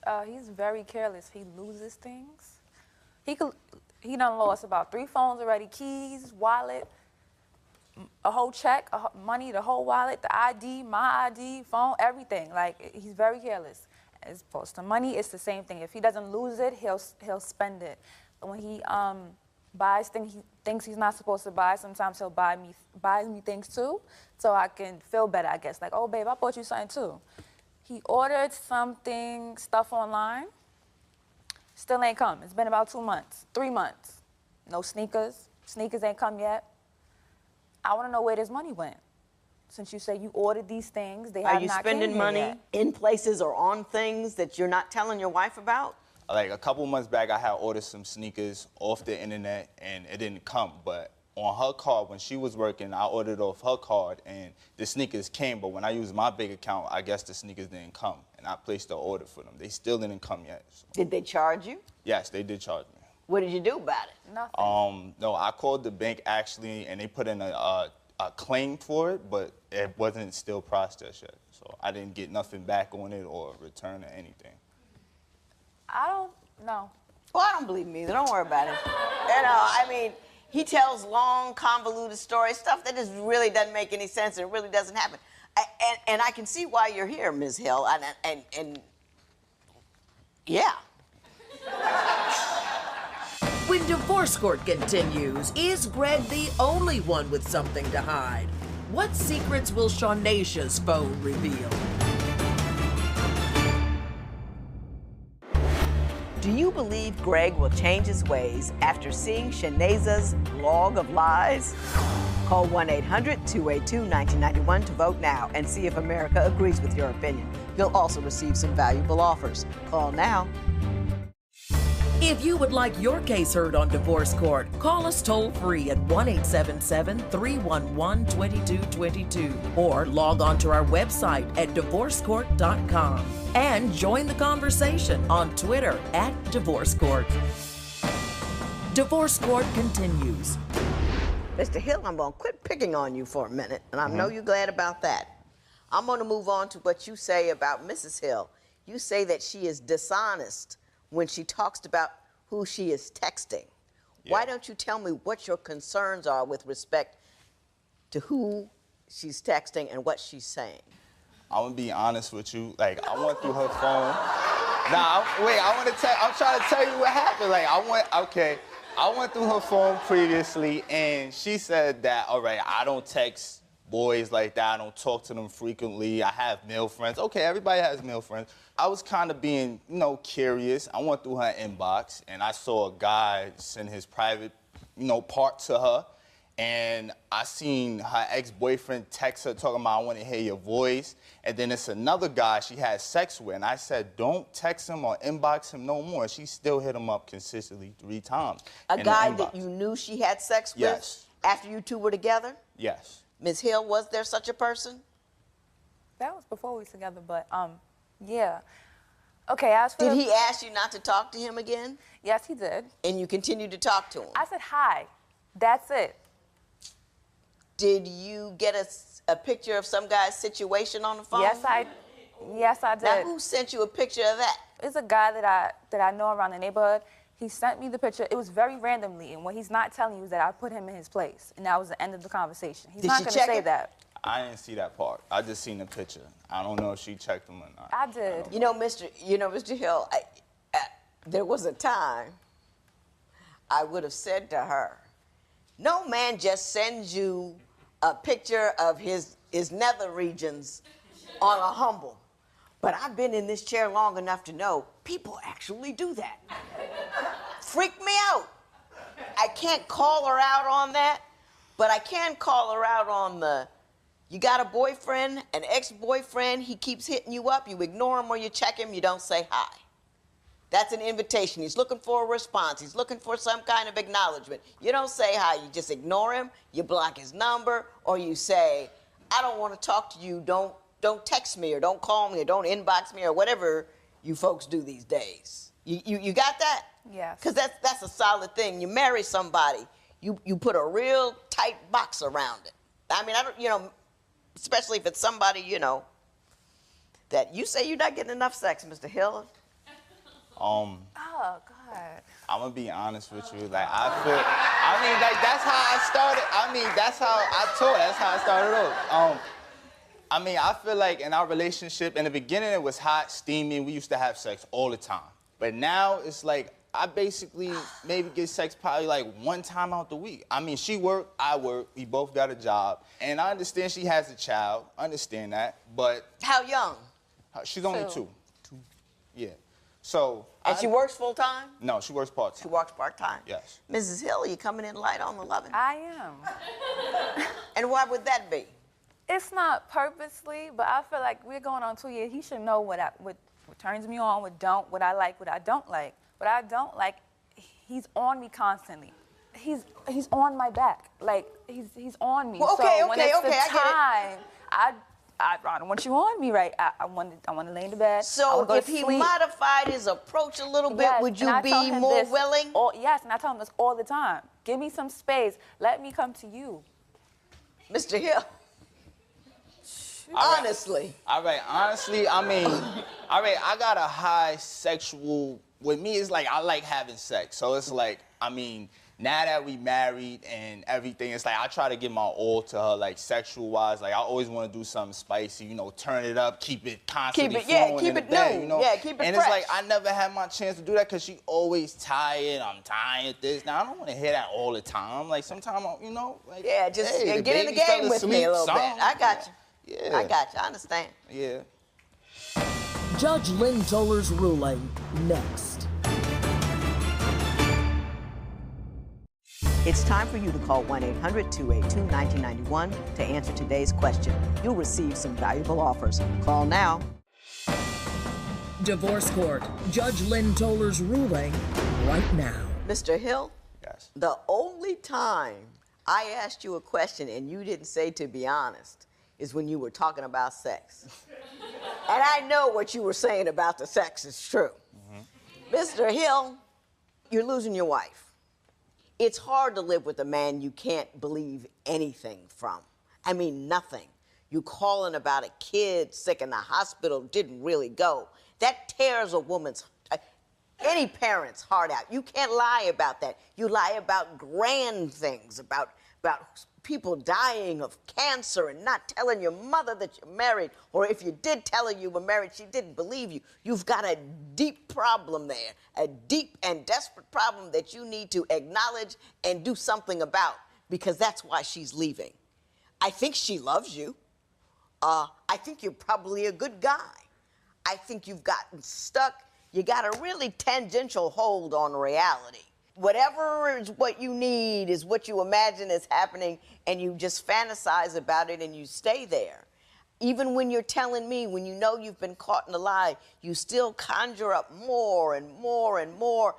very careless. He loses things. He done lost about 3 phones already, keys, wallet, a whole check, money, the whole wallet, the ID, my ID, phone, everything. Like, he's very careless. As opposed to money, it's the same thing. If he doesn't lose it, he'll spend it. When he buys things he's not supposed to buy. Sometimes he'll buy me things too, so I can feel better, I guess. Like, oh, babe, I bought you something too. He ordered stuff online, still ain't come. It's been about 2 months, 3 months. No sneakers. Sneakers ain't come yet. I want to know where this money went. Since you say you ordered these things, they have Are you not spending came here money yet. in places or on things that you're not telling your wife about? Like a couple months back, I had ordered some sneakers off the internet and it didn't come. But on her card, when she was working, I ordered off her card and the sneakers came. But when I used my big account, I guess the sneakers didn't come. And I placed the order for them. They still didn't come yet. So. Did they charge you? Yes, they did charge me. What did you do about it? Nothing. No, I called the bank actually, and they put in a claim for it, but it wasn't still processed yet. So I didn't get nothing back on it or return or anything. I don't know. Well, I don't believe him either. Don't worry about it. You know, I mean, he tells long, convoluted stories, stuff that just really doesn't make any sense and it really doesn't happen. And I can see why you're here, Ms. Hill, and yeah. When divorce court continues, is Greg the only one with something to hide? What secrets will Shaunacia's phone reveal? Do you believe Greg will change his ways after seeing Shanaza's log of lies? Call 1-800-282-1991 to vote now and see if America agrees with your opinion. You'll also receive some valuable offers. Call now. If you would like your case heard on divorce court, call us toll-free at 1-877-311-2222 or log on to our website at divorcecourt.com and join the conversation on Twitter at Divorce Court. Divorce Court continues. Mr. Hill, I'm going to quit picking on you for a minute, and I know you're glad about that. I'm going to move on to what you say about Mrs. Hill. You say that she is dishonest when she talks about who she is texting. Yeah. Why don't you tell me what your concerns are with respect to who she's texting and what she's saying? I'm gonna be honest with you. Like, I went through her phone. I'm trying to tell you what happened. Like, I went through her phone previously, and she said that, all right, I don't text boys like that. I don't talk to them frequently. I have male friends. Okay, everybody has male friends. I was kind of being, curious. I went through her inbox, and I saw a guy send his private, part to her. And I seen her ex-boyfriend text her talking about, I want to hear your voice. And then it's another guy she had sex with. And I said, don't text him or inbox him no more. She still hit him up consistently 3 times. A guy that you knew she had sex with? Yes. After you two were together? Yes. Ms. Hill, was there such a person? That was before we were together, but yeah. Okay, as for Did he ask you not to talk to him again? Yes, he did. And you continued to talk to him? I said hi. That's it. Did you get a picture of some guy's situation on the phone? Yes, I did. Now, who sent you a picture of that? It's a guy that I know around the neighborhood. He sent me the picture. It was very randomly, and what he's not telling you is that I put him in his place, and that was the end of the conversation. He's not going to say that. I didn't see that part. I just seen the picture. I don't know if she checked him or not. I did. Mr. Hill, there was a time I would have said to her, no man just sends you a picture of his nether regions on a humble. But I've been in this chair long enough to know people actually do that. Freaked me out. I can't call her out on that, but I can call her out on you got a boyfriend, an ex-boyfriend, he keeps hitting you up, you ignore him or you check him, you don't say hi. That's an invitation. He's looking for a response. He's looking for some kind of acknowledgement. You don't say hi, you just ignore him, you block his number, or you say, I don't want to talk to you, don't text me or don't call me or don't inbox me or whatever you folks do these days. You got that? Yes. Because that's a solid thing. You marry somebody, you put a real tight box around it. I mean, especially if it's somebody, that you say you're not getting enough sex, Mr. Hill. Oh, God. I'm gonna be honest with you. That's how I started. That's how I started off. I feel like in our relationship, in the beginning, it was hot, steamy. We used to have sex all the time. But now it's like I basically maybe get sex probably like one time out the week. I mean, she work, I work, we both got a job. And I understand she has a child, I understand that, but... How young? She's only two. Yeah. So... And she works full-time? No, she works part-time. She works part-time? Yes. Mrs. Hill, are you coming in light on the loving? I am. And why would that be? It's not purposely, but I feel like we're going on 2 years. He should know what turns me on, what I like, what I don't like. What I don't like, he's on me constantly. He's on my back. Like, he's on me. Well, so when it's the I time, I don't want you on me, right? I want to lay in the bed. So if he modified his approach a little bit, yes, would you be more willing? Yes, and I tell him this all the time. Give me some space. Let me come to you. Mr. Hill. Honestly. All right, honestly, I mean, all right, I got a high sexual, with me, it's like, I like having sex. So it's like, I mean, now that we married and everything, it's like, I try to give my all to her, like, sexual-wise. Like, I always want to do something spicy, you know, turn it up, keep it constantly flowing in the bed, you know? Yeah, keep it and fresh. it's like, I never had my chance to do that because she always tired, I'm tired, this. Now, I don't want to hear that all the time. Like, sometimes, you know, like, yeah, just hey, get in the game with me a little bit. I got you. Yeah. I got you. I understand. Yeah. Judge Lynn Toler's ruling next. It's time for you to call 1-800-282-1991 to answer today's question. You'll receive some valuable offers. Call now. Divorce Court. Judge Lynn Toler's ruling right now. Mr. Hill? Yes. The only time I asked you a question and you didn't say to be honest is when you were talking about sex. And I know what you were saying about the sex is true. Mr. Hill, you're losing your wife. It's hard to live with a man you can't believe anything from. I mean, nothing. You calling about a kid sick in the hospital, didn't really go. That tears a woman's, any parent's heart out. You can't lie about that. You lie about grand things, about people dying of cancer and not telling your mother that you're married, or if you did tell her you were married, she didn't believe you. You've got a deep problem there, a deep and desperate problem that you need to acknowledge and do something about, because that's why she's leaving. I think she loves you. I think you're probably a good guy. I think you've gotten stuck. You got a really tangential hold on reality. Whatever is what you need is what you imagine is happening, and you just fantasize about it and you stay there. Even when you're telling me, when you know you've been caught in a lie, you still conjure up more and more and more,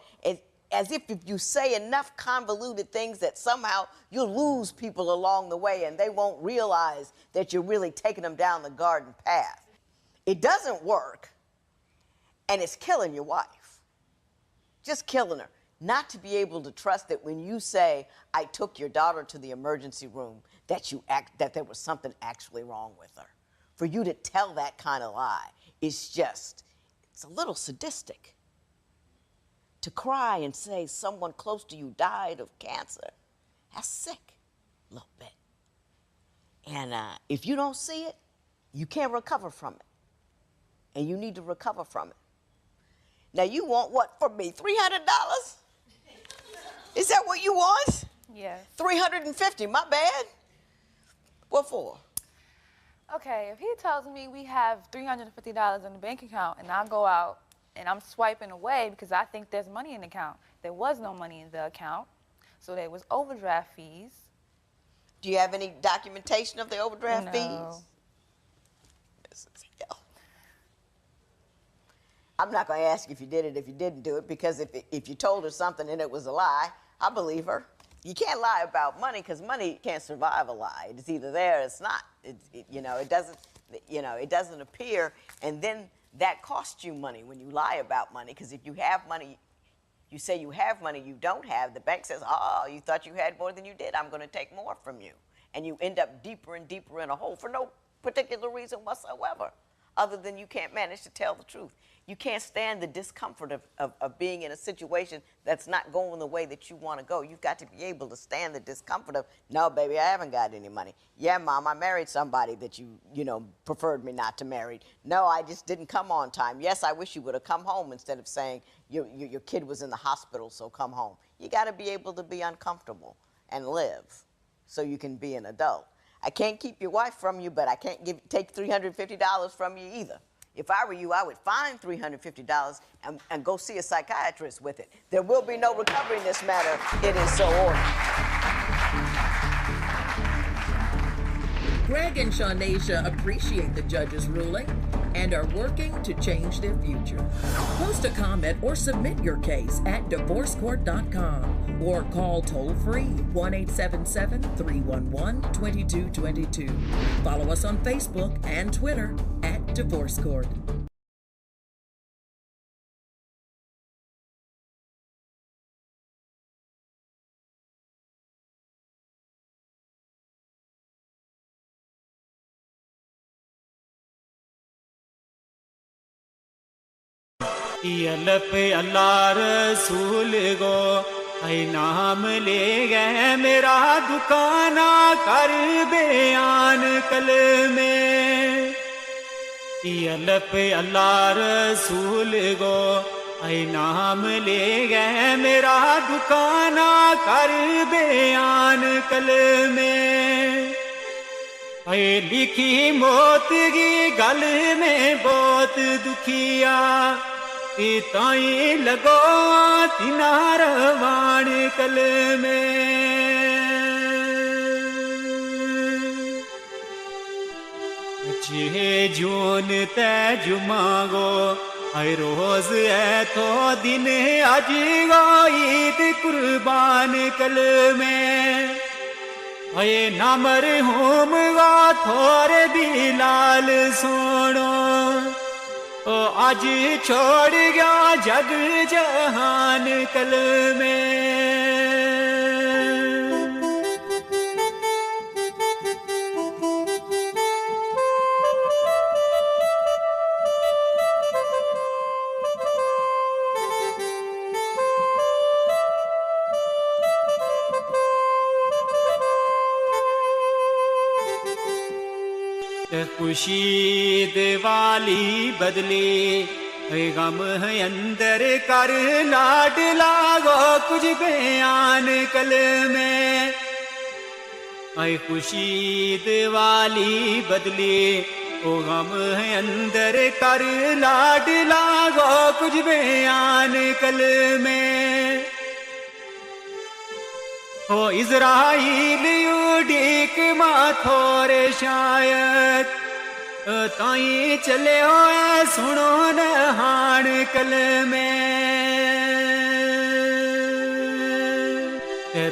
as if you say enough convoluted things that somehow you'll lose people along the way and they won't realize that you're really taking them down the garden path. It doesn't work, and it's killing your wife. Just killing her. Not to be able to trust that when you say, I took your daughter to the emergency room, that there was something actually wrong with her. For you to tell that kind of lie is just, it's a little sadistic. To cry and say someone close to you died of cancer, that's sick a little bit. And if you don't see it, you can't recover from it. And you need to recover from it. Now, you want what from me, $300? Is that what you want? Yes. $350, my bad. What for? Okay, if he tells me we have $350 in the bank account and I go out and I'm swiping away because I think there's money in the account. There was no money in the account, so there was overdraft fees. Do you have any documentation of the overdraft fees? Mrs. Hill. I'm not going to ask you if you did it, if you didn't do it, because if you told her something and it was a lie, I believe her. You can't lie about money because money can't survive a lie. It's either there or it's not. It doesn't appear, and then that costs you money when you lie about money, because if you have money, you say you have money you don't have, the bank says, oh, you thought you had more than you did, I'm going to take more from you. And you end up deeper and deeper in a hole for no particular reason whatsoever, other than you can't manage to tell the truth. You can't stand the discomfort of being in a situation that's not going the way that you want to go. You've got to be able to stand the discomfort of, no, baby, I haven't got any money. Yeah, Mom, I married somebody that you preferred me not to marry. No, I just didn't come on time. Yes, I wish you would have come home instead of saying your kid was in the hospital, so come home. You got to be able to be uncomfortable and live so you can be an adult. I can't keep your wife from you, but I can't take $350 from you either. If I were you, I would find $350 and go see a psychiatrist with it. There will be no recovery in this matter. It is so ordered. Greg and Shawnasia appreciate the judge's ruling and are working to change their future. Post a comment or submit your case at divorcecourt.com or call toll-free 1-877-311-2222. Follow us on Facebook and Twitter at Divorce Court. पे अल्लाह रसूल गो ऐ नाम ले गए मेरा दुकाना कर बयान कल में पे अल्लाह रसूल गो ऐ नाम ले गए मेरा दुकाना कर बयान कल में ऐ लिखी मौत की गल में बहुत दुखिया ताई लगो तिनार वाण कल में जे जून ते जुमागो हर रोज है तो दिन आज गो ईद कुर्बान कल में अये नामर होम गो थोड़े दिलाल सोनो ओ आज छोड़ गया जग जहान कल में खुशी दिवाली बदली गम है अंदर कर लाड लागो कुछ बयान कल में ऐ खुशी दिवाली बदली ओ गम है अंदर कर लाड लागो कुछ बयान कल में ओ इज़राइल उड़ीक माथोरे शायद ताई चले हो सुनो नहान कल में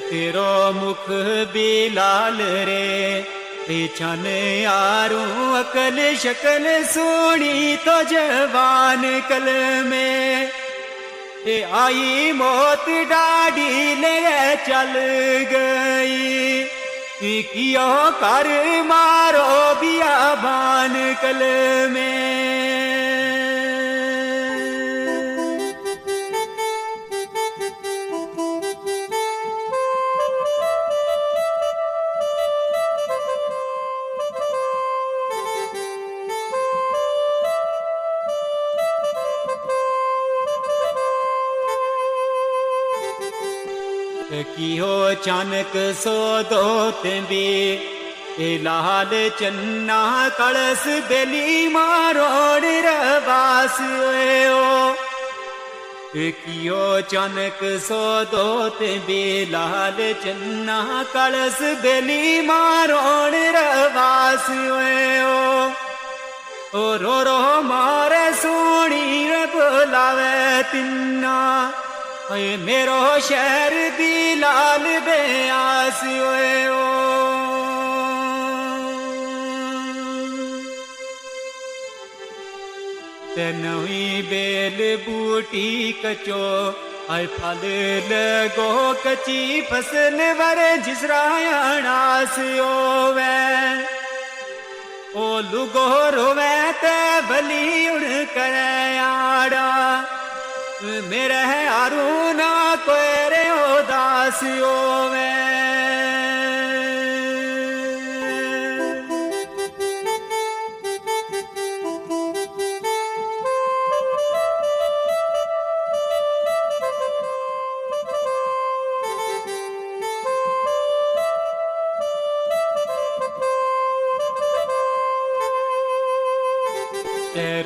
तेरो मुख भी लाल रे छन यारू अकल शकल सोनी तो जवान कल में आई मौत डाडी ले चल गई कियो कर मारो बियाबान कल में कियो चानक सो दो भी लाल चन्ना कलस बेली मारोड़ रवास ओ कियो चानक सो दो भी लाल चन्ना कलस बेली मारोड़ रवास ओ रो रो मारे सोनी रे बुलावे तिन्ना मेरो शहर दी लाल बेआस ओ ते नवी बेल बूटी कचो आय फल लगो कची फसल वर जिसरा अनास ओवे ओ लुगो रोवे ते बली उड़ करे आड़ा मेरे आरू ना कोई रे उदास होवे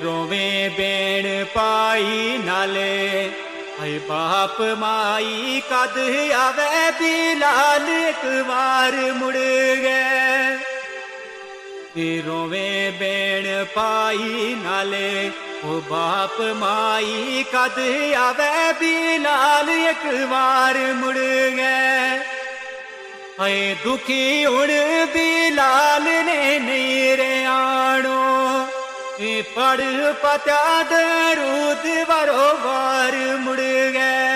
रोवे बेण पाई नाले आई बाप माई कद आवे बिलाल एक बार मुड़ गए रोवे बेण पाई नाले ओ बाप माई कद आवे बिलाल एक बार मुड़ गए ऐ दुखी उड़ बिलाल ने नहीं रे आनो पढ़ पता दरूद बरोबर मुड़ गए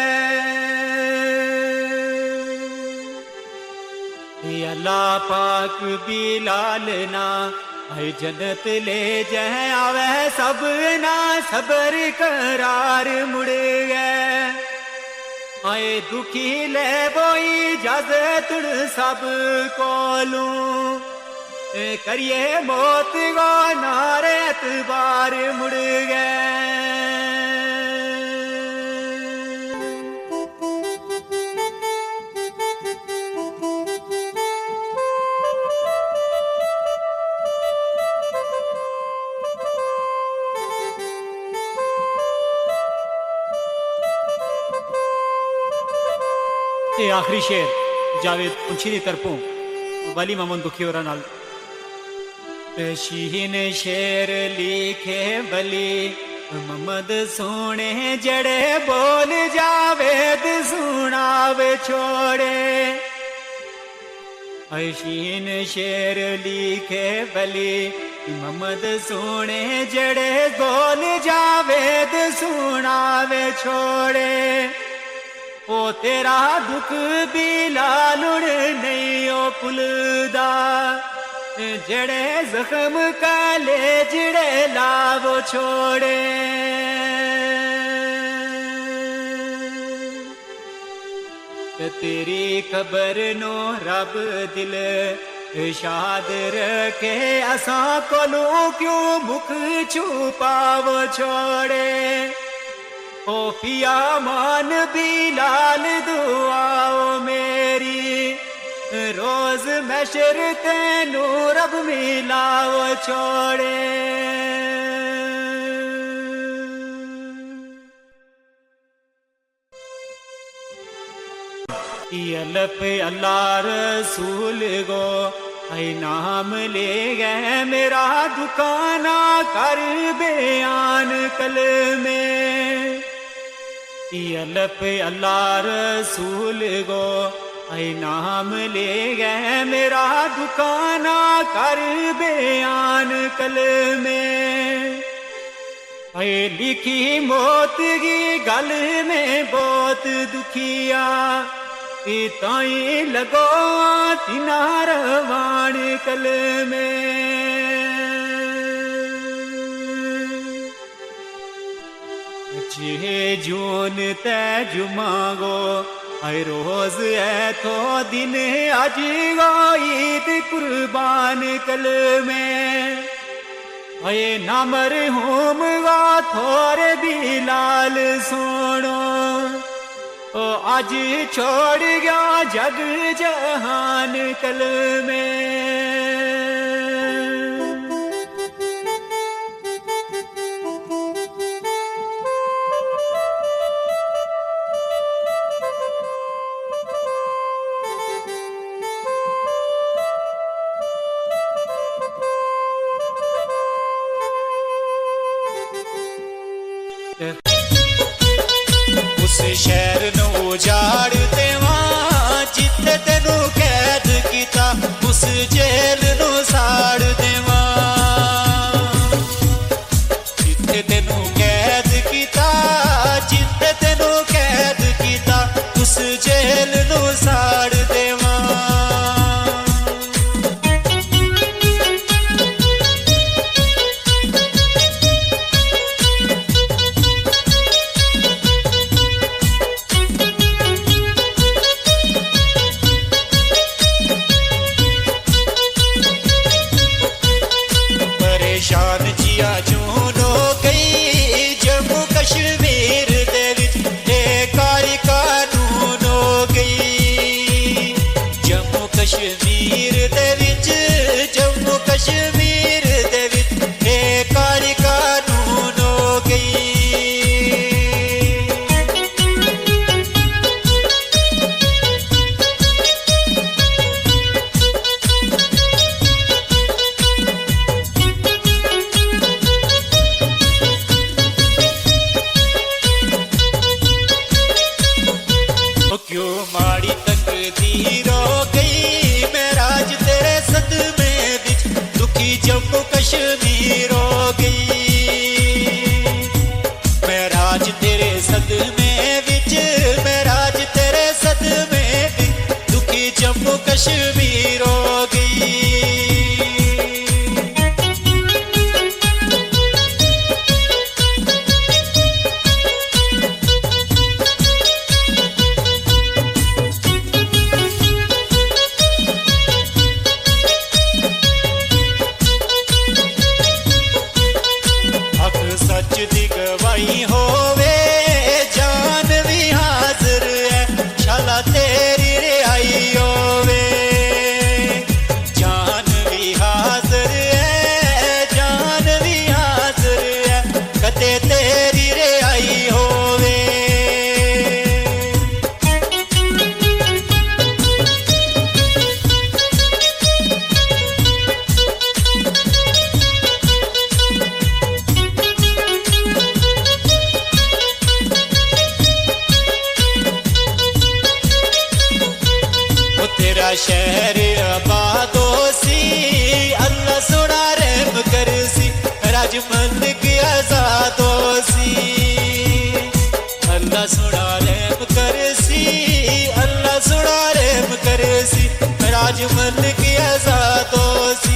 अल्लाह पाक बिलाल ना आई जन्नत ले जाए आवे सब ना सबर करार मुड़ गए आए दुखी ले बोई इजाजत सब कोलू करिए मौत को नारे एतबार मुड़ गए ये आखिरी शेर जावेद पुंछी दी तरफों वाली मामून दुखी हो रहा नाल शीन शेर लिखे बली मोहम्मद सोने जड़े बोल जावेद सुनावे छोड़े शीन शेर लिखे बली मोहम्मद सोने जड़े बोल जावेद सुनावे छोड़े ओ तेरा दुख बिलाल नहीं ओ पुलदा जड़े जख्म काले जड़े लावो छोड़े तेरी खबर नो रब दिल शाद रखे असा कोलू क्यों मुख छुपावो छोड़े ओ पिया मान बिलाल दुआओ मेरी रोज मैशर तेनू रब मिलाओ छोड़े अलफ अल्लाह रसूल गो आई नाम ले गए मेरा दुकाना कर बयान कल में अलफ अल्लाह रसूल गो आई नाम ले गए मेरा दुकाना कर बयान कल में ऐ लिखी मौत की गल में बहुत दुखिया ताई लगो तिनार वाण कल में छे जून ते जुमागो आई रोज है तो दिन आज गो ईद कुर्बान कल में ऐ नामर होम गो थोर बिलाल सोनो ओ आज छोड़ गया जग जहान कल में उस शहर नो उजाड़ देवा जिथे तेनू कैद किता उस जेल नु साड़ देवा जिथे तेनू कैद किता जिथे तेनू कैद किता उस जेल नु साड़ देवा तकदीर दे विच जम्मू कश्मीर दे विच ए काली कानून हो गई क्यों माड़ी तकदीर हो गई मैं राज तेरे सदमे विच दुखी जम्मू कश्मीर हो गई मैं राज तेरे सदमे विच मैं राज तेरे सदमे विच दुखी जम्मू कश्मीर हो गई सच दी गवाही होवे जान भी हाजिर है शाला तेरी रिहाई होवे जान भी हाजिर है जान भी हाजिर है कदे तेरी रिहाई होवे तेरा शहर आबाद सी अल्लाह सोना रहम कर सी राजमंद की आजाद सी अल्लाह सोना रहम कर सी अल्लाह सोना रहम कर सी राजमंद की आजाद सी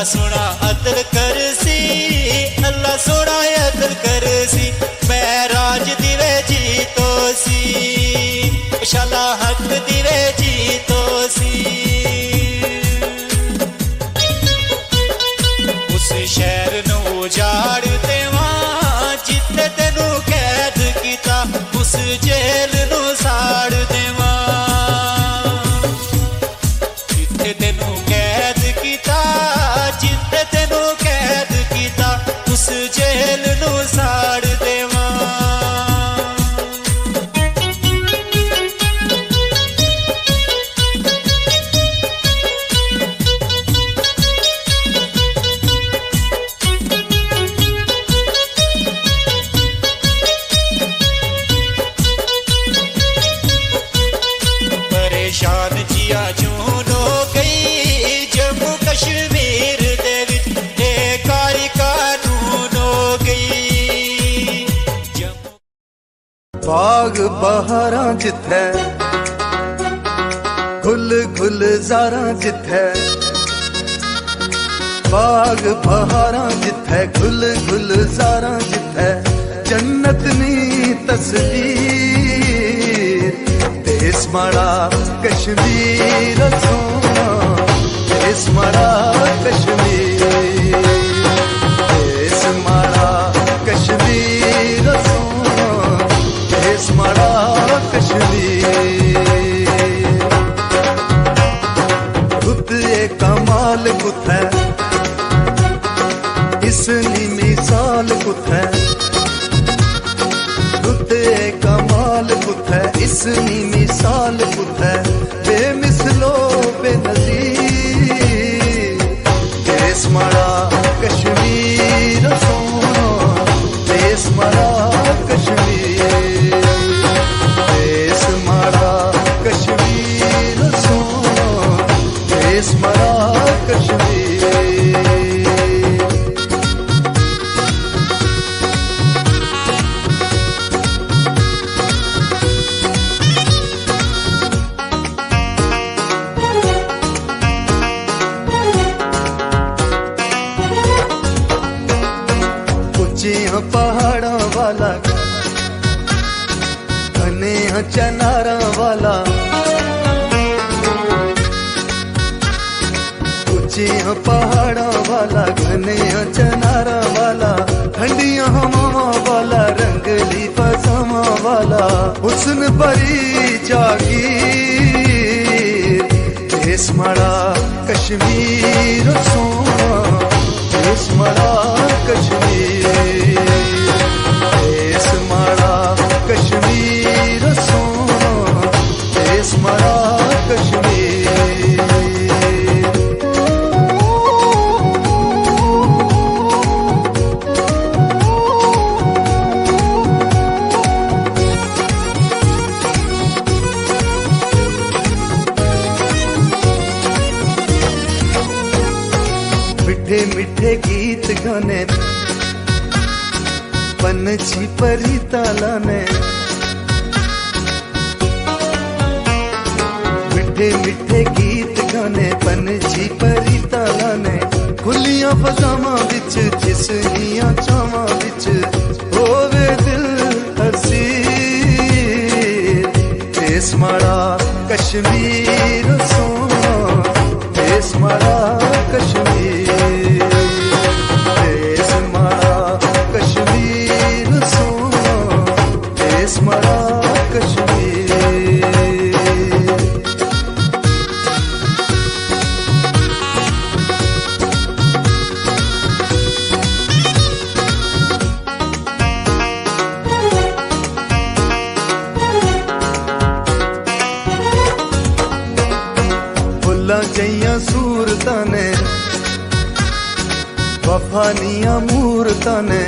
अल्लाह सोना अदल कर सी अल्लाह सोना अदल कर सी महराज दिवे जी तो सी शाला हक दिवे जी तो सी उस शहर नू उजाड़ देवा जिथे तेनू कैद कीता उस जेल नू साड़ देवा जिथे तेनू कैद कीता जिथे तेनू कैद कीता उस जेल नू साड़ देवा परेशान जिया जून हो गई जम्मू कश्मीर दे विच कारी कानून हो गई बाग बहारां जिथे गुल गुलजारां जिथे बाग बहारां जिथे गुल गुलजारां जिथे जन्नत नी तस्वीर देश माड़ा कश्मीर सोना देश माड़ा कश्मीर देश माड़ा कश्मीर सोना देश माड़ा कश्मीर रुते कमाल कुथे इसनी मिसाल कुथे रुते कमाल कुथे इसनी मिसाल कुथे बेमिसलो बेनजीर देश माड़ा कश्मीर सोना देश माड़ा कश्मीर देश माड़ा कश्मीर सोना देश माड़ा कश्मीर ऊंचियां पहाड़ां वाला घने चनारा वाला ऊंचियां पहाड़ां वाला घने चनारा वाला ठंडियां हवावां वाला रंगली फसावां वाला हुस्न भरी जागीर देश माड़ा कश्मीर सोना देश माड़ा कश्मीर देश माड़ा कश्मीर सोना देश माड़ा कश्मीर मिठे मिठे गीत गाने पंछी परी तालाने मिठे मिठे गीत गाने पंछी परी तालाने खुलियां फजावां विच जिसनियां चावां विच होवे दिल हसीर देश माड़ा कश्मीर सोना देश माड़ा कश्मीर देश माड़ा कश्मीर सोना देश माड़ा कश्मीर फुल्लां जइयां सूरतां ने वफानियां मूरतां ने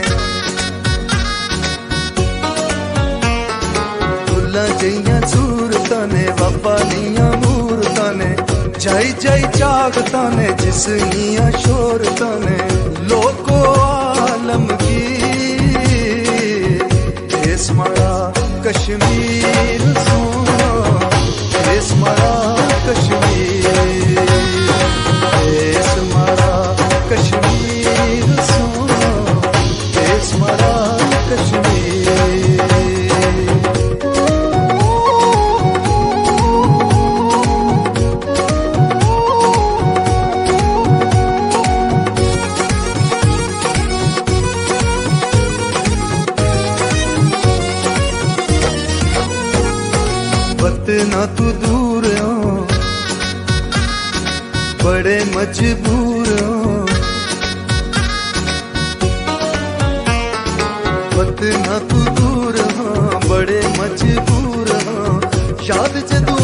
फुल्लां जइयां सूरतां ने वफानियां मूरतां ने जाई जाई जागतां ने जिसनियां शोरतां ने लोको आलमगीर देश माड़ा कश्मीर सोना देश माड़ा कश्मीर देश माड़ा मत ना तू दूर हो, बड़े मजबूर हो, मत ना तू दूर हो, बड़े मजबूर हो, याद जदू